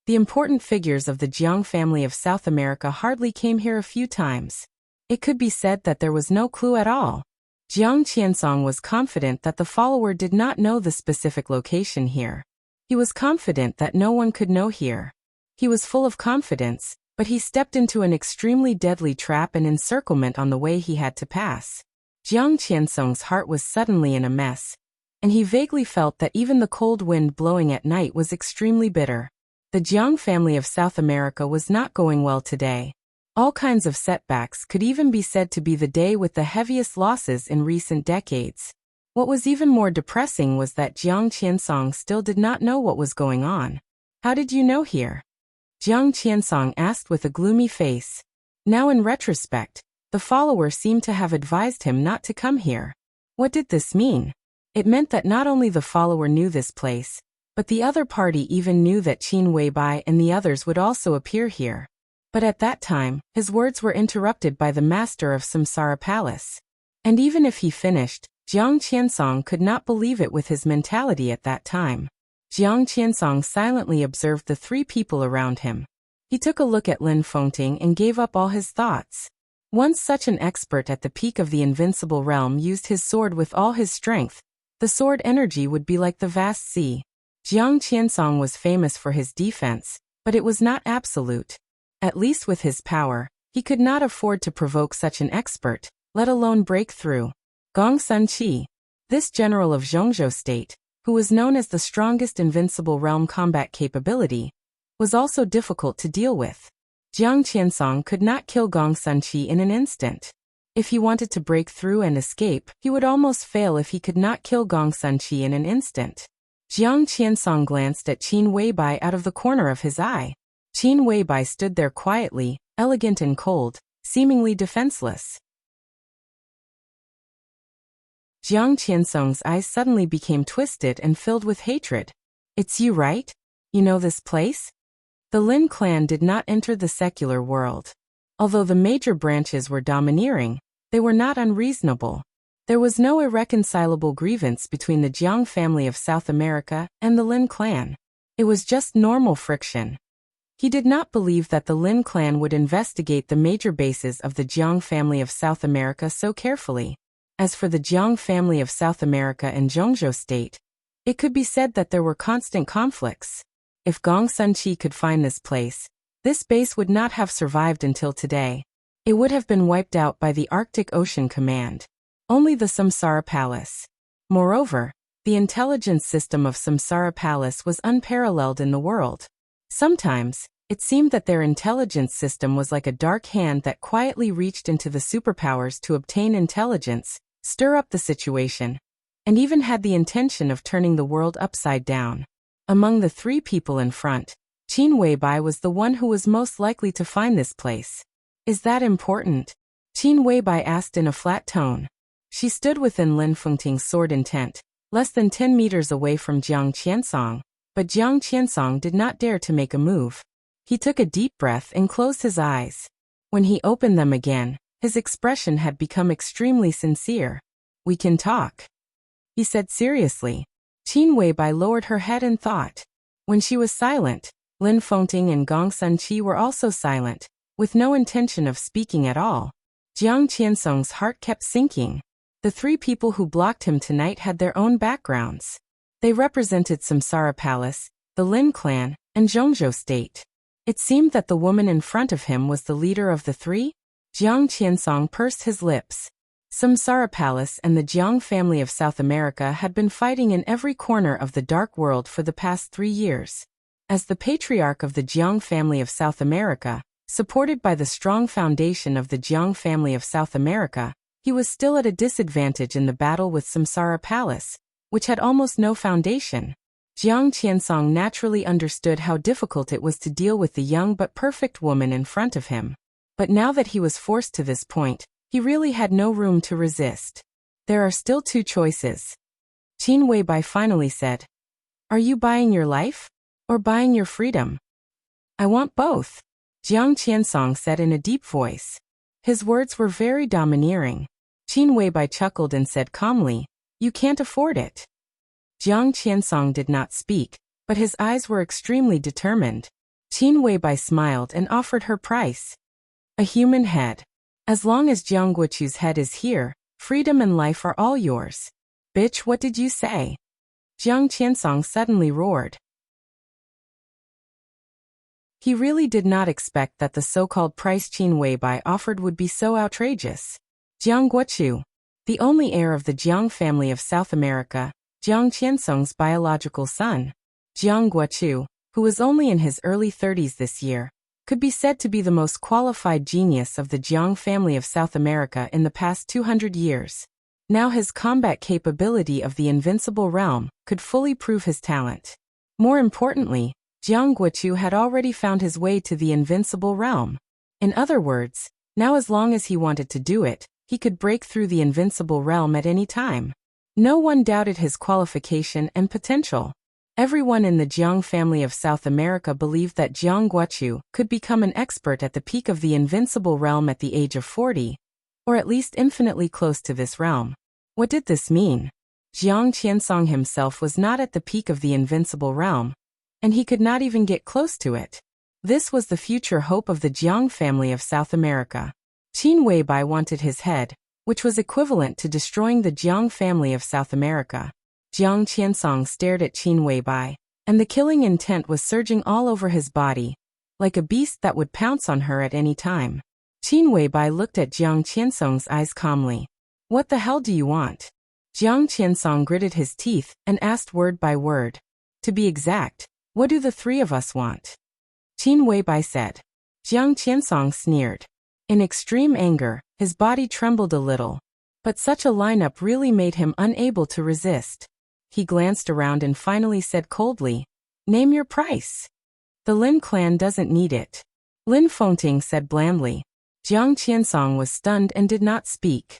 the important figures of the Jiang family of South America hardly came here a few times. It could be said that there was no clue at all. Jiang Qiansong was confident that the follower did not know the specific location here. He was confident that no one could know here. He was full of confidence, but he stepped into an extremely deadly trap and encirclement on the way he had to pass. Jiang Qiansong's heart was suddenly in a mess, and he vaguely felt that even the cold wind blowing at night was extremely bitter. The Jiang family of South America was not going well today. All kinds of setbacks could even be said to be the day with the heaviest losses in recent decades. What was even more depressing was that Jiang Qiansong still did not know what was going on. How did you know here? Jiang Qiansong asked with a gloomy face. Now in retrospect, the follower seemed to have advised him not to come here. What did this mean? It meant that not only the follower knew this place, but the other party even knew that Qin Weibai and the others would also appear here. But at that time, his words were interrupted by the master of Samsara Palace. And even if he finished, Jiang Qiansong could not believe it with his mentality at that time. Jiang Qiansong silently observed the three people around him. He took a look at Lin Fengting and gave up all his thoughts. Once such an expert at the peak of the invincible realm used his sword with all his strength, the sword energy would be like the vast sea. Jiang Qiansong was famous for his defense, but it was not absolute. At least with his power, he could not afford to provoke such an expert, let alone break through. Gong Sunqi, this general of Zhongzhou state, who was known as the strongest invincible realm combat capability, was also difficult to deal with. Jiang Qiansong could not kill Gong Sunqi in an instant. If he wanted to break through and escape, he would almost fail if he could not kill Gong Sunqi in an instant. Jiang Qiansong glanced at Qin Weibai out of the corner of his eye. Qin Weibai stood there quietly, elegant and cold, seemingly defenseless. Jiang Qiansong's eyes suddenly became twisted and filled with hatred. It's you, right? You know this place? The Lin clan did not enter the secular world. Although the major branches were domineering, they were not unreasonable. There was no irreconcilable grievance between the Jiang family of South America and the Lin clan. It was just normal friction. He did not believe that the Lin clan would investigate the major bases of the Jiang family of South America so carefully. As for the Jiang family of South America and Zhongzhou state, it could be said that there were constant conflicts. If Gong Sunqi could find this place, this base would not have survived until today. It would have been wiped out by the Arctic Ocean Command. Only the Samsara Palace. Moreover, the intelligence system of Samsara Palace was unparalleled in the world. Sometimes, it seemed that their intelligence system was like a dark hand that quietly reached into the superpowers to obtain intelligence, stir up the situation, and even had the intention of turning the world upside down. Among the 3 people in front, Qin Weibai was the one who was most likely to find this place. Is that important? Qin Weibai asked in a flat tone. She stood within Lin Fengting's sword intent, less than 10 meters away from Jiang Qiansong, but Jiang Qiansong did not dare to make a move. He took a deep breath and closed his eyes. When he opened them again, his expression had become extremely sincere. "We can talk," he said seriously. Qin Weibai lowered her head and thought. When she was silent, Lin Fengting and Gong Sunqi were also silent, with no intention of speaking at all. Jiang Qiansong's heart kept sinking. The 3 people who blocked him tonight had their own backgrounds. They represented Samsara Palace, the Lin clan, and Zhongzhou State. It seemed that the woman in front of him was the leader of the 3. Jiang Qiansong pursed his lips. Samsara Palace and the Jiang family of South America had been fighting in every corner of the dark world for the past 3 years. As the patriarch of the Jiang family of South America, supported by the strong foundation of the Jiang family of South America, he was still at a disadvantage in the battle with Samsara Palace, which had almost no foundation. Jiang Qiansong naturally understood how difficult it was to deal with the young but perfect woman in front of him. But now that he was forced to this point, he really had no room to resist. "There are still 2 choices," Qin Weibai finally said. "Are you buying your life? Or buying your freedom?" "I want both," Jiang Qiansong said in a deep voice. His words were very domineering. Qin Weibai chuckled and said calmly, "You can't afford it." Jiang Qiansong did not speak, but his eyes were extremely determined. Qin Weibai smiled and offered her price. "A human head. As long as Jiang Guochu's head is here, freedom and life are all yours." "Bitch, what did you say?" Jiang Qiansong suddenly roared. He really did not expect that the so-called price Qin Weibai offered would be so outrageous. Jiang Guochu, the only heir of the Jiang family of South America, Jiang Qiansong's biological son. Jiang Guochu, who was only in his early 30s this year, could be said to be the most qualified genius of the Jiang family of South America in the past 200 years. Now his combat capability of the invincible realm could fully prove his talent. More importantly, Jiang Guochu had already found his way to the invincible realm. In other words, now as long as he wanted to do it, he could break through the invincible realm at any time. No one doubted his qualification and potential. Everyone in the Jiang family of South America believed that Jiang Guochu could become an expert at the peak of the invincible realm at the age of 40, or at least infinitely close to this realm. What did this mean? Jiang Qiansong himself was not at the peak of the invincible realm, and he could not even get close to it. This was the future hope of the Jiang family of South America. Qin Weibai wanted his head, which was equivalent to destroying the Jiang family of South America. Jiang Qiansong stared at Qin Weibai, and the killing intent was surging all over his body, like a beast that would pounce on her at any time. Qin Weibai looked at Jiang Qiansong's eyes calmly. "What the hell do you want?" Jiang Qiansong gritted his teeth and asked word by word. "To be exact, what do the 3 of us want?" Qin Weibai said. Jiang Qiansong sneered. In extreme anger, his body trembled a little. But such a lineup really made him unable to resist. He glanced around and finally said coldly, "Name your price." "The Lin clan doesn't need it," Lin Fengting said blandly. Jiang Qiansong was stunned and did not speak.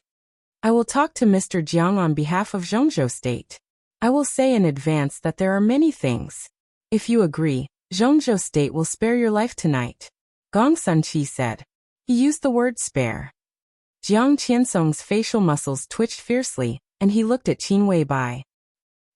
"I will talk to Mr. Jiang on behalf of Zhongzhou State. I will say in advance that there are many things. If you agree, Zhongzhou State will spare your life tonight," Gong Sunqi said. He used the word spare. Jiang Qiansong's facial muscles twitched fiercely, and he looked at Qin Weibai.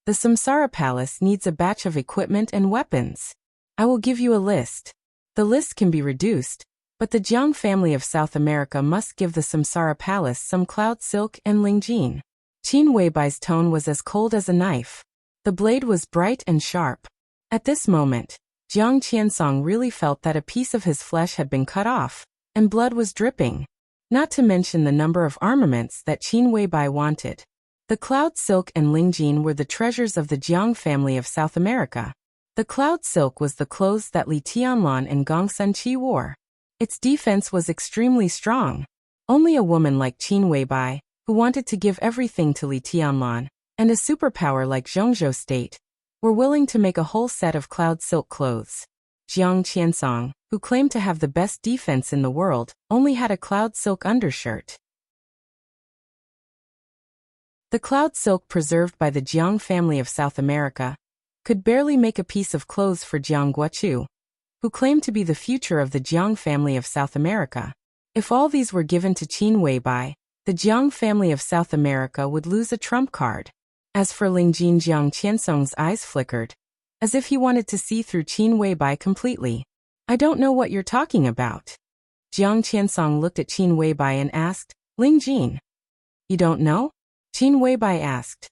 "The Samsara Palace needs a batch of equipment and weapons. I will give you a list. The list can be reduced, but the Jiang family of South America must give the Samsara Palace some cloud silk and lingjin." Qin Weibai's tone was as cold as a knife. The blade was bright and sharp. At this moment, Jiang Qiansong really felt that a piece of his flesh had been cut off, and blood was dripping. Not to mention the number of armaments that Qin Weibai wanted. The cloud silk and lingjin were the treasures of the Jiang family of South America. The cloud silk was the clothes that Li Tianlan and Gong Sunqi wore. Its defense was extremely strong. Only a woman like Qin Weibai, who wanted to give everything to Li Tianlan, and a superpower like Zhongzhou State, were willing to make a whole set of cloud silk clothes. Jiang Qiansong, who claimed to have the best defense in the world, only had a cloud silk undershirt. The cloud silk preserved by the Jiang family of South America could barely make a piece of clothes for Jiang Guoqiu, who claimed to be the future of the Jiang family of South America. If all these were given to Qin Weibai, the Jiang family of South America would lose a trump card. As for Lingjin, Jiang Qiansong's eyes flickered, as if he wanted to see through Qin Weibai completely. I don't know what you're talking about. Jiang Qiansong looked at Qin Weibai and asked, Lingjin, you don't know? Qin Weibai asked.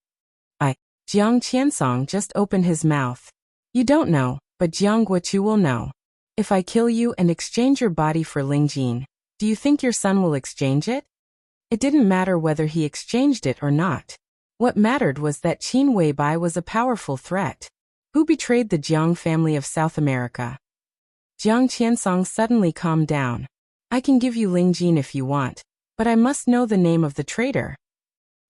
Jiang Qiansong just opened his mouth. You don't know, but Jiang Guoqiu will know. If I kill you and exchange your body for Lingjin, do you think your son will exchange it? It didn't matter whether he exchanged it or not. What mattered was that Qin Weibai was a powerful threat. Who betrayed the Jiang family of South America? Jiang Qiansong suddenly calmed down. I can give you Lingjin if you want, but I must know the name of the traitor.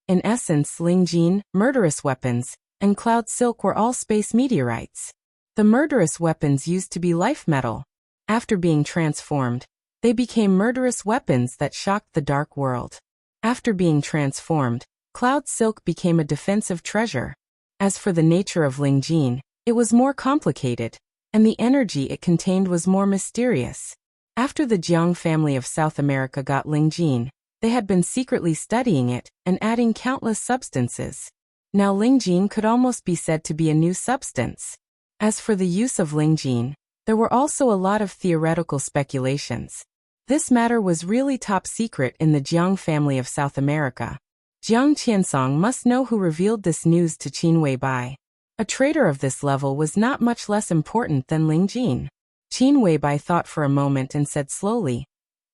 In essence, Lingjin, murderous weapons, and cloud silk were all space meteorites. The murderous weapons used to be life metal. After being transformed, they became murderous weapons that shocked the dark world. After being transformed, cloud silk became a defensive treasure. As for the nature of Lingjin, it was more complicated, and the energy it contained was more mysterious. After the Jiang family of South America got Lingjin, they had been secretly studying it and adding countless substances. Now Lingjin could almost be said to be a new substance. As for the use of Lingjin, there were also a lot of theoretical speculations. This matter was really top secret in the Jiang family of South America. Jiang Qiansong must know who revealed this news to Qin Weibai. A traitor of this level was not much less important than Lingjin. Qin Weibai thought for a moment and said slowly,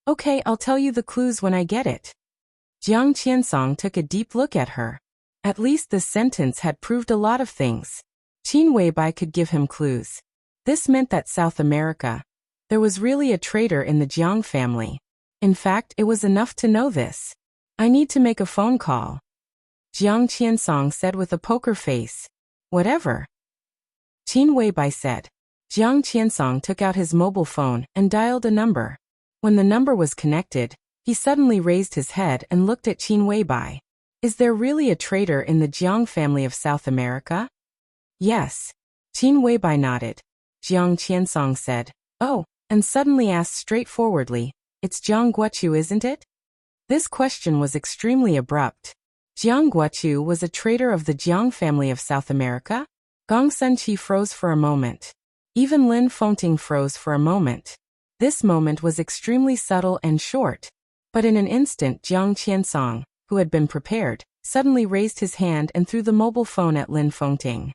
Okay, I'll tell you the clues when I get it. Jiang Qiansong took a deep look at her. At least this sentence had proved a lot of things. Qin Weibai could give him clues. This meant that South America, there was really a traitor in the Jiang family. In fact, it was enough to know this. I need to make a phone call. Jiang Qiansong said with a poker face. Whatever. Qin Weibai said. Jiang Qiansong took out his mobile phone and dialed a number. When the number was connected, he suddenly raised his head and looked at Qin Weibai. Is there really a traitor in the Jiang family of South America? Yes. Qin Weibai nodded. Jiang Qiansong said, Oh, and suddenly asked straightforwardly, It's Jiang Guoqiu, isn't it? This question was extremely abrupt. Jiang Guoqiu was a traitor of the Jiang family of South America? Gong Sunqi froze for a moment. Even Lin Fengting froze for a moment. This moment was extremely subtle and short. But in an instant Jiang Qiansong, who had been prepared, suddenly raised his hand and threw the mobile phone at Lin Fengting.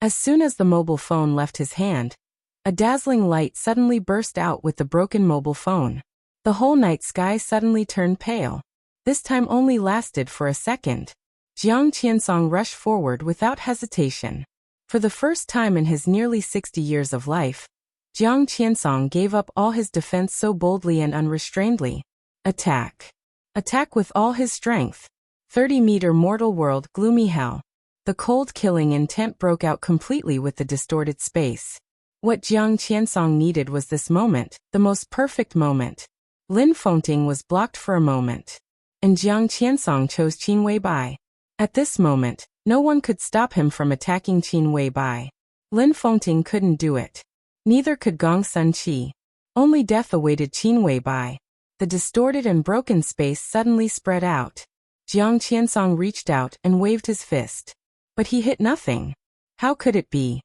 As soon as the mobile phone left his hand, a dazzling light suddenly burst out with the broken mobile phone. The whole night sky suddenly turned pale. This time only lasted for a second. Jiang Qiansong rushed forward without hesitation. For the first time in his nearly 60 years of life, Jiang Qiansong gave up all his defense so boldly and unrestrainedly. Attack. Attack with all his strength. 30-meter mortal world, gloomy hell. The cold killing intent broke out completely with the distorted space. What Jiang Qiansong needed was this moment, the most perfect moment. Lin Fengting was blocked for a moment. And Jiang Qiansong chose Qin Weibai. At this moment, no one could stop him from attacking Qin Weibai. Lin Fengting couldn't do it. Neither could Gong Sunqi. Only death awaited Qin Weibai. The distorted and broken space suddenly spread out. Jiang Qiansong reached out and waved his fist. But he hit nothing. How could it be?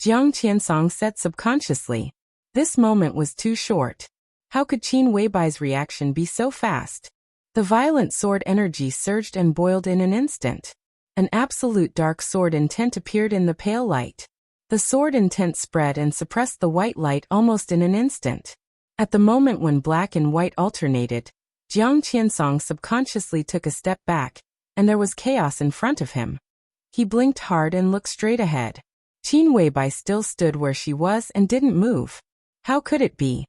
Jiang Qiansong said subconsciously. This moment was too short. How could Qin Weibai's reaction be so fast? The violent sword energy surged and boiled in an instant. An absolute dark sword intent appeared in the pale light. The sword intent spread and suppressed the white light almost in an instant. At the moment when black and white alternated, Jiang Qiansong subconsciously took a step back, and there was chaos in front of him. He blinked hard and looked straight ahead. Qin Weibai still stood where she was and didn't move. How could it be?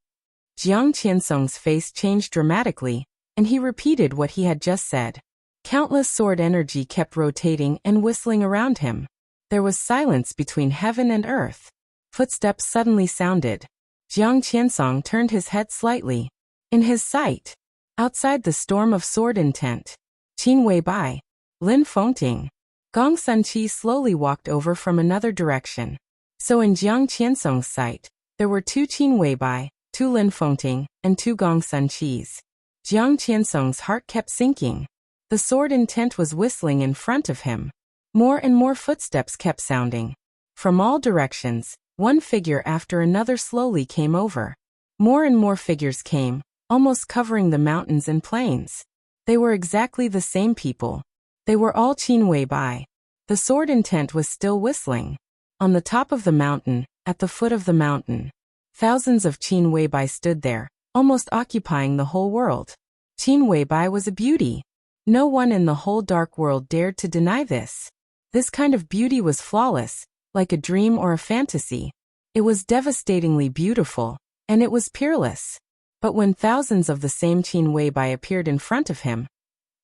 Jiang Qiansong's face changed dramatically, and he repeated what he had just said. Countless sword energy kept rotating and whistling around him. There was silence between heaven and earth. Footsteps suddenly sounded. Jiang Qiansong turned his head slightly. In his sight, outside the storm of sword intent, Qin Weibai, Lin Fengting, Gong Sunqi slowly walked over from another direction. So in Jiang Qiansong's sight, there were 2 Qin Weibai, 2 Lin Fengting, and 2 Gong Sunqis. Jiang Qiansong's heart kept sinking. The sword intent was whistling in front of him. More and more footsteps kept sounding. From all directions, one figure after another slowly came over. More and more figures came, almost covering the mountains and plains. They were exactly the same people. They were all Qin Weibai. The sword intent was still whistling. On the top of the mountain, at the foot of the mountain, thousands of Qin Weibai stood there, almost occupying the whole world. Qin Weibai was a beauty. No one in the whole dark world dared to deny this. This kind of beauty was flawless, like a dream or a fantasy. It was devastatingly beautiful, and it was peerless. But when thousands of the same Qin Weibai appeared in front of him,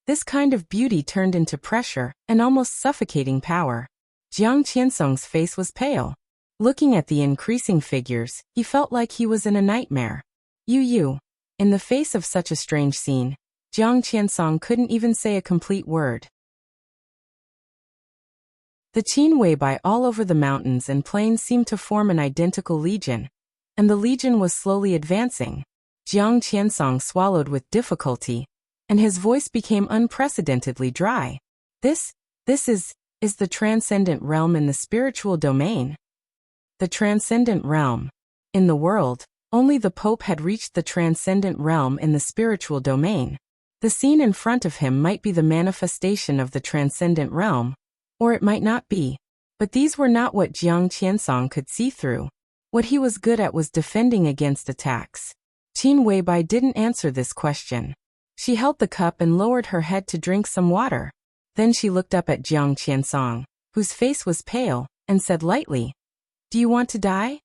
this kind of beauty turned into pressure and almost suffocating power. Jiang Qiansong's face was pale. Looking at the increasing figures, he felt like he was in a nightmare. Yu. In the face of such a strange scene, Jiang Qiansong couldn't even say a complete word. The Qin Weibai all over the mountains and plains seemed to form an identical legion, and the legion was slowly advancing. Jiang Qiansong swallowed with difficulty, and his voice became unprecedentedly dry. This is the transcendent realm in the spiritual domain. The transcendent realm. In the world, only the Pope had reached the transcendent realm in the spiritual domain. The scene in front of him might be the manifestation of the transcendent realm, or it might not be. But these were not what Jiang Qiansong could see through. What he was good at was defending against attacks. Qin Weibai didn't answer this question. She held the cup and lowered her head to drink some water. Then she looked up at Jiang Qiansong, whose face was pale, and said lightly, "Do you want to die?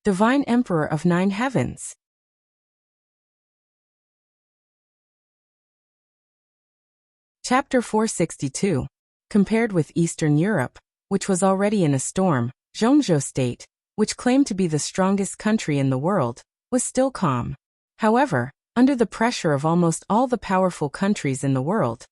Divine Emperor of 9 Heavens." Chapter 462. Compared with Eastern Europe, which was already in a storm, Zhongzhou State, which claimed to be the strongest country in the world, was still calm. However, under the pressure of almost all the powerful countries in the world,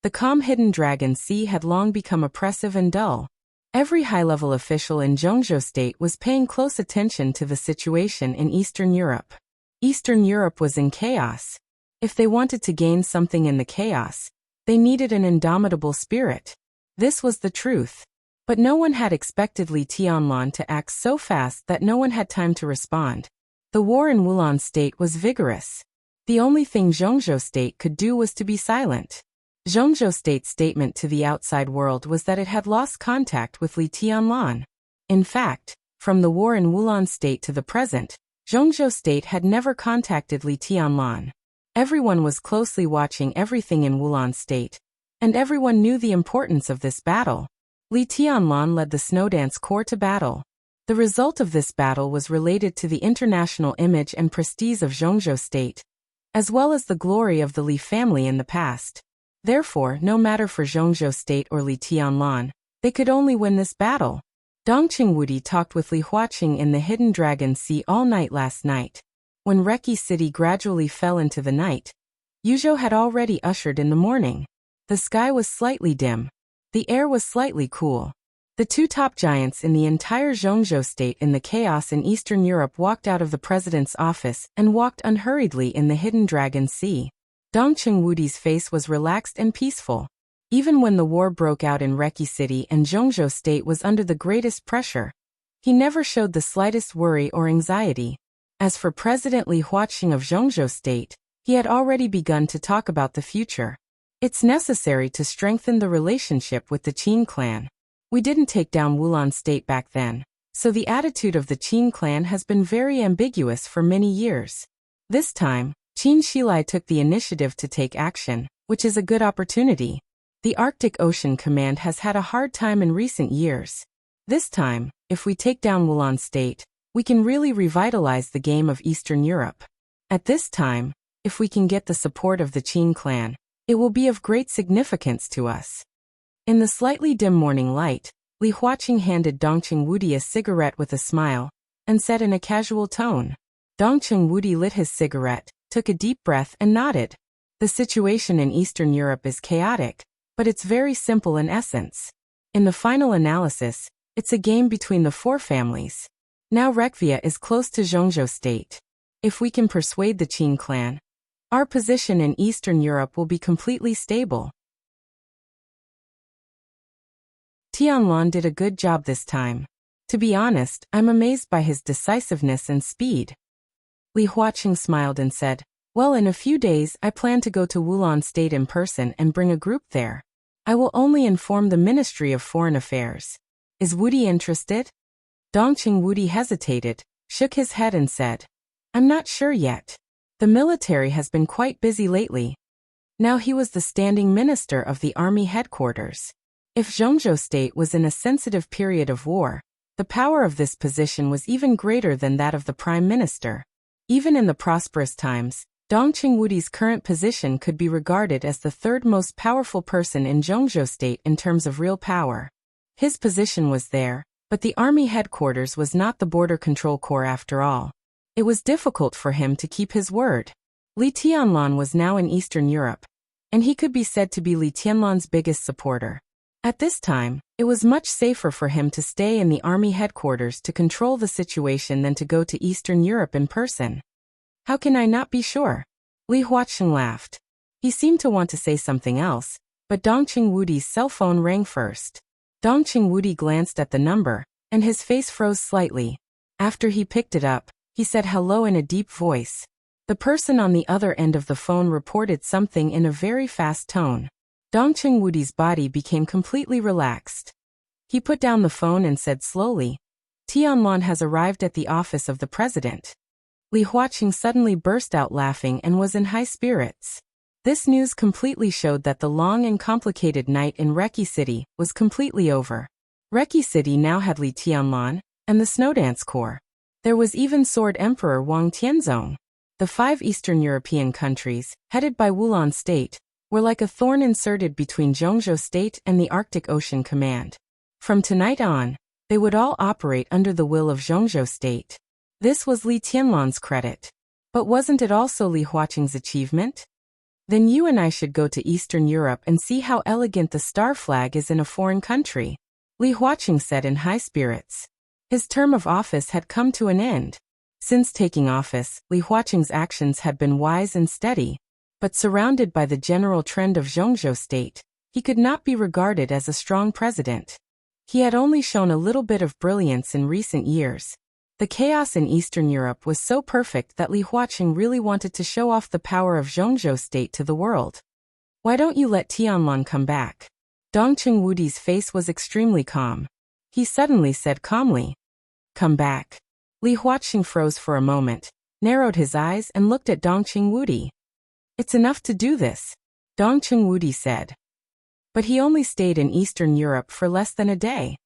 the calm Hidden Dragon Sea had long become oppressive and dull. Every high-level official in Zhongzhou State was paying close attention to the situation in Eastern Europe. Eastern Europe was in chaos. If they wanted to gain something in the chaos, they needed an indomitable spirit. This was the truth. But no one had expected Li Tianlan to act so fast that no one had time to respond. The war in Wulan State was vigorous. The only thing Zhongzhou State could do was to be silent. Zhongzhou State's statement to the outside world was that it had lost contact with Li Tianlan. In fact, from the war in Wulan State to the present, Zhongzhou State had never contacted Li Tianlan. Everyone was closely watching everything in Wulan State, and everyone knew the importance of this battle. Li Tianlan led the Snowdance Corps to battle. The result of this battle was related to the international image and prestige of Zhongzhou State, as well as the glory of the Li family in the past. Therefore, no matter for Zhongzhou State or Li Tianlan, they could only win this battle. Dongqing Wudi talked with Li Huaqing in the Hidden Dragon Sea all night last night. When Reki City gradually fell into the night, Yuzhou had already ushered in the morning. The sky was slightly dim. The air was slightly cool. The 2 top giants in the entire Zhongzhou State in the chaos in Eastern Europe walked out of the president's office and walked unhurriedly in the Hidden Dragon Sea. Dongqing Wudi's face was relaxed and peaceful. Even when the war broke out in Reki City and Zhongzhou State was under the greatest pressure, he never showed the slightest worry or anxiety. As for President Li Huaqing of Zhongzhou State, he had already begun to talk about the future. It's necessary to strengthen the relationship with the Qin clan. We didn't take down Wulan State back then, so the attitude of the Qin clan has been very ambiguous for many years. This time, Qin Shilai took the initiative to take action, which is a good opportunity. The Arctic Ocean Command has had a hard time in recent years. This time, if we take down Wulan State, we can really revitalize the game of Eastern Europe. At this time, if we can get the support of the Qin clan, It will be of great significance to us. In the slightly dim morning light, Li Huaqing handed Dongqing Wudi a cigarette with a smile, and said in a casual tone. Dongqing Wudi lit his cigarette, took a deep breath and nodded. The situation in Eastern Europe is chaotic, but it's very simple in essence. In the final analysis, it's a game between the four families. Now Rekvia is close to Zhongzhou state. If we can persuade the Qin clan, our position in Eastern Europe will be completely stable. Tianlan did a good job this time. To be honest, I'm amazed by his decisiveness and speed. Li Huaqing smiled and said, well, in a few days I plan to go to Wulan State in person and bring a group there. I will only inform the Ministry of Foreign Affairs. Is Wudi interested? Dongqing Wudi hesitated, shook his head and said, I'm not sure yet. The military has been quite busy lately. Now he was the standing minister of the army headquarters. If Zhongzhou State was in a sensitive period of war, the power of this position was even greater than that of the prime minister. Even in the prosperous times, Dongqing Wudi's current position could be regarded as the third most powerful person in Zhongzhou State in terms of real power. His position was there, but the army headquarters was not the border control corps after all. It was difficult for him to keep his word. Li Tianlan was now in Eastern Europe, and he could be said to be Li Tianlan's biggest supporter. At this time, it was much safer for him to stay in the army headquarters to control the situation than to go to Eastern Europe in person. How can I not be sure? Li Huaqing laughed. He seemed to want to say something else, but Dongqing Wudi's cell phone rang first. Dongqing Wudi glanced at the number, and his face froze slightly. After he picked it up, he said hello in a deep voice. The person on the other end of the phone reported something in a very fast tone. Dongqing Wudi's body became completely relaxed. He put down the phone and said slowly, Tianlan has arrived at the office of the president. Li Huaqing suddenly burst out laughing and was in high spirits. This news completely showed that the long and complicated night in Reki City was completely over. Reki City now had Li Tianlan and the Snowdance Corps. There was even Sword Emperor Wang Tianzong. The 5 Eastern European countries, headed by Wulan State, were like a thorn inserted between Zhongzhou State and the Arctic Ocean Command. From tonight on, they would all operate under the will of Zhongzhou State. This was Li Tianlan's credit. But wasn't it also Li Huaqing's achievement? Then you and I should go to Eastern Europe and see how elegant the star flag is in a foreign country, Li Huaqing said in high spirits. His term of office had come to an end. Since taking office, Li Huaqing's actions had been wise and steady, but surrounded by the general trend of Zhongzhou State, he could not be regarded as a strong president. He had only shown a little bit of brilliance in recent years. The chaos in Eastern Europe was so perfect that Li Huaqing really wanted to show off the power of Zhongzhou State to the world. Why don't you let Tianlan come back? Dongqing Wudi's face was extremely calm. He suddenly said calmly, come back. Li Huaqing froze for a moment, narrowed his eyes and looked at Dongqing Wudi. It's enough to do this, Dongqing Wudi said. But he only stayed in Eastern Europe for less than a day.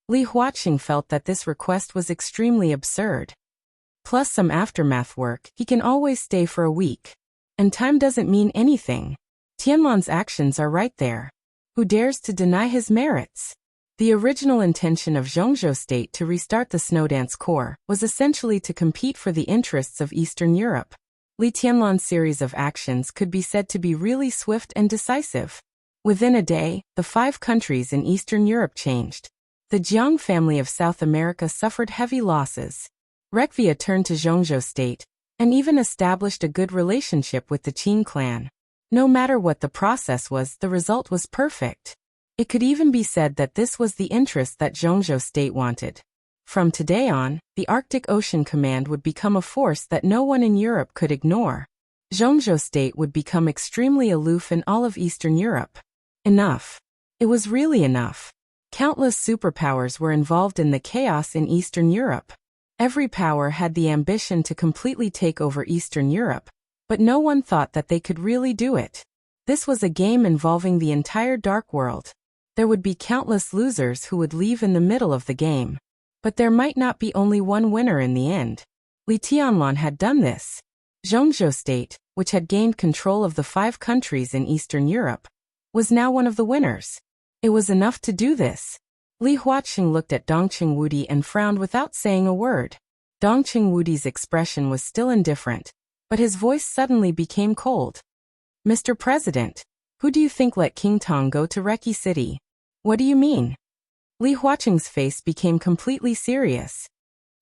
Li Huaqing felt that this request was extremely absurd. Plus some aftermath work, he can always stay for a week. And time doesn't mean anything. Tianlan's actions are right there. Who dares to deny his merits? The original intention of Zhongzhou State to restart the Snowdance Corps was essentially to compete for the interests of Eastern Europe. Li Tianlan's series of actions could be said to be really swift and decisive. Within a day, the 5 countries in Eastern Europe changed. The Jiang family of South America suffered heavy losses. Rekvia turned to Zhongzhou State, and even established a good relationship with the Qin clan. No matter what the process was, the result was perfect. It could even be said that this was the interest that Zhongzhou State wanted. From today on, the Arctic Ocean Command would become a force that no one in Europe could ignore. Zhongzhou State would become extremely aloof in all of Eastern Europe. Enough. It was really enough. Countless superpowers were involved in the chaos in Eastern Europe. Every power had the ambition to completely take over Eastern Europe, but no one thought that they could really do it. This was a game involving the entire dark world. There would be countless losers who would leave in the middle of the game. But there might not be only one winner in the end. Li Tianlan had done this. Zhongzhou State, which had gained control of the 5 countries in Eastern Europe, was now one of the winners. It was enough to do this. Li Huaqing looked at Dongqing Wudi and frowned without saying a word. Dongqing Wudi's expression was still indifferent, but his voice suddenly became cold. Mr. President, who do you think let King Tong go to Reki City? What do you mean? Li Huaqing's face became completely serious.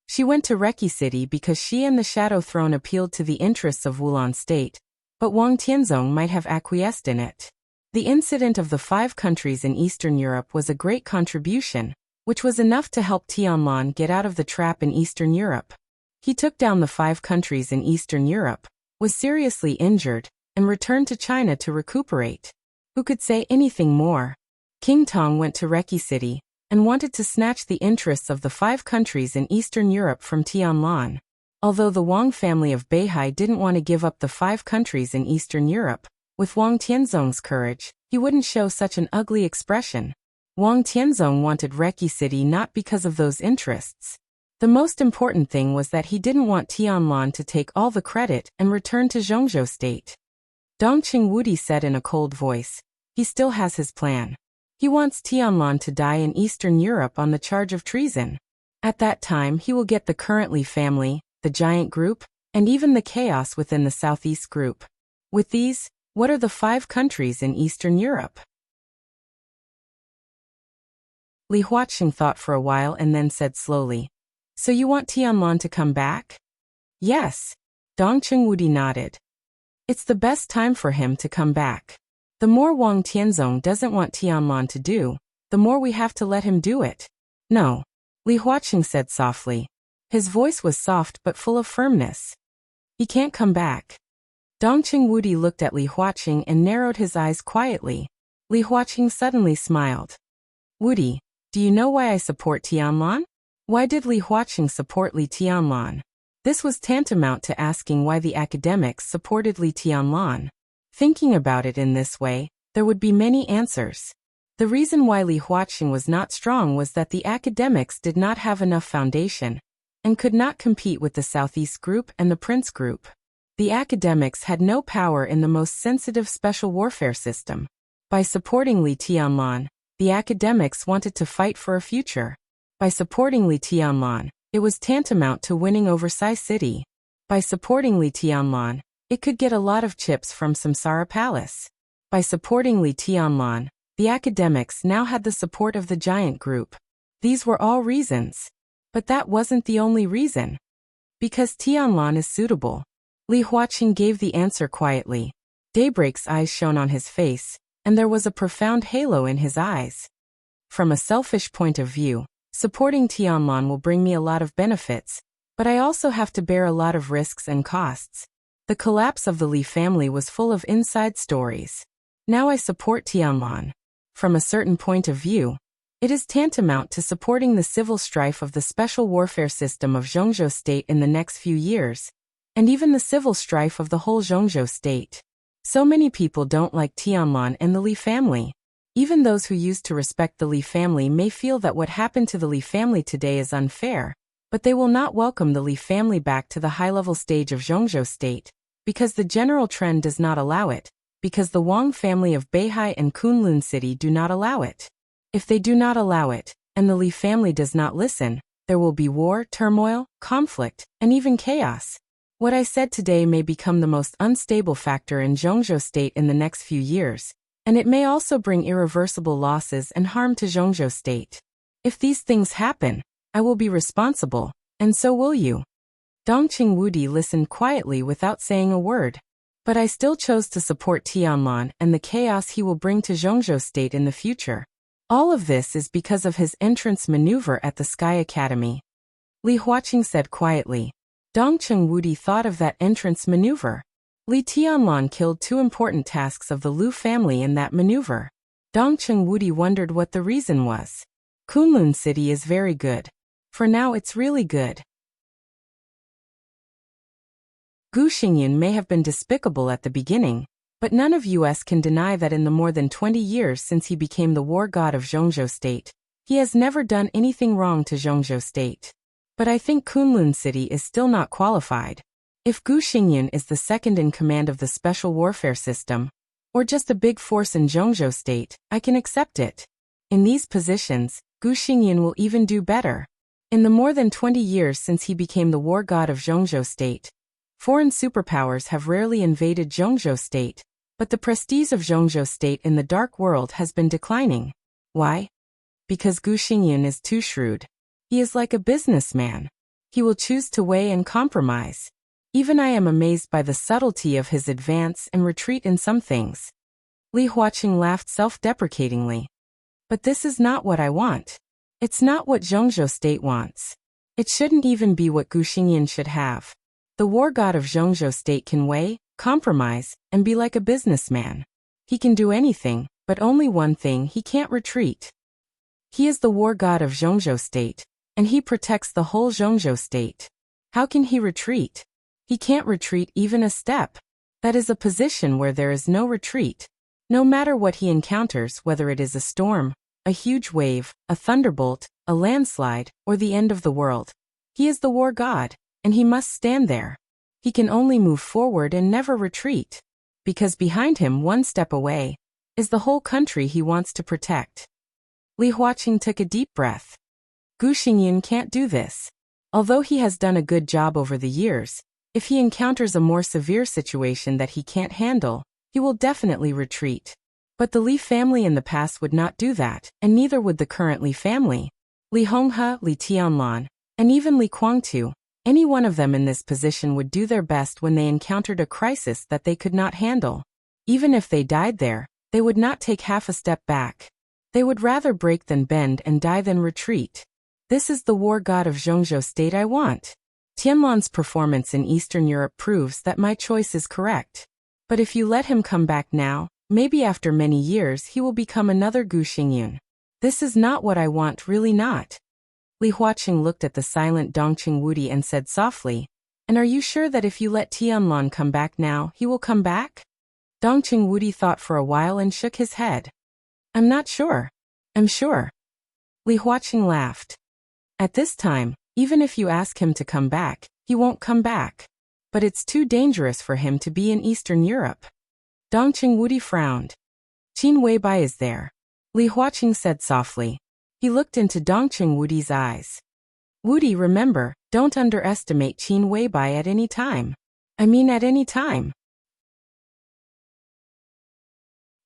She went to Reki City because she and the Shadow Throne appealed to the interests of Wulan State, but Wang Tianzong might have acquiesced in it. The incident of the 5 countries in Eastern Europe was a great contribution, which was enough to help Tianlan get out of the trap in Eastern Europe. He took down the 5 countries in Eastern Europe, was seriously injured, and returned to China to recuperate. Who could say anything more? King Tong went to Reki City and wanted to snatch the interests of the 5 countries in Eastern Europe from Tianlan. Although the Wang family of Beihai didn't want to give up the 5 countries in Eastern Europe, with Wang Tianzong's courage, he wouldn't show such an ugly expression. Wang Tianzong wanted Reki City not because of those interests. The most important thing was that he didn't want Tianlan to take all the credit and return to Zhongzhou State. Dongqing Wudi said in a cold voice, he still has his plan. He wants Tianlan to die in Eastern Europe on the charge of treason. At that time he will get the current Li family, the giant group, and even the chaos within the Southeast group. With these, what are the 5 countries in Eastern Europe? Li Huaqing thought for a while and then said slowly, so you want Tianlan to come back? Yes. Dongqing Wudi nodded. It's the best time for him to come back. The more Wang Tianzong doesn't want Tianlan to do, the more we have to let him do it. No. Li Huaqing said softly. His voice was soft but full of firmness. He can't come back. Dongqing Wudi looked at Li Huaqing and narrowed his eyes quietly. Li Huaqing suddenly smiled. Wudi, do you know why I support Tianlan? Why did Li Huaqing support Li Tianlan? This was tantamount to asking why the academics supported Li Tianlan. Thinking about it in this way, there would be many answers. The reason why Li Huaqing was not strong was that the academics did not have enough foundation, and could not compete with the Southeast Group and the Prince Group. The academics had no power in the most sensitive special warfare system. By supporting Li Tianlan, the academics wanted to fight for a future. By supporting Li Tianlan, it was tantamount to winning over Sai City. By supporting Li Tianlan, it could get a lot of chips from Samsara Palace. By supporting Li Tianlan, the academics now had the support of the giant group. These were all reasons. But that wasn't the only reason. Because Tianlan is suitable. Li Huaqing gave the answer quietly. Daybreak's eyes shone on his face, and there was a profound halo in his eyes. From a selfish point of view, supporting Tianlan will bring me a lot of benefits, but I also have to bear a lot of risks and costs. The collapse of the Li family was full of inside stories. Now I support Tianlan. From a certain point of view, it is tantamount to supporting the civil strife of the special warfare system of Zhongzhou State in the next few years, and even the civil strife of the whole Zhongzhou State. So many people don't like Tianlan and the Li family. Even those who used to respect the Li family may feel that what happened to the Li family today is unfair, but they will not welcome the Li family back to the high-level stage of Zhongzhou State, because the general trend does not allow it, because the Wang family of Beihai and Kunlun City do not allow it. If they do not allow it, and the Li family does not listen, there will be war, turmoil, conflict, and even chaos. What I said today may become the most unstable factor in Zhongzhou State in the next few years, and it may also bring irreversible losses and harm to Zhongzhou State. If these things happen, I will be responsible, and so will you. Dongqing Wudi listened quietly without saying a word. But I still chose to support Tianlan and the chaos he will bring to Zhongzhou State in the future. All of this is because of his entrance maneuver at the Sky Academy. Li Huaqing said quietly. Dongqing Wudi thought of that entrance maneuver. Li Tianlan killed 2 important tasks of the Lu family in that maneuver. Dongqing Wudi wondered what the reason was. Kunlun City is very good. For now it's really good. Gu Xingyun may have been despicable at the beginning, but none of us can deny that in the more than 20 years since he became the war god of Zhongzhou State, he has never done anything wrong to Zhongzhou State. But I think Kunlun City is still not qualified. If Gu Xingyun is the second in command of the special warfare system, or just a big force in Zhongzhou state, I can accept it. In these positions, Gu Xingyun will even do better. In the more than 20 years since he became the war god of Zhongzhou state, foreign superpowers have rarely invaded Zhongzhou state, but the prestige of Zhongzhou state in the dark world has been declining. Why? Because Gu Xingyun is too shrewd. He is like a businessman. He will choose to weigh and compromise. Even I am amazed by the subtlety of his advance and retreat in some things. Li Huaqing laughed self-deprecatingly. But this is not what I want. It's not what Zhongzhou state wants. It shouldn't even be what Gu Xingyun should have. The war god of Zhongzhou state can weigh, compromise, and be like a businessman. He can do anything, but only one thing: he can't retreat. He is the war god of Zhongzhou state, and he protects the whole Zhongzhou state. How can he retreat? He can't retreat even a step. That is a position where there is no retreat. No matter what he encounters, whether it is a storm, a huge wave, a thunderbolt, a landslide, or the end of the world, he is the war god, and he must stand there. He can only move forward and never retreat. Because behind him, one step away, is the whole country he wants to protect. Li Huaqing took a deep breath. Gu Xingyun can't do this. Although he has done a good job over the years, if he encounters a more severe situation that he can't handle, he will definitely retreat. But the Li family in the past would not do that, and neither would the current Li family. Li Honghe, Li Tianlan, and even Li Guangtu, any one of them in this position would do their best when they encountered a crisis that they could not handle. Even if they died there, they would not take half a step back. They would rather break than bend and die than retreat. This is the war god of Zhongzhou state I want. Tianlan's performance in Eastern Europe proves that my choice is correct. But if you let him come back now, maybe after many years he will become another Gu Xingyun. This is not what I want, really not. Li Huaqing looked at the silent Dongqing Wudi and said softly, "And are you sure that if you let Tianlan come back now, he will come back?" Dongqing Wudi thought for a while and shook his head. "I'm not sure. I'm sure." Li Huaqing laughed. "At this time, even if you ask him to come back, he won't come back. But it's too dangerous for him to be in Eastern Europe." Dongqing Wudi frowned. "Qin Weibai is there," Li Huaqing said softly. He looked into Dongqing Wudi's eyes. "Wudi, remember, don't underestimate Qin Weibai at any time. I mean at any time.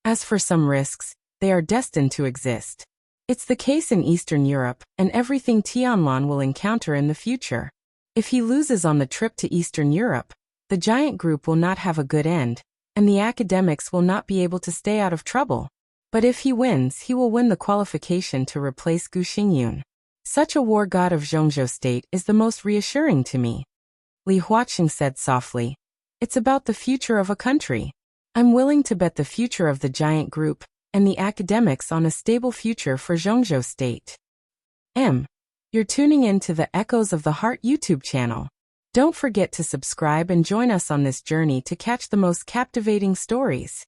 As for some risks, they are destined to exist. It's the case in Eastern Europe, and everything Tianlan will encounter in the future. If he loses on the trip to Eastern Europe, the giant group will not have a good end, and the academics will not be able to stay out of trouble. But if he wins, he will win the qualification to replace Gu Xingyun. Such a war god of Zhongzhou state is the most reassuring to me." Li Huaqing said softly, "It's about the future of a country. I'm willing to bet the future of the giant group and the academics on a stable future for Zhongzhou state." You're tuning in to the Echoes of the Heart YouTube channel. Don't forget to subscribe and join us on this journey to catch the most captivating stories.